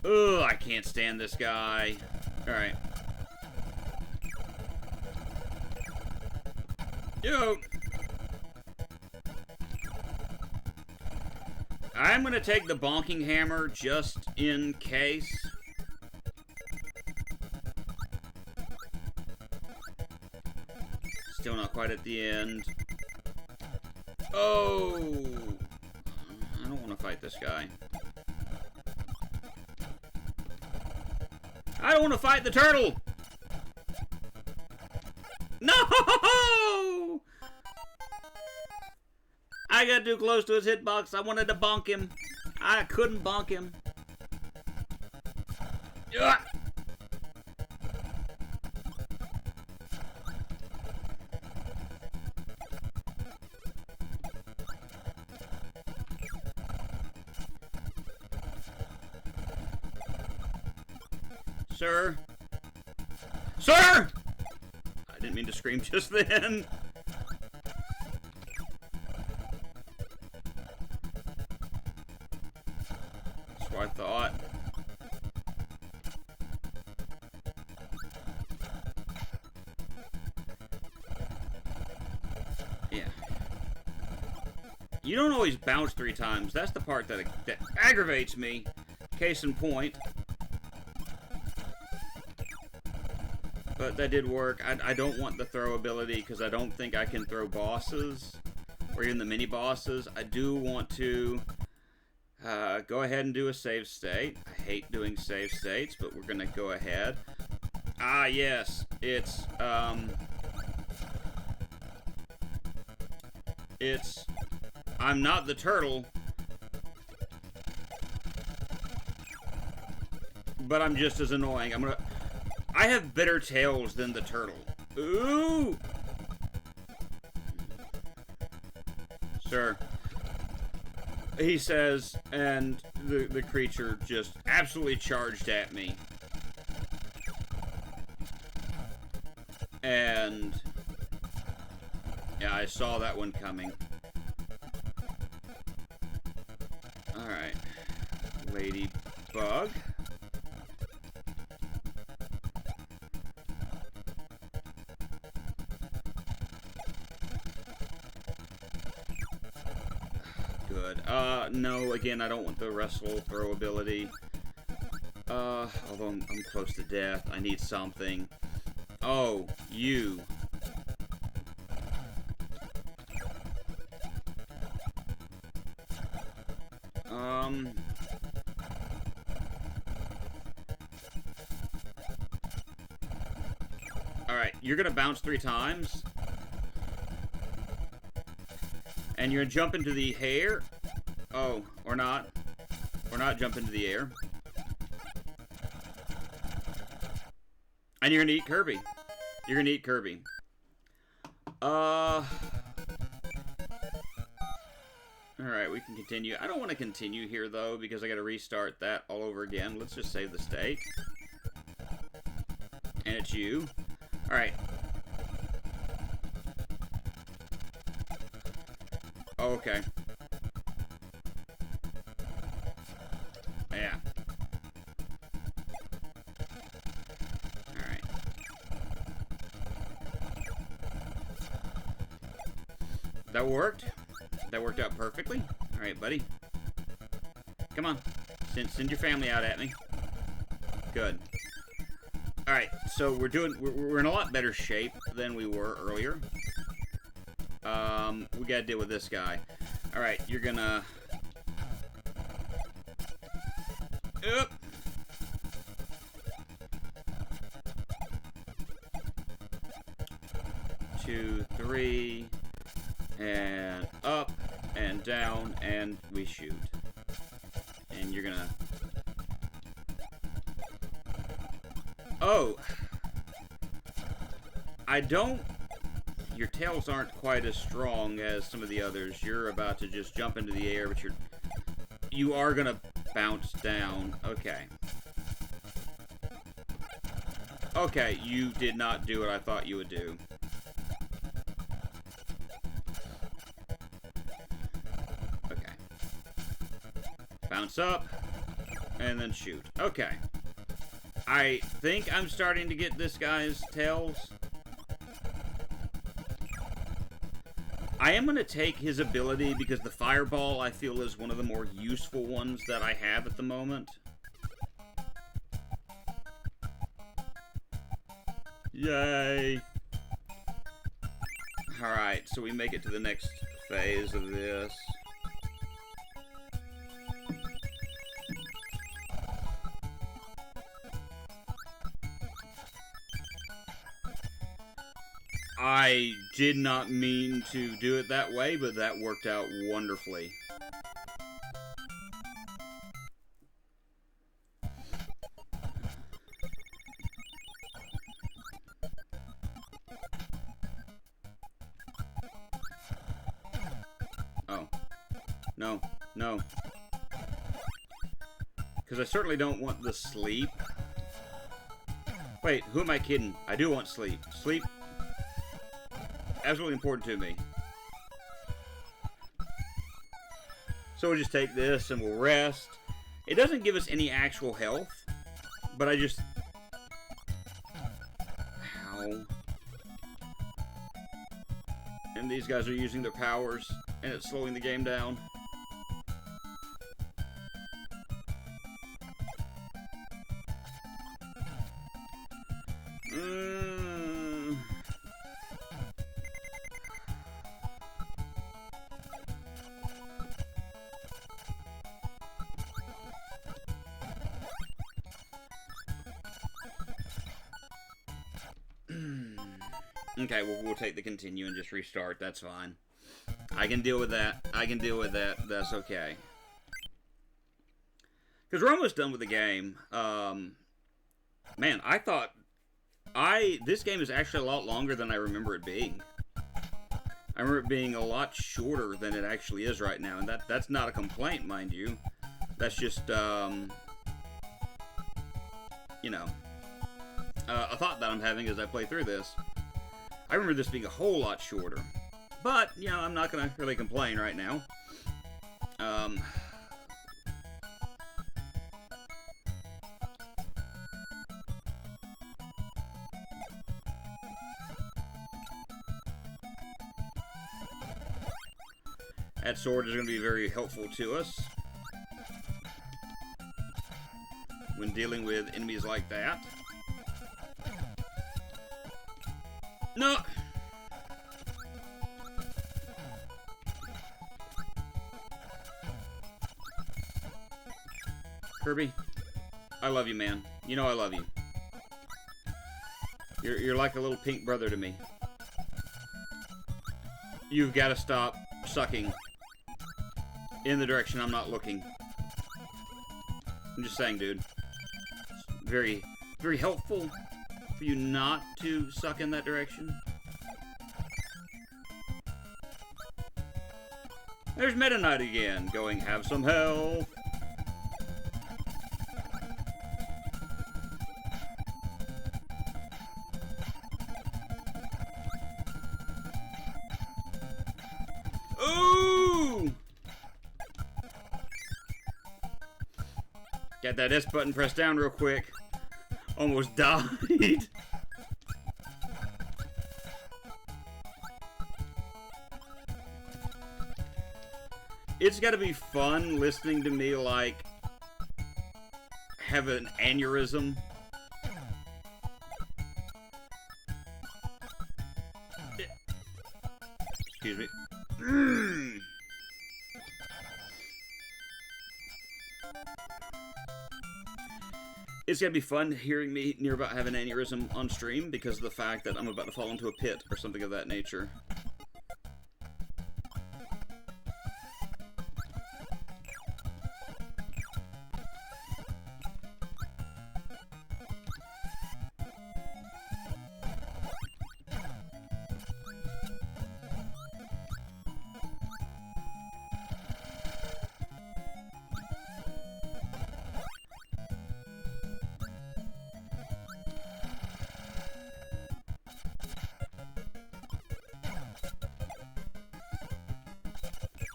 Ugh, I can't stand this guy. Alright. Yo! I'm gonna take the bonking hammer just in case. Still not quite at the end. Oh! I don't want to fight this guy. I don't want to fight the turtle! No! I got too close to his hitbox. I wanted to bonk him. I couldn't bonk him. Ugh. Sir? Sir! I didn't mean to scream just then. That's what I thought. Yeah. You don't always bounce 3 times. That's the part that aggravates me. Case in point. But that did work. I don't want the throw ability because I don't think I can throw bosses or even the mini bosses. I do want to go ahead and do a save state. I hate doing save states, but we're gonna go ahead. Ah, yes, it's I'm not the turtle, but I'm just as annoying. I have better tails than the turtle. Ooh! Sir. He says, and the creature just absolutely charged at me. And yeah, I saw that one coming. Alright. Ladybug. Good. No, again, I don't want the wrestle throw ability. Although I'm close to death. I need something. Oh, you. Alright, you're gonna bounce 3 times. And you're gonna jump into the air. Oh, or not. Or not jump into the air. And you're gonna eat Kirby. You're gonna eat Kirby. Alright, we can continue. I don't want to continue here, though, because I gotta restart that all over again. Let's just save the state. And it's you. Alright. Okay. Yeah. Alright. That worked. That worked out perfectly. Alright, buddy. Come on. Send your family out at me. Good. Alright, so we're in a lot better shape than we were earlier. We gotta deal with this guy. Alright, you're gonna... Up. 2, 3, and up, and down, and we shoot. And you're gonna... Oh! I don't... Your tails aren't quite as strong as some of the others. You're about to just jump into the air, but you are gonna bounce down. Okay. Okay, you did not do what I thought you would do. Okay. Bounce up, and then shoot. Okay. I think I'm starting to get this guy's tails. I am going to take his ability because the fireball I feel is one of the more useful ones that I have at the moment. Yay! Alright, so we make it to the next phase of this. I did not mean to do it that way, but that worked out wonderfully. Oh. No. No. Because I certainly don't want the sleep. Wait, who am I kidding? I do want sleep. Sleep. Absolutely important to me. So we'll just take this and we'll rest. It doesn't give us any actual health, but I just... Ow. And these guys are using their powers, and it's slowing the game down. Okay, well, we'll take the continue and just restart. That's fine. I can deal with that. I can deal with that. That's okay. Because we're almost done with the game. Man, I thought... This game is actually a lot longer than I remember it being. I remember it being a lot shorter than it actually is right now. And that's not a complaint, mind you. That's just, you know... a thought that I'm having as I play through this. I remember this being a whole lot shorter. But, you know, I'm not going to really complain right now. That sword is going to be very helpful to us when dealing with enemies like that. No! Kirby, I love you, man. You know I love you. You're like a little pink brother to me. You've got to stop sucking in the direction I'm not looking. I'm just saying, dude. It's very, very helpful for you not to suck in that direction. There's Meta Knight again, going have some health. Ooh! Got that S button pressed down real quick. Almost died. It's gotta be fun listening to me, like, have an aneurysm. Excuse me. It's gonna be fun hearing me near about having an aneurysm on stream because of the fact that I'm about to fall into a pit or something of that nature.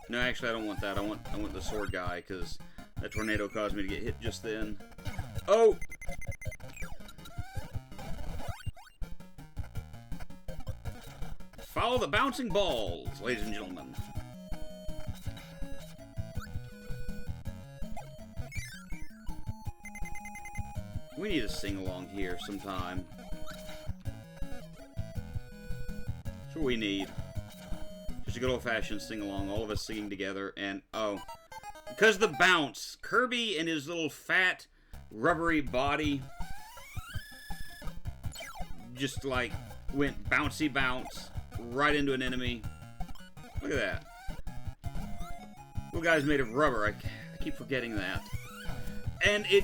No, actually, I don't want that. I want the sword guy, because that tornado caused me to get hit just then. Oh! Follow the bouncing balls, ladies and gentlemen. We need a sing-along here sometime. That's what we need. Just a good old-fashioned sing-along, all of us singing together, and, oh. Because the bounce! Kirby and his little fat, rubbery body just, like, went bouncy bounce right into an enemy. Look at that. Little guy's made of rubber. I keep forgetting that. And it...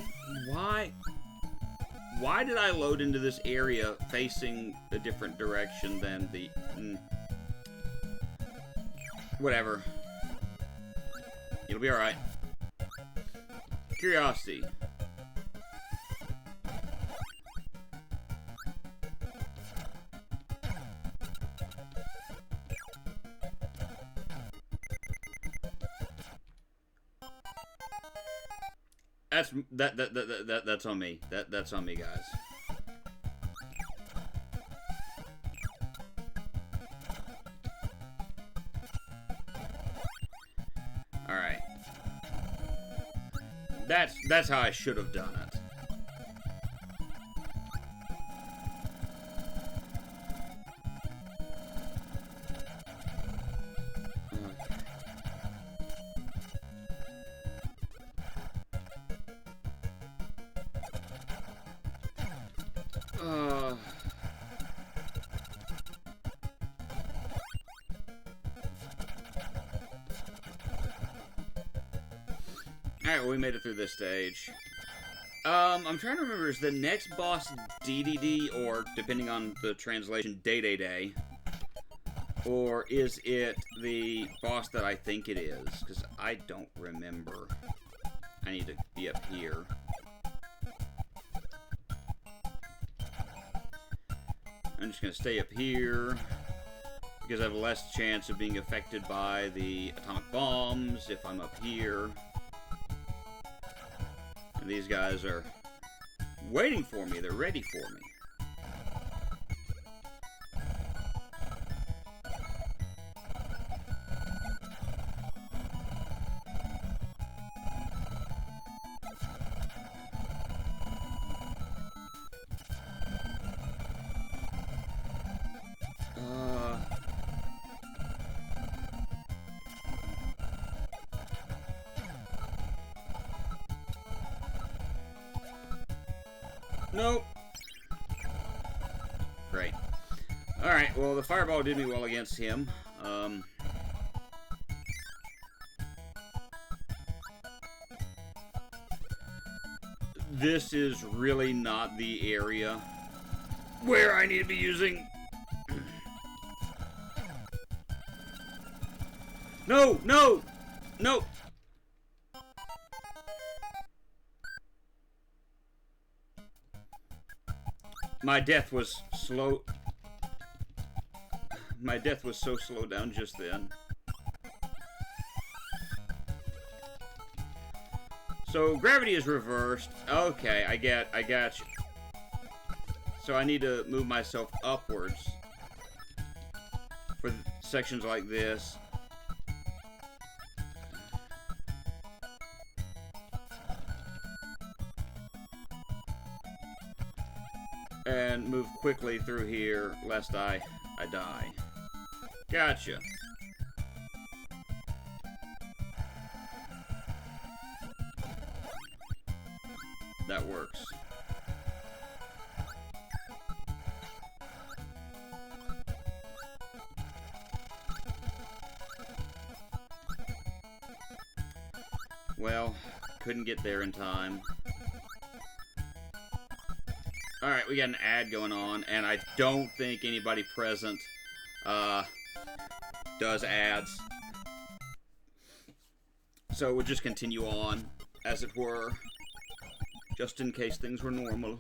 Why did I load into this area facing a different direction than the... Whatever. It'll be alright. Curiosity. That's on me. That's on me, guys. All right. That's how I should have done it. Alright, well, we made it through this stage. I'm trying to remember, is the next boss DDD, or, depending on the translation, Day? Or is it the boss that I think it is? Because I don't remember. I need to be up here. I'm just going to stay up here, because I have less chance of being affected by the atomic bombs if I'm up here. And these guys are waiting for me. They're ready for me. Nope. Great. Alright, well, the fireball did me well against him. This is really not the area where I need to be using... No! No! No! My death was slow. My death was so slowed down just then. So gravity is reversed. Okay, I got you. So I need to move myself upwards for sections like this. And move quickly through here, lest I die. Gotcha. That works. Well, couldn't get there in time. Alright, we got an ad going on, and I don't think anybody present does ads. So we'll just continue on, as it were, just in case things were normal.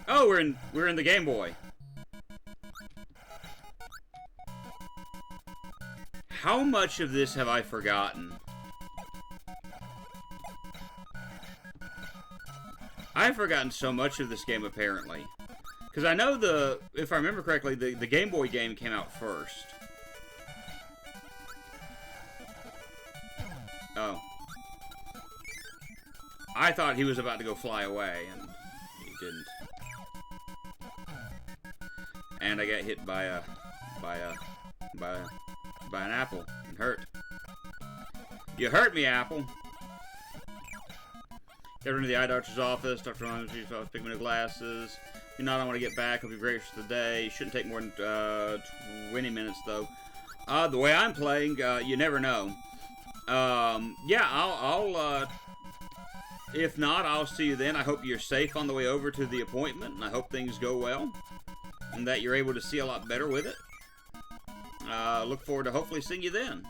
Oh, we're in the Game Boy. How much of this have I forgotten? I've forgotten so much of this game, apparently. Because I know if I remember correctly, the Game Boy game came out first. Oh. I thought he was about to go fly away, and he didn't. And I got hit by an apple and hurt. You hurt me, apple. Get into the eye doctor's office. Dr. Longo's office, pick me new glasses. You know, I don't want to get back. I'll be great for the day. Shouldn't take more than 20 minutes, though. The way I'm playing, you never know. Yeah, I'll if not, I'll see you then. I hope you're safe on the way over to the appointment, and I hope things go well, and that you're able to see a lot better with it. Look forward to hopefully seeing you then.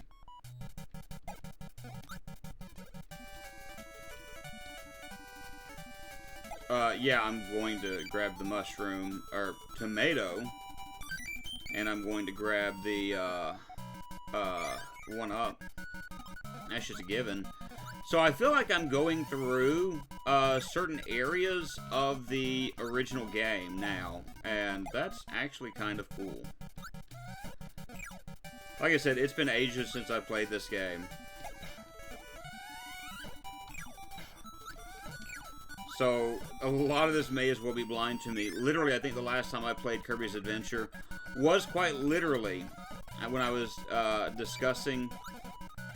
Yeah, I'm going to grab the mushroom, or tomato, and I'm going to grab the, one up. That's just a given. So I feel like I'm going through, certain areas of the original game now, and that's actually kind of cool. Like I said, it's been ages since I played this game. So, a lot of this may as well be blind to me. Literally, I think the last time I played Kirby's Adventure was quite literally when I was discussing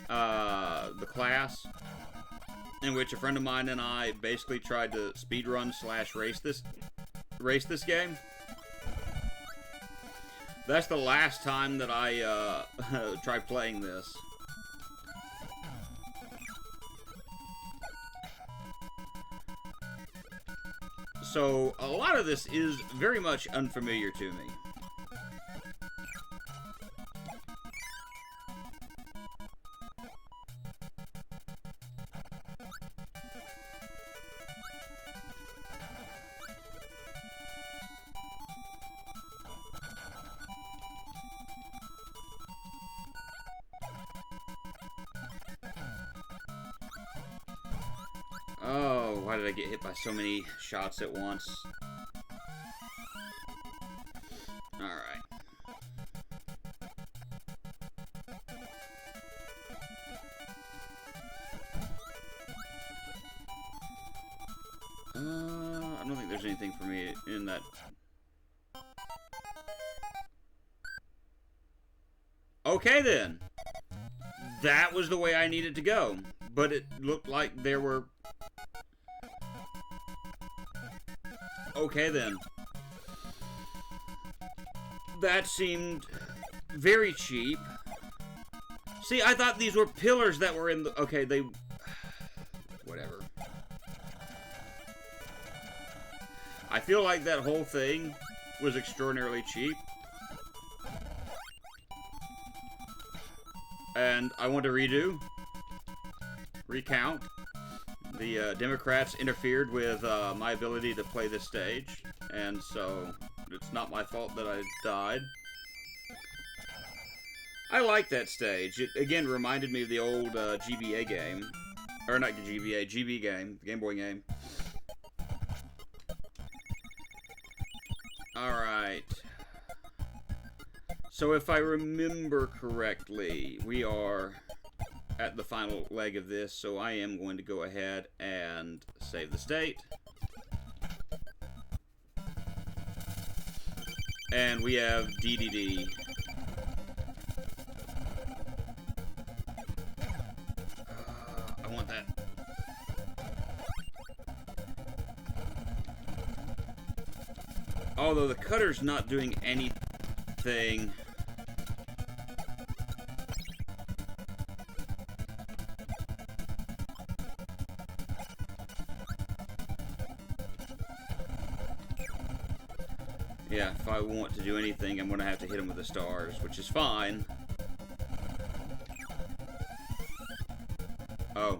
the class, in which a friend of mine and I basically tried to speedrun / race this game. That's the last time that I tried playing this. So, a lot of this is very much unfamiliar to me. Oh, why did I get hit by so many shots at once? Alright. I don't think there's anything for me in that. Okay then. That was the way I needed to go. But it looked like there were... Okay then. That seemed very cheap. See, I thought these were pillars that were in the... Okay, they... Whatever. I feel like that whole thing was extraordinarily cheap. And I want to recount. The Democrats interfered with my ability to play this stage, and so it's not my fault that I died. I like that stage. It, again, reminded me of the old GBA game. Or not GBA, GB game, the Game Boy game. Alright. So if I remember correctly, we are at the final leg of this, so I am going to go ahead and save the state. And we have DDD. I want that. Although the cutter's not doing anything. Yeah, if I want to do anything, I'm going to have to hit him with the stars, which is fine. Oh.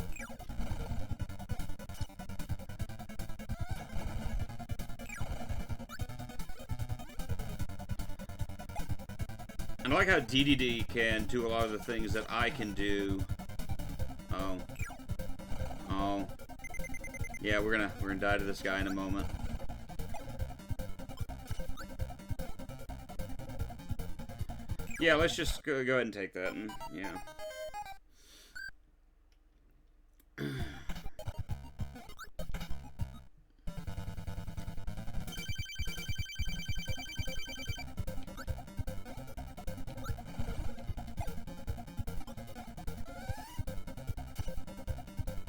And I like how DDD can do a lot of the things that I can do. Oh. Oh. Yeah, we're gonna die to this guy in a moment. Yeah, let's just go ahead and take that. And, yeah.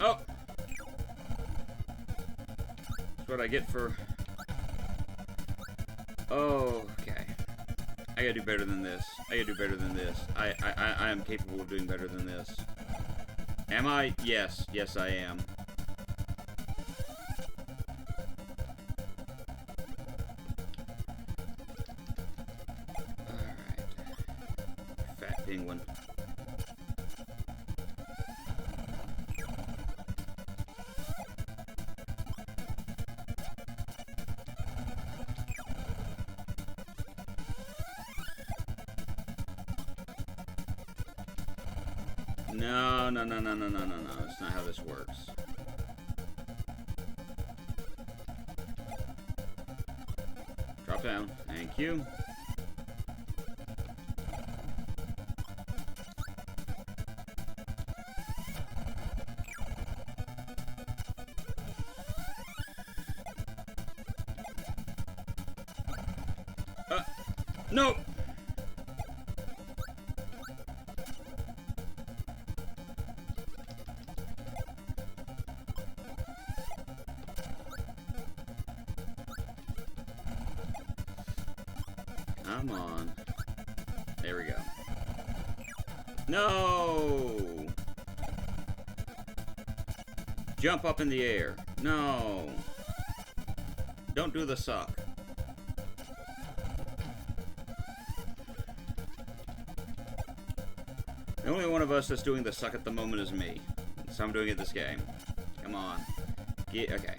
Oh! That's what I get for... Oh, okay. I gotta do better than this. I gotta do better than this. I am capable of doing better than this. Am I? Yes. Yes, I am. Alright. Fat penguin. No. That's not how this works. Drop down. Thank you. No! Come on. There we go. No! Jump up in the air. No! Don't do the suck. The only one of us that's doing the suck at the moment is me. So I'm doing it this game. Come on. Okay.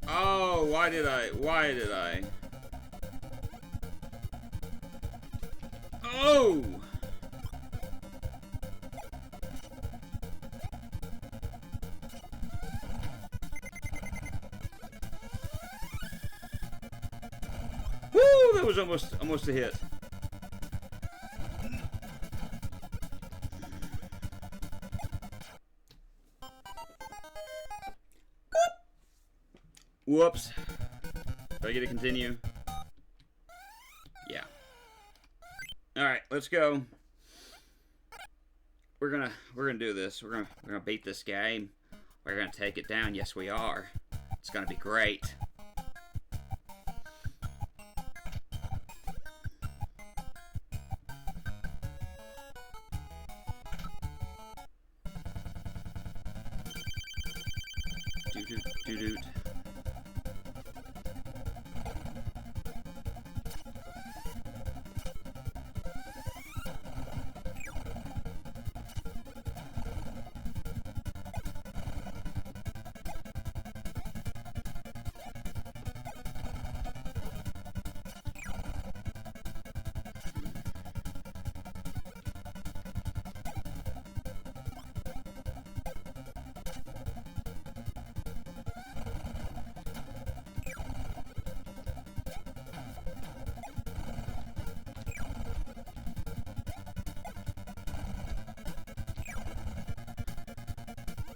Oh, why did I? Oh! Woo! That was almost a hit. Whoops. Do I get to continue? Yeah. Alright, let's go. We're gonna do this. We're gonna beat this game. We're gonna take it down. Yes, we are. It's gonna be great. Doot.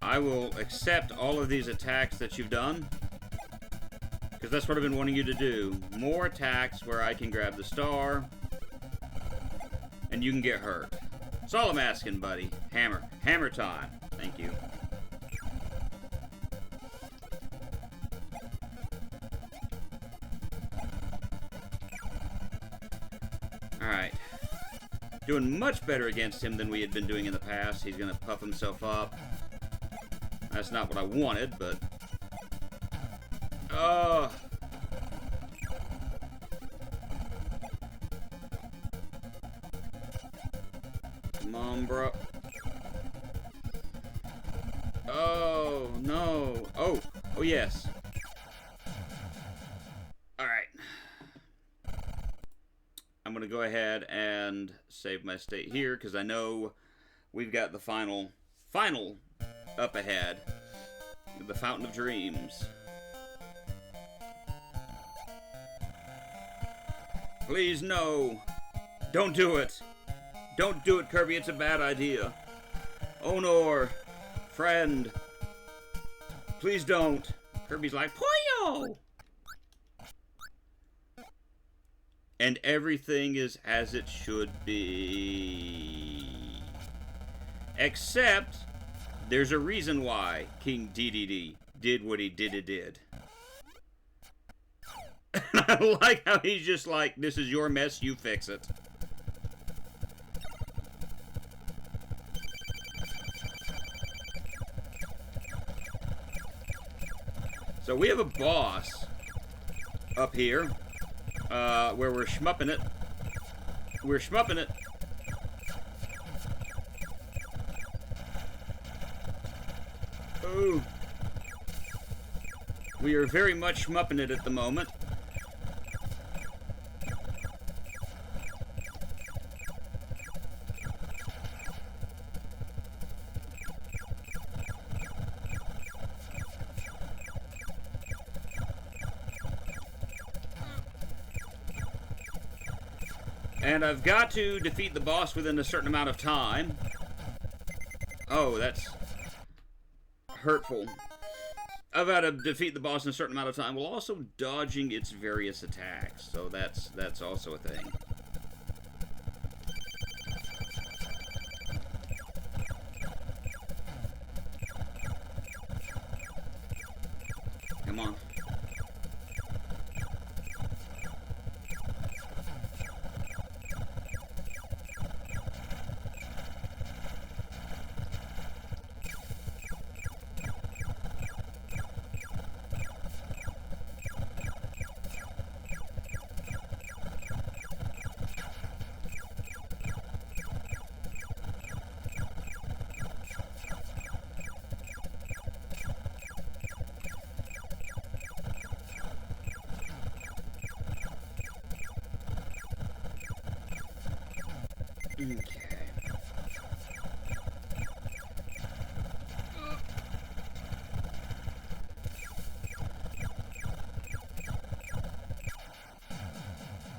I will accept all of these attacks that you've done, because that's what I've been wanting you to do. More attacks where I can grab the star, and you can get hurt. That's all I'm asking, buddy. Hammer time. Thank you. Alright. Doing much better against him than we had been doing in the past. He's gonna puff himself up. That's not what I wanted, but... Come on, bro. Oh, no. Oh, oh yes. Alright. I'm going to go ahead and save my state here, because I know we've got the final up ahead. The Fountain of Dreams. Please, no. Don't do it. Don't do it, Kirby. It's a bad idea. Honor. Friend. Please don't. Kirby's like, Poyo! And everything is as it should be. Except, there's a reason why King DDD did what he did. And I like how he's just like, this is your mess, you fix it. So we have a boss up here, where we're shmupping it. We're shmupping it. Oh. We are very much shmupping it at the moment. And I've got to defeat the boss within a certain amount of time. Oh, that's hurtful. I've got to defeat the boss in a certain amount of time while also dodging its various attacks. So that's also a thing. Come on. Okay.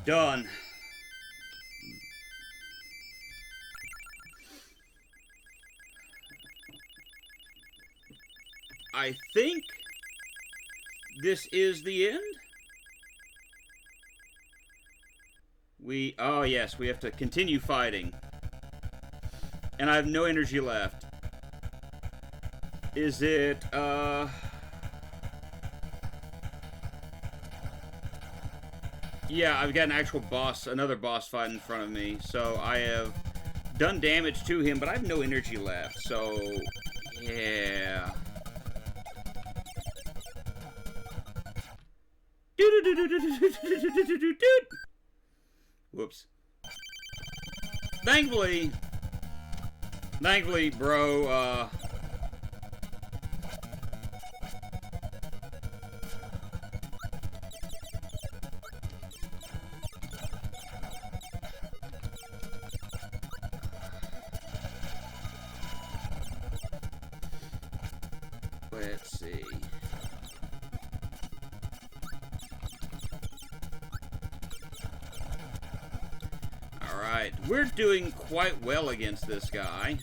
Done. I think this is the end. Oh yes, we have to continue fighting. And I have no energy left. Is it, yeah, I've got an actual boss, another boss fight in front of me. So I have done damage to him, but I have no energy left. So, yeah. Whoops. Thankfully, bro, let's see. Alright, we're doing quite well against this guy.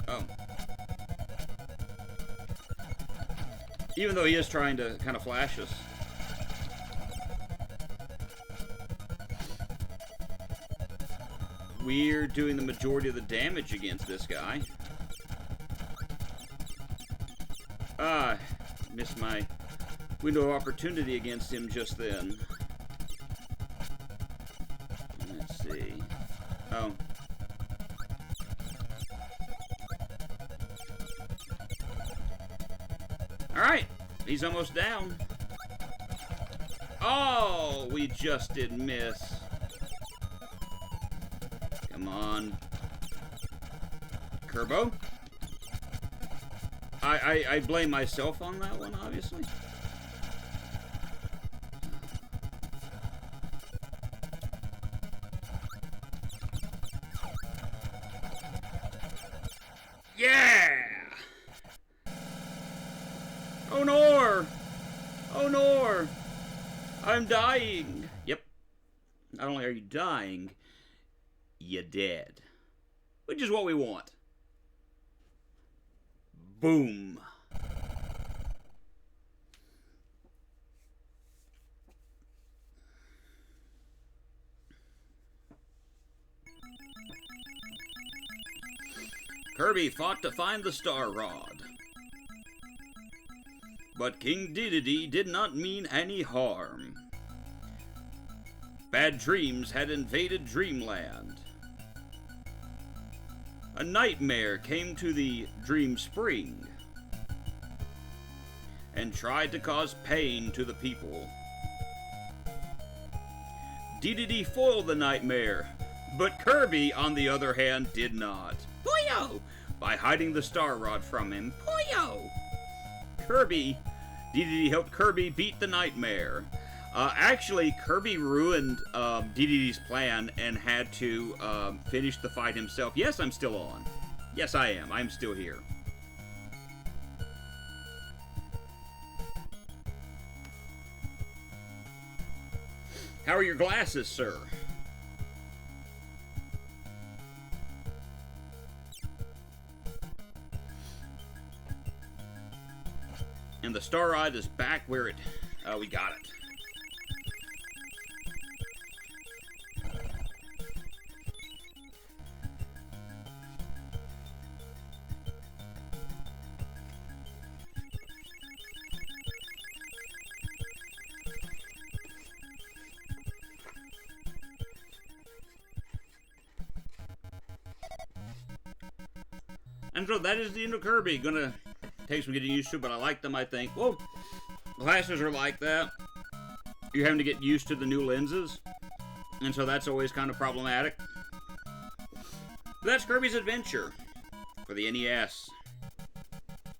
Oh. Even though he is trying to kind of flash us. We're doing the majority of the damage against this guy. Ah, missed my window of opportunity against him just then. Let's see. Oh. Alright, he's almost down. Oh, we just did miss. Come on. Kirbo. I blame myself on that one, obviously. Yeah! Oh no! Oh no! I'm dying! Yep. Not only are you dying, you're dead. Which is what we want. Boom. Kirby fought to find the Star Rod. But King Dedede did not mean any harm. Bad dreams had invaded Dreamland. A nightmare came to the Dream Spring and tried to cause pain to the people. Dedede foiled the nightmare, but Kirby, on the other hand, did not. Puyo! By hiding the Star Rod from him. Puyo! Dedede helped Kirby beat the nightmare. Actually, Kirby ruined Dedede's plan and had to finish the fight himself. Yes, I'm still on. Yes, I am. I'm still here. How are your glasses, sir? And the Star Rod is back where it... we got it. And so that is the end of Kirby. Gonna take some getting used to, but I like them, I think. Well, glasses are like that. You're having to get used to the new lenses. And so that's always kind of problematic. But that's Kirby's Adventure for the NES.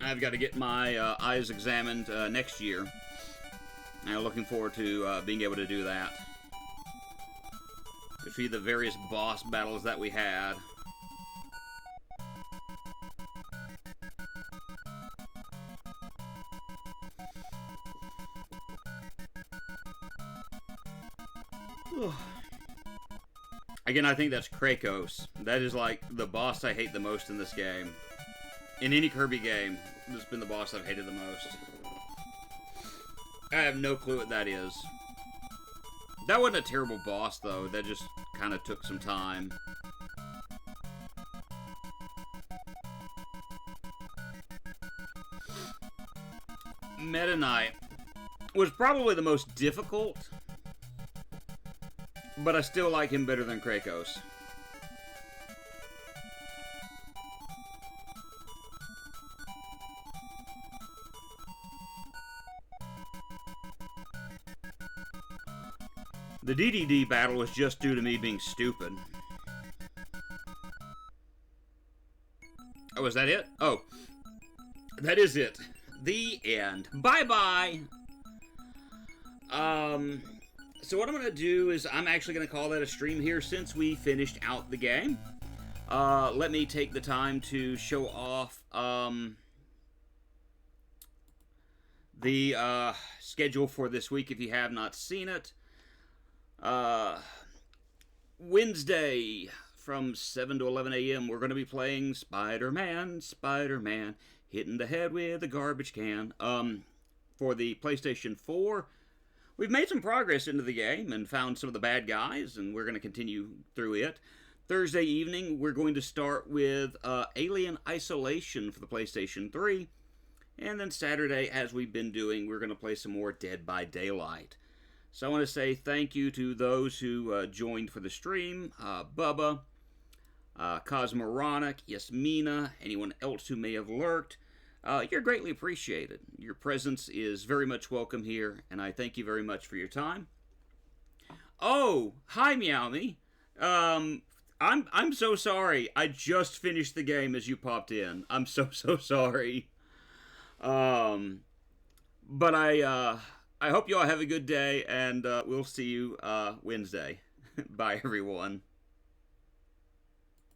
I've got to get my eyes examined next year. I'm looking forward to being able to do that. To see the various boss battles that we had. Again, I think that's Krakos. That is like the boss I hate the most in this game. In any Kirby game, this has been the boss I've hated the most. I have no clue what that is. That wasn't a terrible boss, though. That just kind of took some time. Meta Knight was probably the most difficult, but I still like him better than Krakos. The DDD battle was just due to me being stupid. Oh, is that it? Oh, that is it. The end. Bye-bye. So what I'm going to do is I'm actually going to call that a stream here since we finished out the game. Let me take the time to show off the schedule for this week if you have not seen it. Wednesday from 7 to 11 a.m. we're going to be playing Spider-Man, hitting the head with a garbage can. For the PlayStation 4, we've made some progress into the game and found some of the bad guys, and we're going to continue through it. Thursday evening, we're going to start with Alien Isolation for the PlayStation 3. And then Saturday, as we've been doing, we're going to play some more Dead by Daylight. So I want to say thank you to those who joined for the stream. Bubba, Cosmoronic, Yasmina, anyone else who may have lurked. You're greatly appreciated. Your presence is very much welcome here, and I thank you very much for your time. Oh, hi, Meowmy. I'm so sorry. I just finished the game as you popped in. I'm so sorry. But I hope you all have a good day, and we'll see you Wednesday. Bye, everyone.